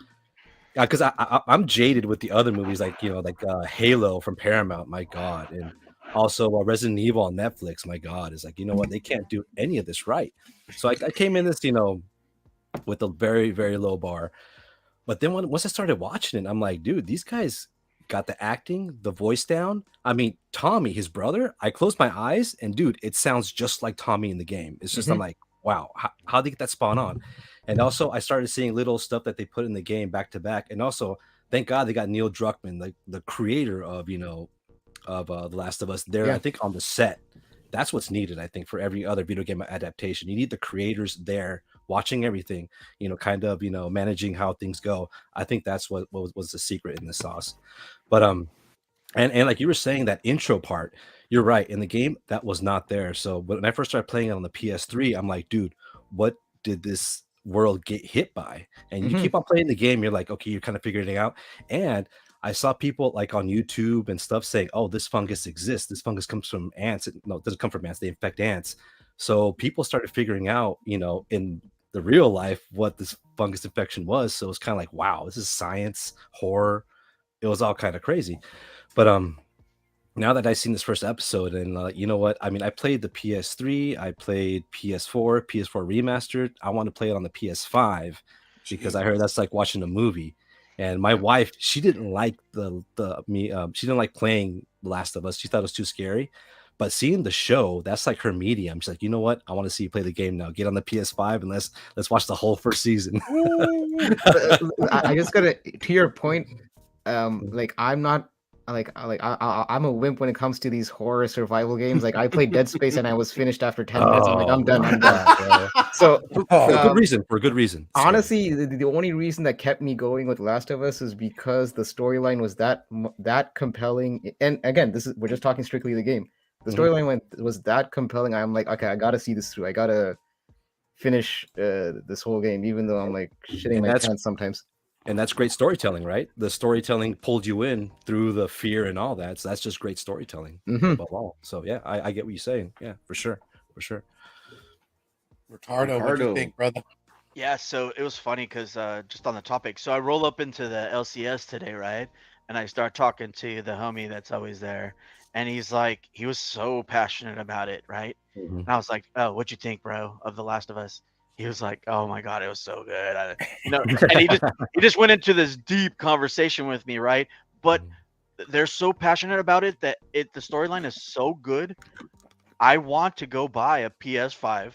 Because I'm jaded with the other movies, like Halo from Paramount, my God, and also Resident Evil on Netflix, my God, is like, what, they can't do any of this right. So I came in this, with a very, very low bar. But then once I started watching it, I'm like, dude, these guys got the acting, the voice down. I mean, Tommy, his brother, I closed my eyes and dude, it sounds just like Tommy in the game. It's just, I'm like, wow, how they get that spawn on? And also, I started seeing little stuff that they put in the game back to back. And also, thank God they got Neil Druckmann, like the creator of The Last of Us, there. Yeah. I think on the set. That's what's needed, I think, for every other video game adaptation. You need the creators there watching everything, kind of, managing how things go. I think that's what was the secret in the sauce. But and like you were saying, that intro part, you're right. In the game, that was not there. So when I first started playing it on the PS3, I'm like, dude, what did this world get hit by? And you Mhm. keep on playing the game, you're like, okay, you're kind of figuring it out. And I saw people like on YouTube and stuff saying, oh, this fungus exists. This fungus comes from ants. No, it doesn't come from ants. They infect ants. So people started figuring out, in the real life, what this fungus infection was. So it's kind of like, wow, this is science, horror. It was all kind of crazy. But now that I've seen this first episode, and you know what? I mean, I played the PS3, I played PS4 remastered. I want to play it on the PS5 because I heard that's like watching a movie. And my wife, she didn't like she didn't like playing The Last of Us. She thought it was too scary. But seeing the show, that's like her medium. She's like, you know what? I want to see you play the game now. Get on the PS5 and let's watch the whole first season. I just gotta, to your point, like I'm not I'm a wimp when it comes to these horror survival games. Like I played Dead Space and I was finished after 10 minutes. I'm like, I'm done. I'm done. So For a good reason. honestly, the only reason that kept me going with Last of Us is because the storyline was that compelling. And again, we're just talking strictly the game. The storyline was that compelling. I'm like, okay, I gotta see this through. I gotta finish this whole game, even though I'm like shitting my pants sometimes. And that's great storytelling, right? The storytelling pulled you in through the fear and all that. So that's just great storytelling above all. So yeah, I get what you're saying. Yeah, for sure. Ricardo, what do you think, brother? Yeah, so it was funny because just on the topic. So I roll up into the LCS today, right? And I start talking to the homie that's always there. And he's like, he was so passionate about it, right? And I was like, oh, what'd you think, bro, of The Last of Us? He was like, oh my God, it was so good. And he just went into this deep conversation with me, right? But they're so passionate about it that the storyline is so good. I want to go buy a PS5.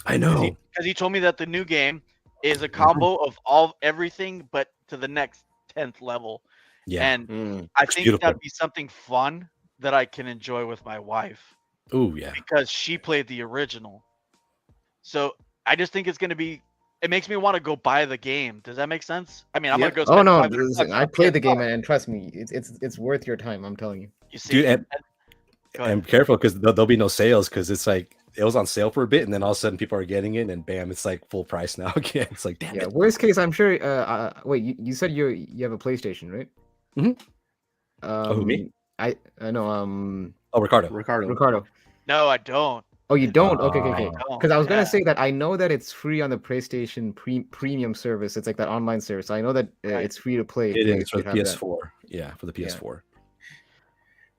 I know. Because he told me that the new game is a combo of everything, but to the next 10th level. Yeah. And I think that'd be something fun that I can enjoy with my wife. Oh, yeah. Because she played the original. So I just think it's going to be, it makes me want to go buy the game. Does that make sense? I mean, I'm going to go spend listen, I played the game and trust me, it's worth your time. I'm telling you. You see, dude, and careful because there'll be no sales because it's like it was on sale for a bit and then all of a sudden people are getting it and bam, it's like full price now again. It's like, damn it. Worst case, I'm sure. Wait, you said you have a PlayStation, right? Who, me? I know. Ricardo. No, I don't. Oh, you don't? Okay. Because I was gonna say that I know that it's free on the PlayStation premium service. It's like that online service. I know that it's free to play. It is for the PS4. Yeah, for the PS4.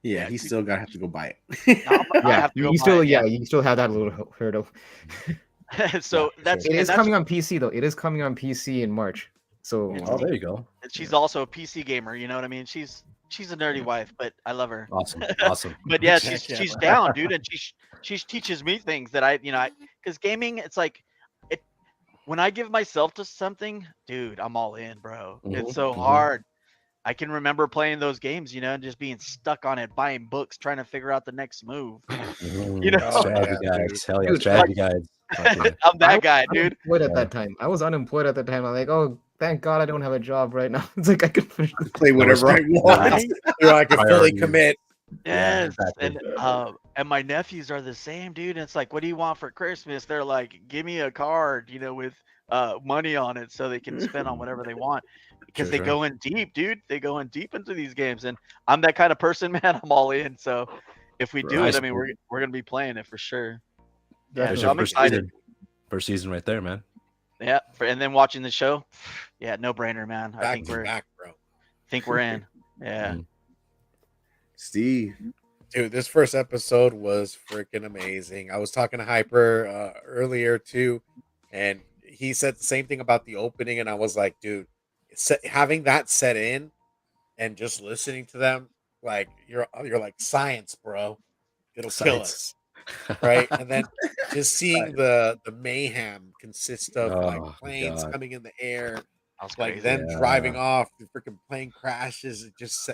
Yeah, he still gotta have to go buy it. You still have that little hurdle. So it is coming on PC though. It is coming on PC in March. So there you go. She's also a PC gamer. You know what I mean? She's a nerdy wife, but I love her. Awesome. But yeah, she's down, dude, and she teaches me things that I because gaming, it's like when I give myself to something, dude, I'm all in, bro. It's so hard. I can remember playing those games, and just being stuck on it, buying books, trying to figure out the next move. Strategy guys. Hell yeah, strategy guys. I'm that guy, dude. At that time, I was unemployed at the time. I'm like, oh, thank God I don't have a job right now. It's like I can play whatever I want. I can fully commit. Yes, and my nephews are the same, dude. And it's like, what do you want for Christmas? They're like, give me a card, with money on it, so they can spend on whatever they want. Because they go in deep, dude. They go in deep into these games, and I'm that kind of person, man. I'm all in. So if we do it, I mean, we're gonna be playing it for sure. Yeah, so I'm excited. First season right there, man. Yeah, and then watching the show, yeah, no brainer, man. I think we're in. Yeah. Steve, dude, this first episode was freaking amazing. I was talking to Hyper earlier too, and he said the same thing about the opening, and I was like, dude, having that set in and just listening to them, like you're like science, bro. It'll kill us. right? And then just seeing the mayhem consist of like Oh planes god. coming in the air, That was like crazy. them driving Yeah. off, the freaking plane crashes, it just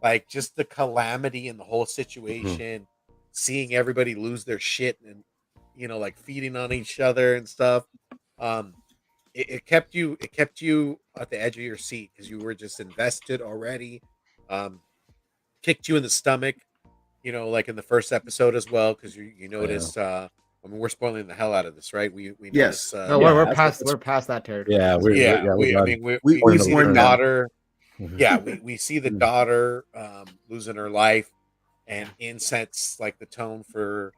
like just the calamity in the whole Mhm. situation, seeing everybody lose their shit and like feeding on each other and stuff. Um, it kept you at the edge of your seat because you were just invested already. Um, kicked you in the stomach, like in the first episode as well, because you Oh, yeah. notice. I mean, we're spoiling the hell out of this, right? We Yes. notice. No, Yeah, we're that's past that's we're past that territory. yeah, This is we're Yeah, yeah, we're I done. mean, we We've see the warned them. daughter. Mhm. Yeah, we see the Mm. daughter losing her life, and incense like the tone for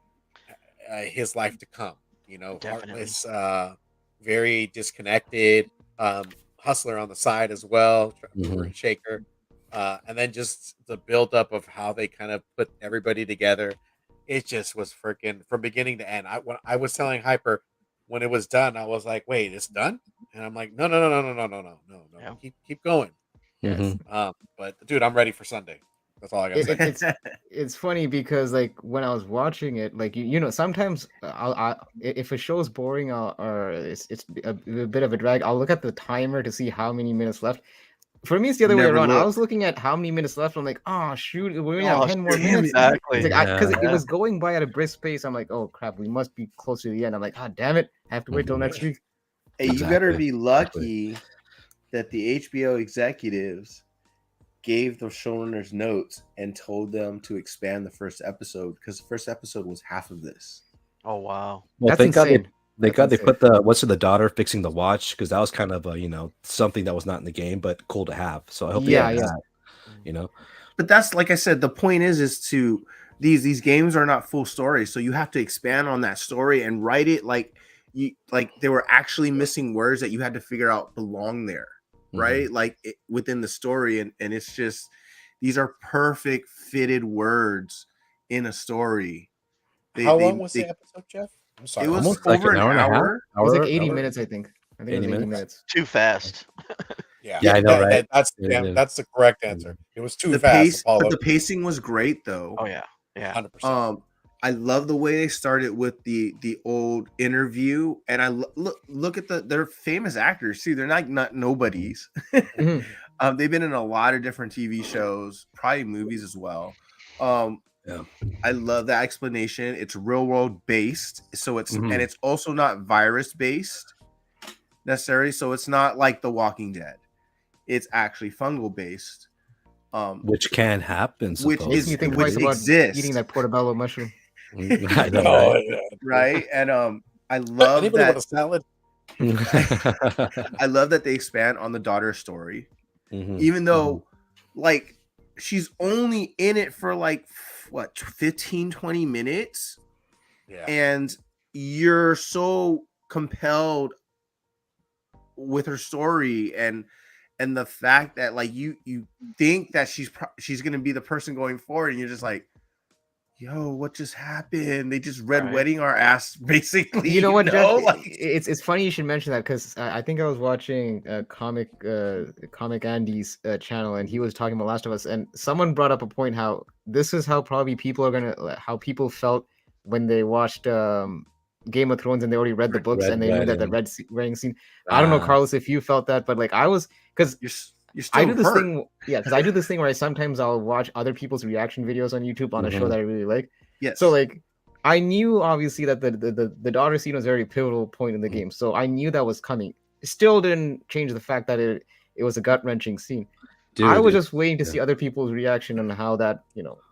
his life to come. Definitely. Heartless, very disconnected, hustler on the side as well, mover Mhm. and shaker, and then just the buildup of how they kind of put everybody together. It just was freaking from beginning to end. When I was telling Hyper when it was done, I was like, "Wait, it's done?" And I'm like, "No, no, no, no, no, no, no, no, no, no. Yeah. Keep going." Yes. Mhm. But dude, I'm ready for Sunday. That's all I gotta It, say. it, it's it's funny because like when I was watching it, like sometimes if a show's boring or it's a bit of a drag, I'll look at the timer to see how many minutes left. For me, it's the other way Never around. I look. was looking at how many minutes left. I'm like, oh shoot, we only have Oh, 10 more shoot, minutes. exactly. It's like because Yeah. it was going by at a brisk pace. I'm like, oh crap, we must be close to the end. I'm like, ah, damn it, I have to wait till Mhm. next week. Hey, you better Exactly. be Exactly. lucky that the HBO executives gave the showrunners notes and told them to expand the first episode because the first episode was half of this. Oh wow. Well, That's thank God insane. thank That's God they insane. put the daughter fixing the watch because that was kind of something that was not in the game, but cool to have. So I hope they Yeah, have yeah. that. You know. But that's like I said, the point is to these games are not full stories, so you have to expand on that story and write it like they were actually missing words that you had to figure out belong there, right? Mhm. Like within the story, and it's just these are perfect fitted words in a story. How long was the episode, Jeff? I'm It sorry. was Almost like over an an hour and a half. hour. It was like 80 Hour, minutes, I think. I think it 80 was 80 minutes. minutes. Too fast. Yeah, Yeah, I know, right? that's the correct answer. It was too The fast, but Apollo. the pacing was great though. Oh yeah. Yeah. 100%. I love the way they started with the old interview, and I look at they're famous actors. See, they're not nobodies. Mhm. They've been in a lot of different TV shows, probably movies as well. Yeah. I love that explanation. It's real world based, so Mhm. and it's also not virus based necessarily. So it's not like The Walking Dead. It's actually fungal based, Which can happen, which Makes me think which twice about exists. eating that portobello mushroom. I know, Oh, right? yeah. Right, and I love Anybody want that a salad? I love that they expand on the daughter story, Mhm. even though like she's only in it for like what 15-20 minutes, Yeah. and you're so compelled with her story and the fact that like you think that she's gonna be the person going forward, and you're just like, yo, what just happened? They just red Right. wedding our ass, basically. You know what, Jeff? Like, It's funny you should mention that because I think I was watching comic Andy's channel, and he was talking about Last of Us, and someone brought up a point how this is how probably how people felt when they watched Game of Thrones and they already read the books and they knew that the wedding scene. I don't know, Carlos, if you felt that, but like I was, because you're I still do this hurt. thing, yeah, because I do this thing where sometimes I'll watch other people's reaction videos on YouTube on a show Mhm. that I really like. Yes. So like I knew obviously that the daughter scene was a very pivotal point in the Mhm. game. So I knew that was coming. It still didn't change the fact that it was a gut-wrenching scene. I was just waiting to see other people's reaction on how that,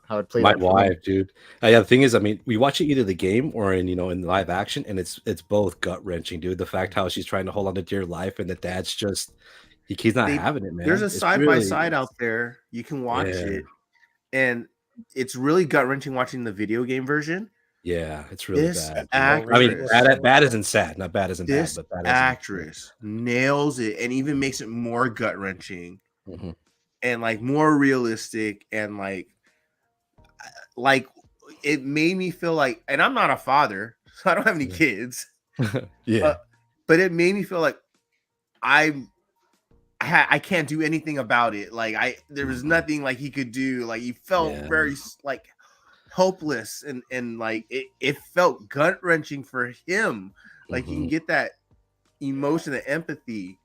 how it played My out for me. wife, dude. Yeah, the thing is, I mean, we watch it either the game or in live action, and it's both gut wrenching, dude. The fact how she's trying to hold on to dear life, and the dad's just he's not having it, man. There's a It's side by really- side out there. You can watch Yeah. it, and it's really gut wrenching watching the video game version. Yeah, it's really This bad. actress, I mean, bad isn't sad, not bad isn't bad, this but bad actress nails it, and even makes it more gut wrenching Mhm. and like more realistic, and like it made me feel like, and I'm not a father, so I don't have any Yeah. kids. Yeah. But it made me feel like I can't do anything about it. Like there was nothing like he could do. Like he felt Yeah. very like helpless, and like it felt gut wrenching for him. Like you can Mhm. get that emotion, the empathy,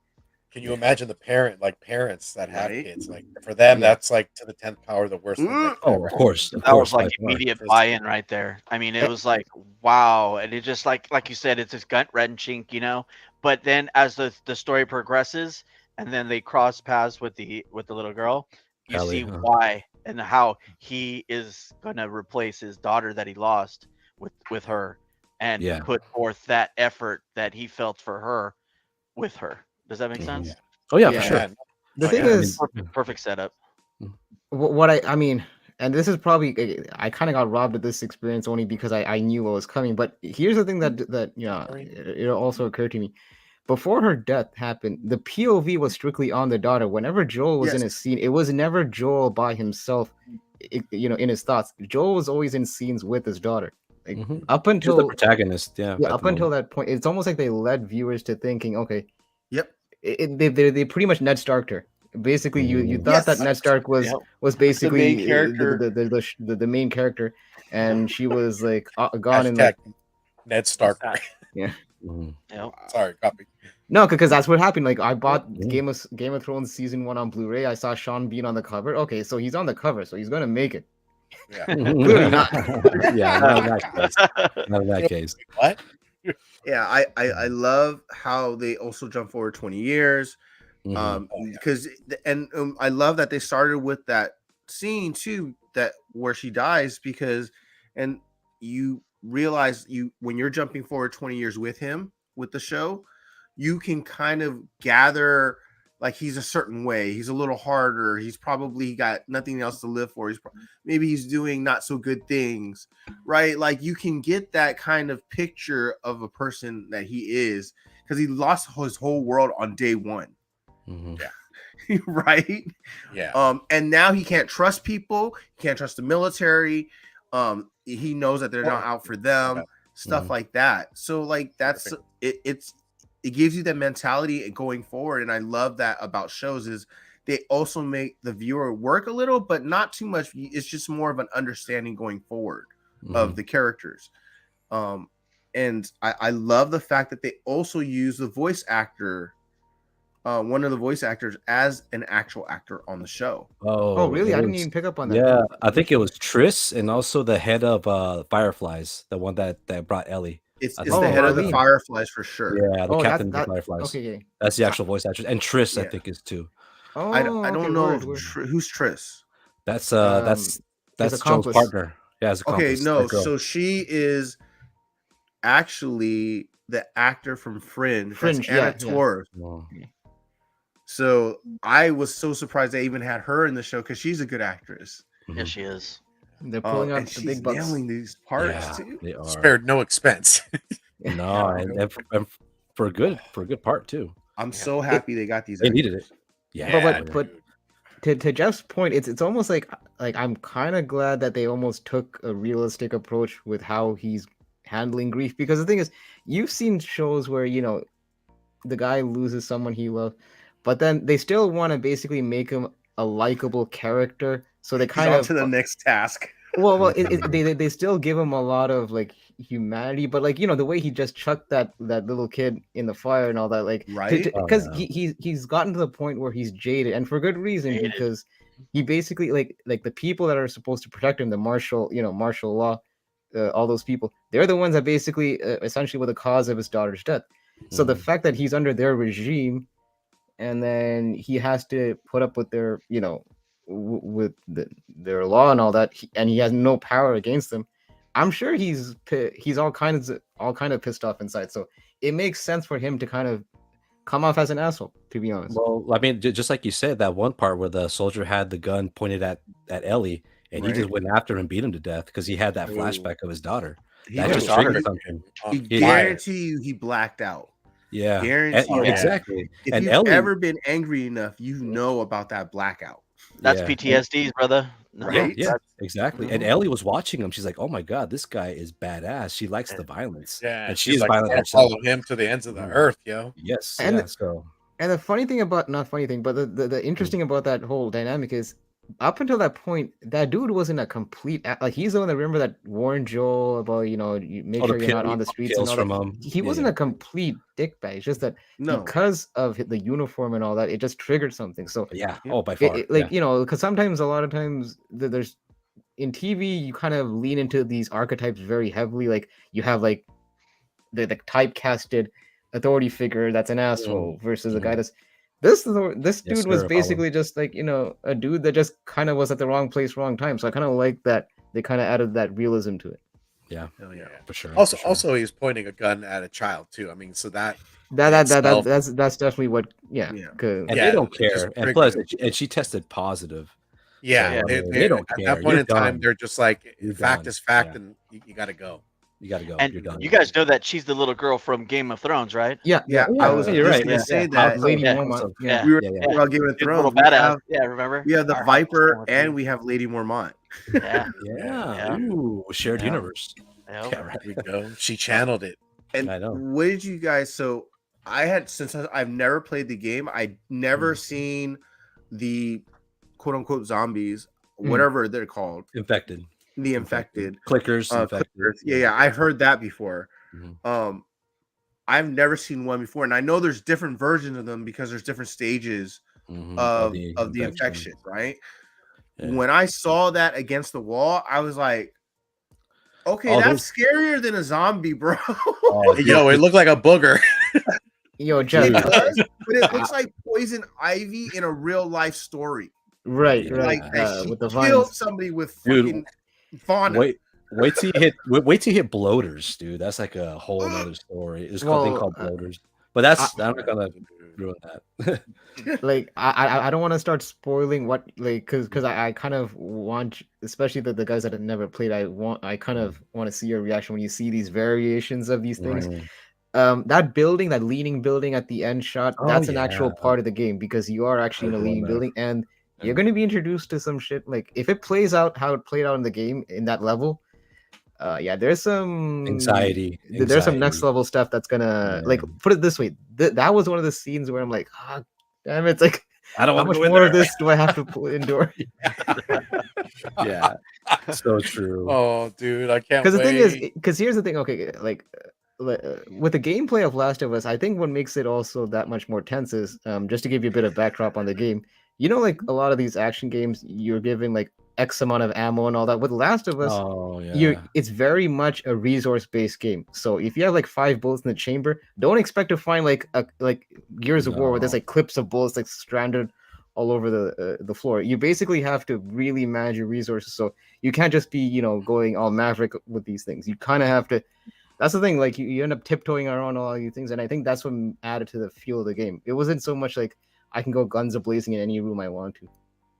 Can you imagine the parents that have right? kids? Like for them, Yeah. that's like to the 10th power, the worst thing that could Oh, ever of happen. course, That was like by far. immediate Just- buy-in right there. I mean, it Eh, was like wow, and it just like you said, it's just gut wrenching, you know. But then as the story progresses, and then they cross paths with the little girl, you Ellie, see why and how he is gonna replace his daughter that he lost with her, and Yeah. put forth that effort that he felt for her with her. Does that make Mhm. sense? Oh yeah, Yeah. for sure. Man, The oh, thing yeah. I mean, is, Perfect setup. what I mean, and this is probably I kind of got robbed of this experience only because I knew what was coming. But here's the thing that it also occurred to me. Before her death happened, the POV was strictly on the daughter. Whenever Joel was in a Yes. scene, it was never Joel by himself, in his thoughts. Joel was always in scenes with his daughter. Like Mhm. up She's the until protagonist. Yeah. yeah, at up the until moment. that point, it's almost like they led viewers to thinking, okay, Yep. they pretty much Ned Starked her. Basically, you Mhm. thought that Yes. Ned Stark was Yep. was The basically main character. the main character, and she was like gone in Hashtag like Ned Starker. yeah. Mhm. Yep. Sorry, copy. No, because that's what happened. Like I bought Mhm. Game of Thrones season 1 on Blu-ray. I saw Sean Bean on the cover. Okay, so he's on the cover, so he's gonna make it. Yeah. Clearly not. Yeah, not in that case. Not in that case. What? Yeah, I love how they also jump forward 20 years. Mhm. Oh, yeah. Because and I love that they started with that scene too, that where she dies, because and you realize when you're jumping forward 20 years with him with the show, you can kind of gather like he's a certain way, he's a little harder, he's probably got nothing else to live for, maybe he's doing not so good things, right? Like you can get that kind of picture of a person that he is, because he lost his whole world on day one. Mhm. Right? Yeah. And now he can't trust people, he can't trust the military. He knows that they're not out for them, stuff Mhm. like that. So like that's it gives you that mentality going forward. And I love that about shows is they also make the viewer work a little, but not too much. It's just more of an understanding going forward of Mhm. the characters. And I love the fact that they also use the voice actor, one of the voice actors, as an actual actor on the show. Oh, really? it I didn't was- even pick up on that. Yeah, I think it was Triss and also the head of Fireflies, the one that brought Ellie. It's I it's think the Oh, head of the Marlene. Fireflies for sure. Yeah, the Oh, captain of the that Fireflies. okay. Okay. That's the actual voice actress, and Triss, I Yeah. think, is too. Oh, I okay, don't know word, if word. who's Triss. That's His that's Joel's accomplice. partner. Yeah, his Okay, accomplice. no, that girl. so she is actually the actor from Fringe. Fringe, That's Anna yeah, yeah. Torv. Oh. So I was so surprised they even had her in the show, because she's a good actress. Yes, Mhm. she is. They're pulling And out the she's big bucks. nailing these parts Yeah, too. they are. Spared no expense. No, and for a good part too. I'm so happy they got these. They needed actors. it. Yeah, But to Jeff's point, it's almost like I'm kind of glad that they almost took a realistic approach with how he's handling grief, because the thing is, you've seen shows where the guy loses someone he loved, but then they still want to basically make him a likable character, so they He's kind on of to the next task. well they still give him a lot of like humanity, but like the way he just chucked that little kid in the fire and all that, like Right? Oh, because yeah. he's gotten to the point where he's jaded, and for good reason, Jaded. because he basically like the people that are supposed to protect him, the martial law, all those people, they're the ones that basically essentially were the cause of his daughter's death. So the Mhm. fact that he's under their regime, and then he has to put up with their with their law and all that, and he has no power against them, I'm sure he's all kinds of pissed off inside. So it makes sense for him to kind of come off as an asshole, to be honest. Well, I mean, just like you said, that one part where the soldier had the gun pointed at Ellie, and he Right. just went after him and beat him to death because he had that Ooh. flashback of his daughter. He That His just was- daughter triggered had something. been He on Yeah. fire. guarantee you he blacked out. Yeah, Guarantee Oh, yeah. exactly. If And you've Ellie, ever been angry enough, you know about that blackout. That's yeah. PTSD's, brother. No, Right? Yeah, that's- exactly. And Mhm. Ellie was watching him. She's like, "Oh my god, this guy is badass. She likes the violence." Yeah, and she's she's like, I violent want to herself. follow him to the ends of the Mhm. earth, yo. Yes, And yeah. So And the funny thing about, not funny thing, but the interesting about that whole dynamic is up until that point, that dude wasn't a complete like he's the one that remember that warned Joel about you make Oh, sure you're not on the streets and pills all that. from He wasn't a complete dickbag. It's just that No. because of the uniform and all that, it just triggered something. So Yeah. Yeah. Oh, by far. like because sometimes a lot of times there's in TV you kind of lean into these archetypes very heavily. Like you have like the typecasted authority figure that's an asshole versus a guy that's this Yes, dude was sir, basically just like a dude that just kind of was at the wrong place, wrong time. So I kind of like that they kind of added that realism to it. Yeah, Hell yeah. for sure. Also, for sure. also, he's pointing a gun at a child too. I mean, so That's definitely what Yeah. And Yeah, they don't it just care. And triggered plus, him. and she tested positive. Yeah, So, I mean, they don't at care. that point You're in time, done. they're just like, You're fact done. is fact, Yeah. and you got to go. You got to go. And You're done. you guys know that she's the little girl from Game of Thrones, right? Yeah, I was you're just right. gonna Yeah, say yeah. that. Lady Yeah. Mormont. Yeah. We were Yeah, talking about Game of She's a little Thrones. badass. Yeah, remember? We have the Our Viper house, and we have Lady Mormont. yeah. Yeah. Ooh, shared Yeah. universe. Yeah. Yeah, right. There we go. She channeled it. And I know. what did you guys? So I've never played the game. I'd never seen the quote unquote zombies, whatever they're called, Infected. the infected Clickers. Infected. clickers. Yeah, I heard that before. Mhm. I've never seen one before, and I know there's different versions of them because there's different stages of the infection, right? Yeah. When I saw that against the wall, I was like, okay, Oh, that's scarier than a zombie, bro. Oh, Yo, it looked like a booger. Yo, Jeff. It does, but it looks like Poison Ivy in a real life story. Right, Yeah. right. Like that she With the killed vines. somebody with Dude, fucking fauna. Wait till you hit bloaters, dude. That's like a whole nother story. It's called thing called bloaters. But that's I'm not gonna ruin that. Like I don't want to start spoiling what like because I kind of want, especially the guys that have never played, I kind of want to see your reaction when you see these variations of these things. That building, that leaning building at the end shot, that's an actual part of the game because you are actually in a leaning building and you're going to be introduced to some shit. Like if it plays out how it played out in the game in that level, yeah, there's some anxiety. There's some next level stuff that's gonna like put it this way. That was one of the scenes where I'm like, oh, damn, it's like I don't how want much more of this do I have to endure? Yeah, so true. Oh, dude, I can't. Because the thing is, because here's the thing. Okay, like with the gameplay of Last of Us, I think what makes it also that much more tense is just to give you a bit of backdrop on the game. You know, like a lot of these action games, you're given like X amount of ammo and all that. With Last of Us, it's very much a resource-based game. So if you have like 5 bullets in the chamber, don't expect to find like Gears of War where there's like clips of bullets like stranded all over the floor. You basically have to really manage your resources. So you can't just be going all maverick with these things. You kind of have to. That's the thing. Like you end up tiptoeing around all these things, and I think that's what added to the feel of the game. It wasn't so much like I can go guns a-blazing in any room I want to.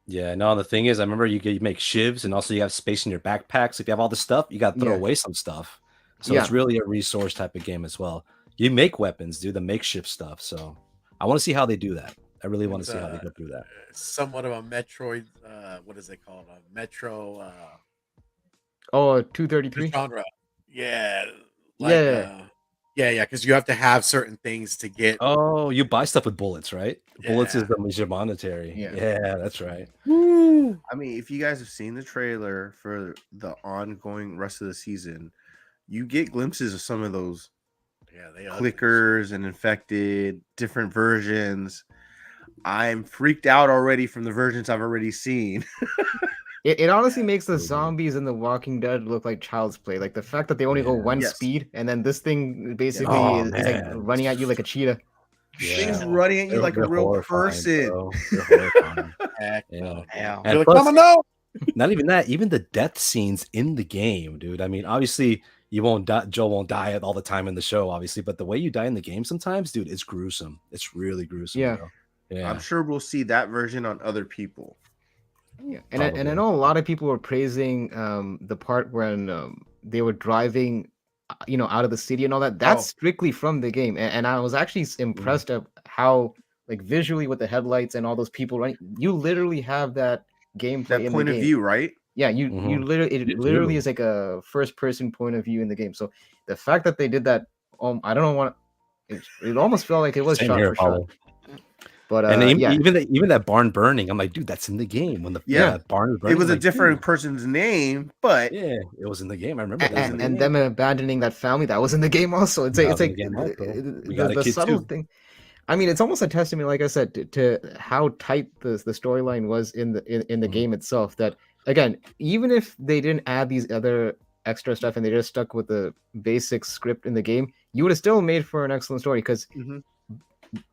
Yeah, no, the thing is, I remember you make shivs and also you have space in your backpacks. If you have all this stuff, you got to throw away some stuff. So it's really a resource type of game as well. You make weapons, do the makeshift stuff. So I want to see how they do that. I really want to see how they go through that. Somewhat of a Metroid, what is it called? A Metro. 233? Genre. Yeah. Yeah, because you have to have certain things to get. Oh, you buy stuff with bullets, right? Bullets is your monetary. Yeah, that's right. Woo. I mean, if you guys have seen the trailer for the ongoing rest of the season, you get glimpses of some of those clickers and infected different versions. I'm freaked out already from the versions I've already seen. It honestly makes the zombies in The Walking Dead look like child's play. Like the fact that they only go one speed, and then this thing basically is like running at you like a cheetah. She's running at you like a real person. And plus, not even that, even the death scenes in the game, dude. I mean, obviously, you won't die. Joel won't die all the time in the show, obviously, but the way you die in the game sometimes, dude, it's gruesome. It's really gruesome. Yeah. Bro. Yeah. I'm sure we'll see that version on other people. Yeah, and I know a lot of people were praising the part when they were driving, out of the city and all that. That's strictly from the game, and I was actually impressed of how, like, visually with the headlights and all those people running, you literally have that gameplay. That point of view, right? Yeah, you literally is like a first person point of view in the game. So the fact that they did that, I don't know what it almost felt like it was shot for shot. But And yeah, even that barn burning, I'm like, dude, that's in the game. When the Yeah. barn is burning, It was a like, different dude, person's name, but yeah, it was in the game. I remember that. was in and, the and game. them abandoning that family that was in the game also. It's That like was in the game also. We got a the kid subtle too. thing. I mean, it's almost a testament, like I said, to how tight the storyline was in the Mm-hmm. game itself. That again, even if they didn't add these other extra stuff and they just stuck with the basic script in the game, you would have still made for an excellent story. Because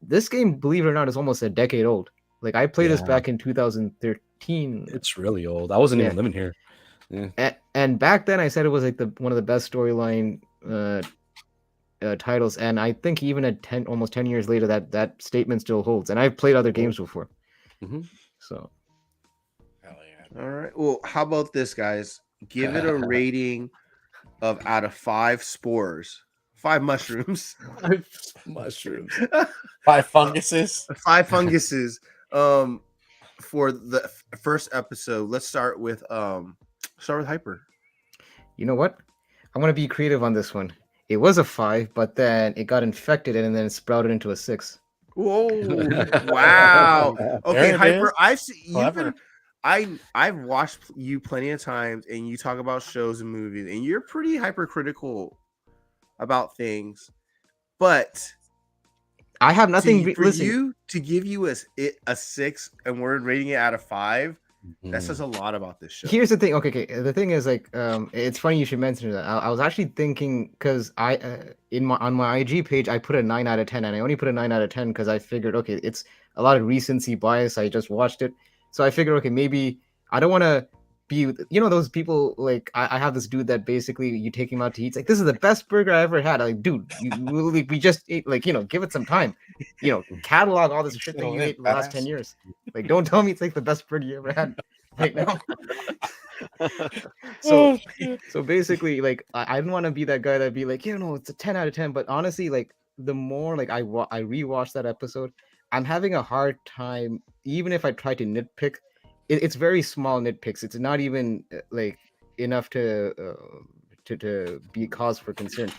this game, believe it or not, is almost a decade old. Like I played this Yeah. back in 2013. It's really old. I wasn't Yeah. even living here. Yeah. And back then, I said it was like one of the best storyline titles, and I think even at almost 10 years later, that statement still holds. And I've played other games before, so. Hell yeah. All right. Well, how about this, guys? Give it a rating of out of 5 spores, 5 mushrooms, 5 mushrooms, 5 funguses, 5 funguses. For the first episode, let's start with Hyper. You know what? I'm gonna be creative on this one. It was a 5, but then it got infected and then it sprouted into a 6. Whoa! Wow. Okay, There it Hyper. is. I've seen you've Clever. been. I've watched you plenty of times, and you talk about shows and movies, and you're pretty hypercritical about things. But I have nothing. for Listen, you to give you a 6, and we're rating it out of 5, that says a lot about this show. here's the thing. Okay. The thing is, like, it's funny you should mention that. I was actually thinking because on my IG page I put a 9 out of 10, and I only put a 9 out of 10 because I figured, okay, it's a lot of recency bias. I just watched it, so I figured, okay, maybe I don't want to be, those people, like I have this dude that basically you take him out to eat. It's like, this is the best burger I ever had. Like, dude, we just ate, like, give it some time. Catalog all this shit that you ate in the last 10 years. Like, don't tell me it's like the best burger you ever had right now. So basically, like, I didn't want to be that guy that'd be like, it's a 10 out of 10. But honestly, like, the more like I rewatched that episode, I'm having a hard time, even if I try to nitpick. It's very small nitpicks. It's not even like enough to be cause for concern.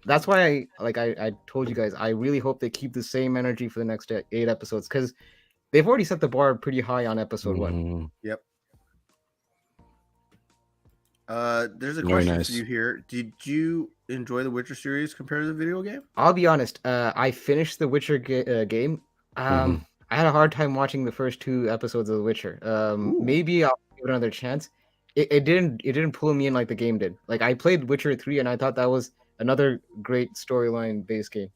That's why I told you guys, I really hope they keep the same energy for the next 8 episodes, because they've already set the bar pretty high on episode 1. Yep. There's a Very question nice. for you here. Did you enjoy the Witcher series compared to the video game? I'll be honest. I finished the Witcher game. I had a hard time watching the first 2 episodes of The Witcher. Maybe I'll give it another chance. It didn't pull me in like the game did. Like, I played Witcher 3 and I thought that was another great storyline based game.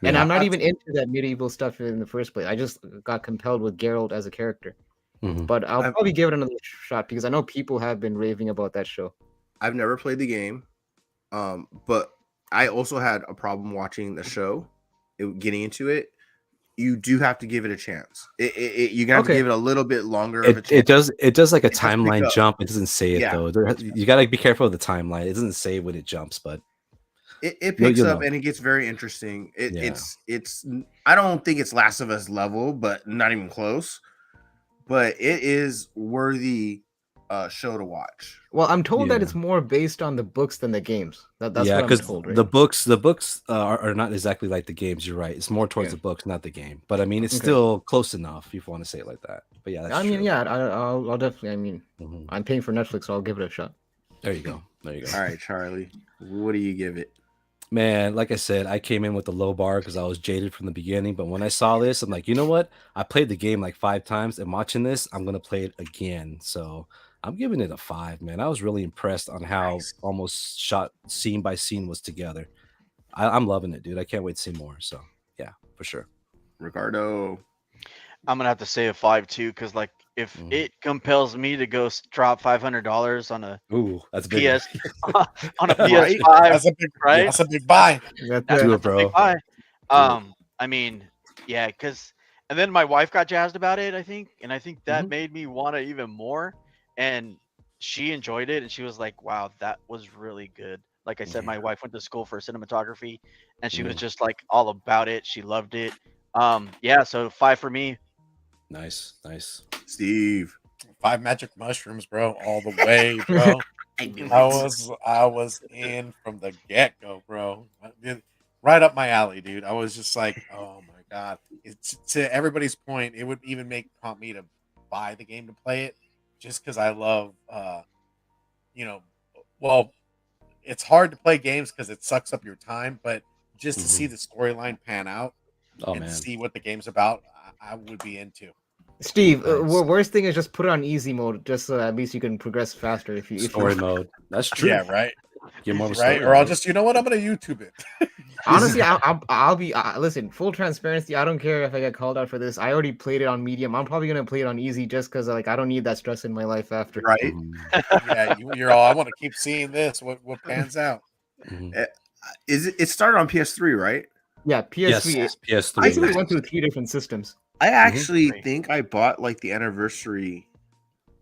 And I'm not even into that medieval stuff in the first place. I just got compelled with Geralt as a character. But I'll probably give it another shot because I know people have been raving about that show. I've never played the game, but I also had a problem watching the show, getting into it. You do have to give it a chance. You have to give it a little bit longer of a chance. It does like a timeline jump. It doesn't say it though. Yeah. You gotta be careful of the timeline. It doesn't say when it jumps, but it picks up and it gets very interesting. It's I don't think it's Last of Us level, but not even close. But it is worthy show to watch. Well, I'm told that it's more based on the books than the games. That's what I'm told, right? the books are not exactly like the games. You're right. It's more towards the books, not the game. But I mean, it's still close enough if you want to say it like that. But yeah, that's true. I'll definitely. I mean, I'm paying for Netflix, so I'll give it a shot. There you go. All right, Charlie, what do you give it? Man, like I said, I came in with a low bar because I was jaded from the beginning. But when I saw this, I'm like, you know what? I played the game like 5 times, and watching this, I'm gonna play it again. So I'm giving it a 5, man. I was really impressed on how almost shot scene by scene was together. I'm loving it, dude. I can't wait to see more. So yeah, for sure. Ricardo, I'm gonna have to say a 5 too, because like if it compels me to go drop $500 on a that's big. PS on a PS5, That's a big, right? That's a big buy. That's Do a it, bro. big buy. I mean, yeah, because and then my wife got jazzed about it, I think, and I think that made me want to even more. And she enjoyed it, and she was like, "Wow, that was really good." Like I said, my wife went to school for cinematography, and she was just like all about it. She loved it. Yeah, so 5 for me. Nice. Steve, 5 magic mushrooms, bro, all the way, bro. I was in from the get go, bro. Right up my alley, dude. I was just like, oh my God, it's to everybody's point. It would even prompt me to buy the game to play it, just because I love, you know, well, it's hard to play games because it sucks up your time, but just to see the storyline pan out Oh and to man, see what the game's about, I would be into. Steve, nice. worst thing is just put it on easy mode, just so at least you can progress faster. If you Story mode. That's true. Yeah, right, Get more of a right. story Or I'll mode. just, you know what, I'm gonna YouTube it. honestly, I'll be listen. Full transparency. I don't care if I get called out for this. I already played it on medium. I'm probably gonna play it on easy just because like I don't need that stress in my life after. Right? Mhm, Yeah, you're all. I want to keep seeing this. What pans out? mhm. It started on PS3, right? Yeah, PS3. Yes, It PS3. basically went through 3 different systems. I actually Right. think I bought like the anniversary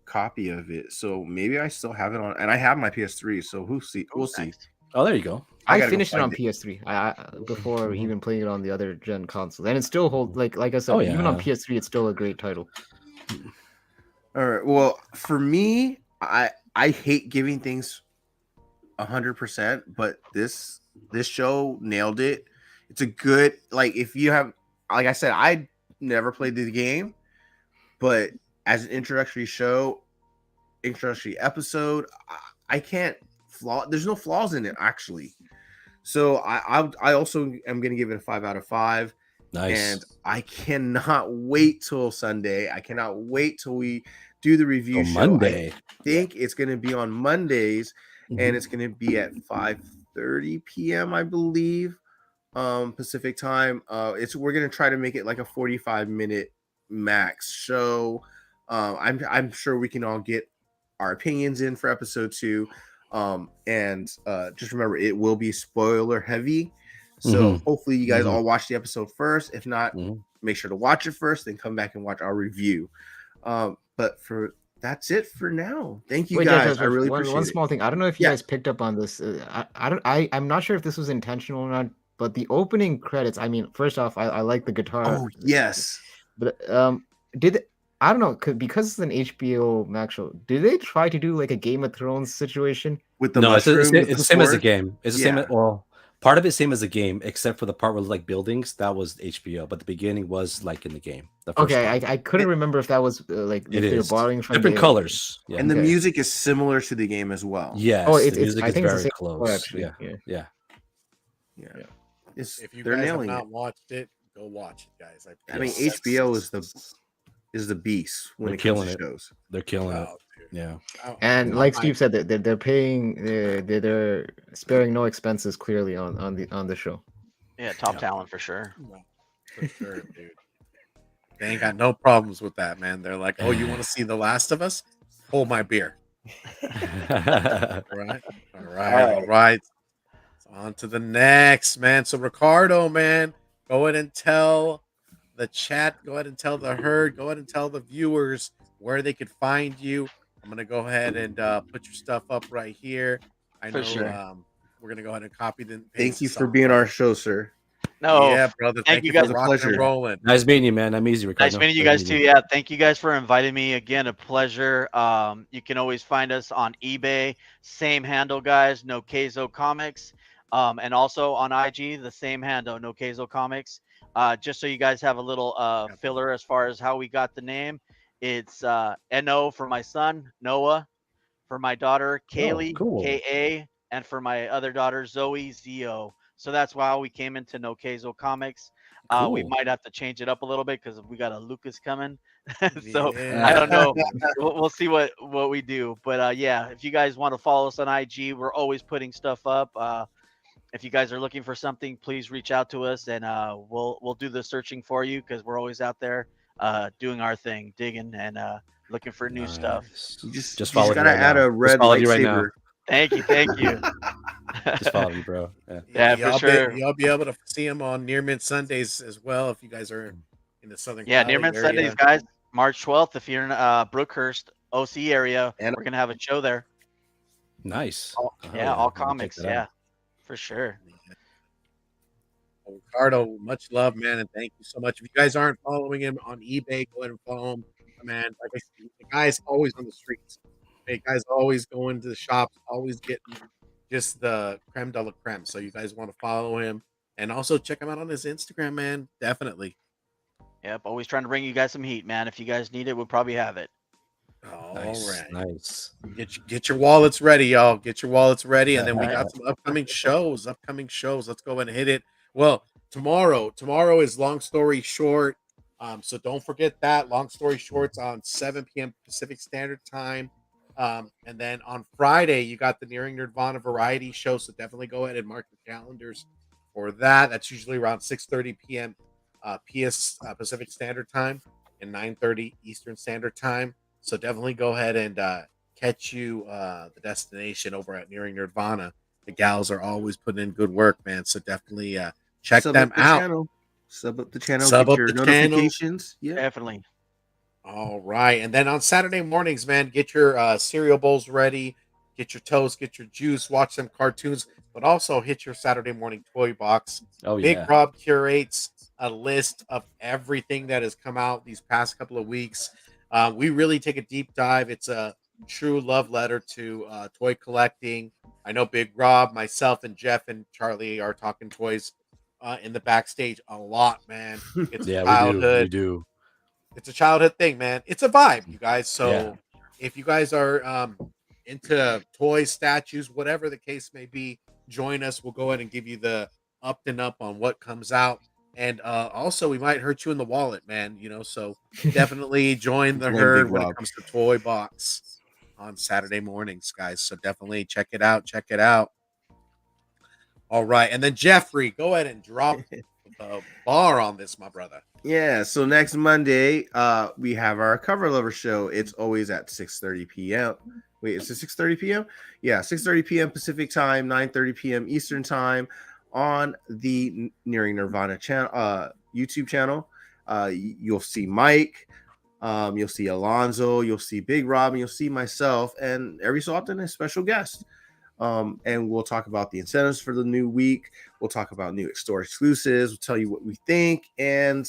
copy of it, so maybe I still have it on, and I have my PS3, so we'll see. Nice. Oh, there you go. I I gotta go finished it find on it. PS3 before Mhm. even playing it on the other gen consoles, and it still holds like I said, Oh, even on yeah. PS3, it's still a great title. All right. Well, for me, I hate giving things 100%, but this show nailed it. It's a good, like, if you have, like I said, I never played the game, but as an introductory episode, I can't flaw. There's no flaws in it actually. So I also am gonna give it a 5 out of 5. Nice. And I cannot wait till Sunday. I cannot wait till we do the review Oh, show. Monday. I think it's going to be on Mondays, and Mhm. it's going to be at 5:30 p.m. I believe, Pacific time. We're going to try to make it like a 45-minute max show. I'm sure we can all get our opinions in for episode 2. And just remember, it will be spoiler heavy. So Mhm. hopefully you guys Mhm. all watch the episode first. If not, Mhm. make sure to watch it first, then come back and watch our review. But that's it for now. Thank you Wait, guys. Josh, I really one appreciate it. small thing. I don't know if you Yeah. guys picked up on this. I'm not sure if this was intentional or not. But the opening credits. I mean, first off, I like the guitar. Oh yes. But did I don't know because it's an HBO Max show. Did they try to do like a Game of Thrones situation? With the No, it's mushroom. the same as the game. It's the same. Yeah. Well, part of it's same as the game, except for the part where like buildings. That was HBO, but the beginning was like in the game. The first Okay, part. I couldn't remember if that was like It if they're is borrowing from different the colors. Yeah. And the Okay. music is similar to the game as well. Yes. Oh, the it's music I is think it's the very same close. color, actually. Yeah. Yeah. Yeah. Yeah. Yeah. If you They're guys have nailing not it. watched it, go watch it, guys. I mean, Yes. HBO is the beast when They're it comes killing to it. shows. They're killing it. Oh, dude. Yeah. And I'm like hyped. Steve said, they're paying they're sparing no expenses clearly on the show. Yeah, top Yeah. talent for sure. No, for sure, dude. They ain't got no problems with that, man. They're like, oh, you want to see The Last of Us? Hold my beer. All right. So on to the next, man. So Ricardo, man, go ahead and tell the chat, go ahead and tell the herd, go ahead and tell the viewers where they could find you. I'm gonna go ahead and put your stuff up right here. I For know sure. we're gonna go ahead and copy the. Thank you for being our show, sir. No, Yeah, brother. thank Thank you you guys. for It was a rocking pleasure. and rolling. Nice meeting you, man. I'm easy, Ricardo. Nice meeting you guys too. Yeah, thank you guys for inviting me again. A pleasure. You can always find us on eBay, same handle, guys. No Keizo Comics, and also on IG, the same handle, No Keizo Comics. Just so you guys have a little filler as far as how we got the name. It's No for my son Noah, for my daughter Kaylee cool. Ka, and for my other daughter Zoe Zo. So that's why we came into No Keizo Comics. We Cool. might have to change it up a little bit because we got a Lucas coming. So Yeah. I don't know. We'll see what we do. But yeah, if you guys want to follow us on IG, we're always putting stuff up. If you guys are looking for something, please reach out to us and we'll do the searching for you because we're always out there doing our thing, digging and looking for new stuff. Nice. You just Just followed you gotta right add now. a Just red followed you right now. lightsaber. Thank you. Just followed you, bro. Yeah. Yeah, for sure. Y'all be able to see him on Near Mint Sundays as well if you guys are in the Southern Yeah, Cali Nearman area. Sundays, guys. March 12th. If you're in Brookhurst, OC area, And- we're gonna have a show there. Nice. Yeah, all I'm gonna comics. check that Yeah, out. for sure. Ricardo, much love, man, and thank you so much. If you guys aren't following him on eBay, go ahead and follow him, man. Like I said, the guy's always on the streets. The guy's always going to the shops, always getting just the creme de la creme. So you guys want to follow him And also check him out on his Instagram, man. Definitely. Yep, always trying to bring you guys some heat, man. If you guys need it, we'll probably have it. All Nice, right. nice. Get your wallets ready, y'all. Get your wallets ready. And then we Right. got some upcoming shows. Let's go ahead and hit it. Well, tomorrow is Long Story Short. So don't forget that. Long Story Short's on 7 p.m. Pacific Standard Time. And then on Friday, you got the Nearing Nerdvana variety show. So definitely go ahead and mark your calendars for that. That's usually around 6:30 p.m. Pacific Standard Time and 9:30 Eastern Standard Time. So definitely go ahead and catch you the destination over at Nearing Nerdvana. The gals are always putting in good work, man. So definitely check Sub them up the out. channel. Sub up the channel. Sub Get up your the channel. notifications. Yeah. Definitely. All right. And then on Saturday mornings, man, get your cereal bowls ready, get your toast, get your juice, watch some cartoons, but also hit your Saturday morning toy box. Oh Big yeah. Rob curates a list of everything that has come out these past couple of weeks. We really take a deep dive. It's a true love letter to toy collecting. I know Big Rob, myself, and Jeff and Charlie are talking toys in the backstage a lot, man. It's Yeah, childhood. we do. It's a childhood thing, man. It's a vibe, you guys. So Yeah. if you guys are into toys, statues, whatever the case may be, join us. We'll go ahead and give you the up and up on what comes out. And also, we might hurt you in the wallet, man. So definitely join the Blame herd Big when Rob. it comes to Toy Box on Saturday mornings, guys. So definitely check it out. Check it out. All right. And then Jeffrey, go ahead and drop the bar on this, my brother. Yeah, so next Monday, we have our Cover Lover show. It's always at 6:30 p.m. Wait, is it 6:30 p.m.? Yeah, 6:30 p.m. Pacific time, 9:30 p.m. Eastern time on the Nearing Nirvana channel, YouTube channel. You'll see Mike, you'll see Alonzo, you'll see Big Rob, and you'll see myself, and every so often a special guest. And we'll talk about the incentives for the new week. We'll talk about new store exclusives. We'll tell you what we think, and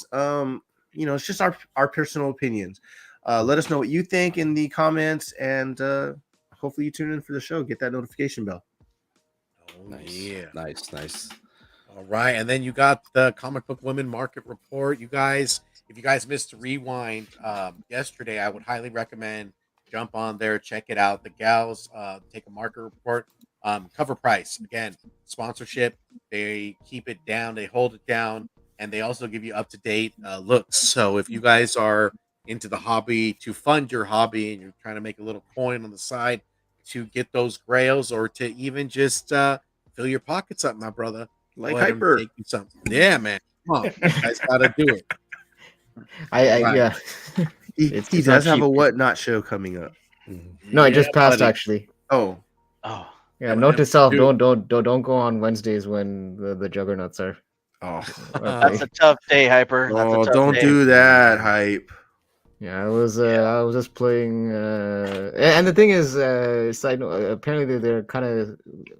it's just our personal opinions. Let us know what you think in the comments, and hopefully you tune in for the show. Get that notification bell. Oh, Nice. yeah. Nice. All right. And then you got the Comic Book Women Market Report. You guys, if you guys missed the rewind yesterday, I would highly recommend jump on there, check it out. The gals take a market report. Cover price, again, sponsorship. They keep it down, they hold it down, and they also give you up to date looks. So if you guys are into the hobby to fund your hobby and you're trying to make a little coin on the side to get those grails or to even just fill your pockets up, my brother, Like go ahead and Hyper. take you something. Yeah, man. Come on. You guys gotta do it. Right. Yeah. He It's does not have cheap. a Whatnot show coming up. No, it just Yeah, passed buddy. actually. Oh, Oh, Yeah, note to self: Dude. don't go on Wednesdays when the juggernauts are. oh, that's a tough day, Hyper. That's a oh! tough Don't day. do that, Hype. Yeah, I was just playing, and the thing is, side note, apparently they're kind of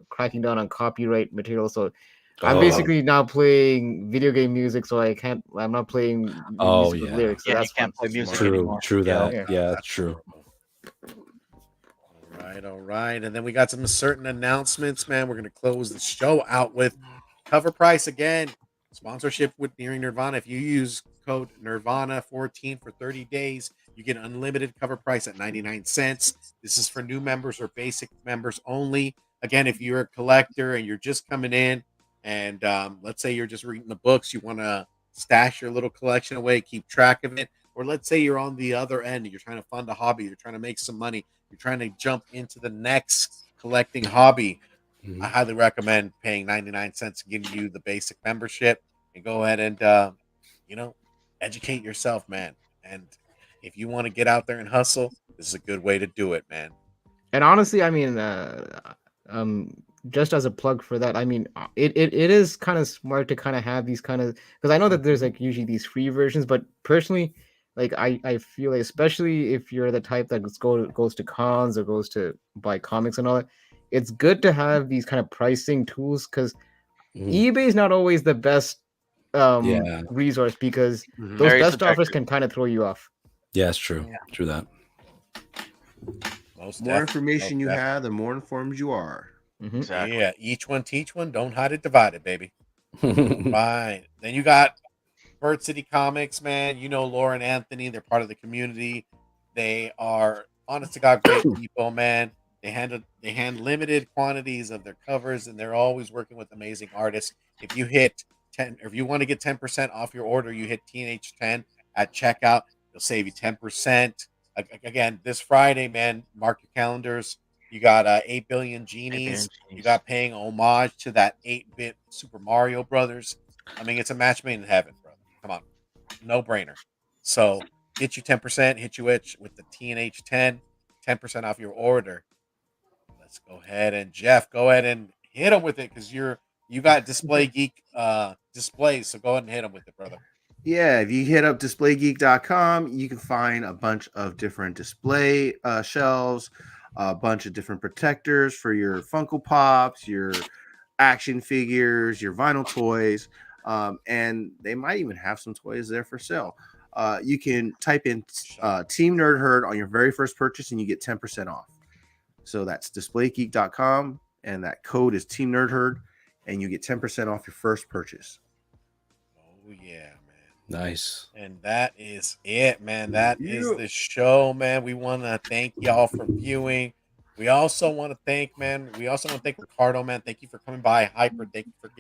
cracking down on copyright material. So I'm Oh. basically now playing video game music, so I'm not playing Oh, music with yeah. lyrics. So Yeah, you that's can't fun. play music Smart. anymore. True that. Yeah. Yeah, true. All right. And then we got some certain announcements, man. We're gonna close the show out with cover price again. Sponsorship with Nearing Nirvana. If you use code Nirvana14 for 30 days, you get unlimited cover price at 99 cents. This is for new members or basic members only. Again, if you're a collector and you're just coming in, and let's say you're just reading the books, you want to stash your little collection away, keep track of it, or let's say you're on the other end and you're trying to fund a hobby, you're trying to make some money, you're trying to jump into the next collecting hobby. I highly recommend paying 99 cents and giving you the basic membership and go ahead and educate yourself, man. And if you want to get out there and hustle, this is a good way to do it, man. And honestly, I mean, just as a plug for that, I mean, it is kind of smart to kind of have these kind of, because I know that there's like usually these free versions, but personally, like I feel like, especially if you're the type that goes to cons or goes to buy comics and all that, it's good to have these kind of pricing tools, because eBay is not always the best Yeah. resource, because those Very best offers subjective. can kind of throw you off. Yeah, it's true. Yeah. True that. Most More definitely, information you most have, the more informed you are. Mhm. Exactly. Yeah, each one teach one. Don't hide it, divide it, baby. Right. Then you got Bird City Comics, man. You know Laura and Anthony. They're part of the community. They are honest to God great people, man. They hand limited quantities of their covers, and they're always working with amazing artists. If you hit 10, or if you want to get 10% off your order, you hit TNH10 at checkout. They'll save you 10%. Again, this Friday, man, mark your calendars. You got 8 billion genies. You got paying homage to that 8-bit Super Mario Brothers. I mean, it's a match made in heaven, brother. Come on, no brainer. So get you 10%, hit you with the TNH 10% off your order. Let's go ahead and Jeff, go ahead and hit them with it because you got Display Geek displays. So go ahead and hit them with it, brother. Yeah, if you hit up displaygeek.com, you can find a bunch of different display shelves, a bunch of different protectors for your Funko Pops, your action figures, your vinyl toys, and they might even have some toys there for sale. You can type in Team Nerd Herd on your very first purchase and you get 10% off. So that's displaygeek.com, and that code is Team Nerd Herd, and you get 10% off your first purchase. Oh, yeah. Nice. And that is it, man. That is the show, man. We want to thank y'all for viewing. We also want to thank Ricardo, man. Thank you for coming by. Hyper, thank you for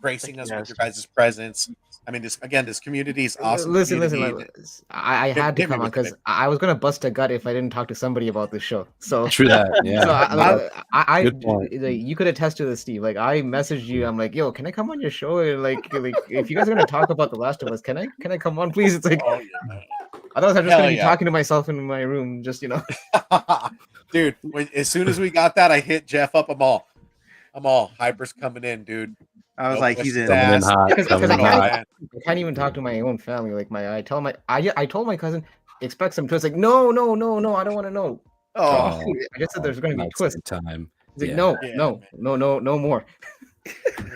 gracing us with your guys' presence. I mean, this community is awesome. Listen. Community. I had to Hit me come on with it, because I was gonna bust a gut if I didn't talk to somebody about this show. So True that. Yeah. So Good point. you could attest to this, Steve. Like I messaged you, I'm like, yo, can I come on your show? And like if you guys are gonna talk about The Last of Us, can I come on, please? It's like, Oh yeah. otherwise I'm just Hell gonna be yeah. talking to myself in my room, just Dude, as soon as we got that, I hit Jeff up. I'm all Hyper's coming in, dude. I was No like, he's in. Coming in hot. Because Coming in hot. I can't even talk to my own family. Like I told my cousin expect some twist. Like no, I don't want to know. Oh, I just said there's going to be Not twist. time. He's like, Yeah. no more.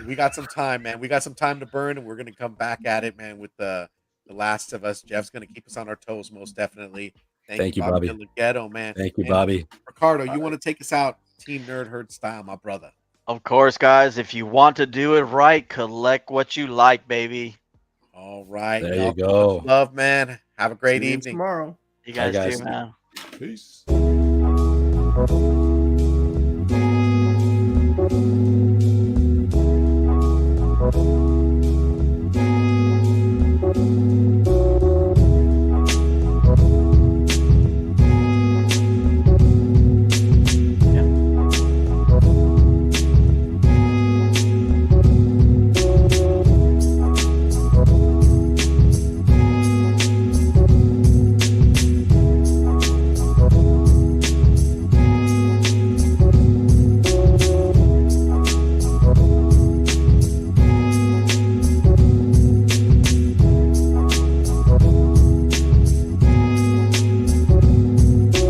We got some time, man. We got some time to burn, and we're gonna come back at it, man. With the Last of Us. Jeff's gonna keep us on our toes, most definitely. Thank you, Bobby. Ghetto, man. Thank you, And Bobby. Ricardo, you want to take us out, Team Nerd Herd style, my brother? Of course, guys. If you want to do it right, collect what you like, baby. All right. There y'all. you go. Love, man. Have a great see you evening. tomorrow. You Bye, guys guys. too, man. Peace.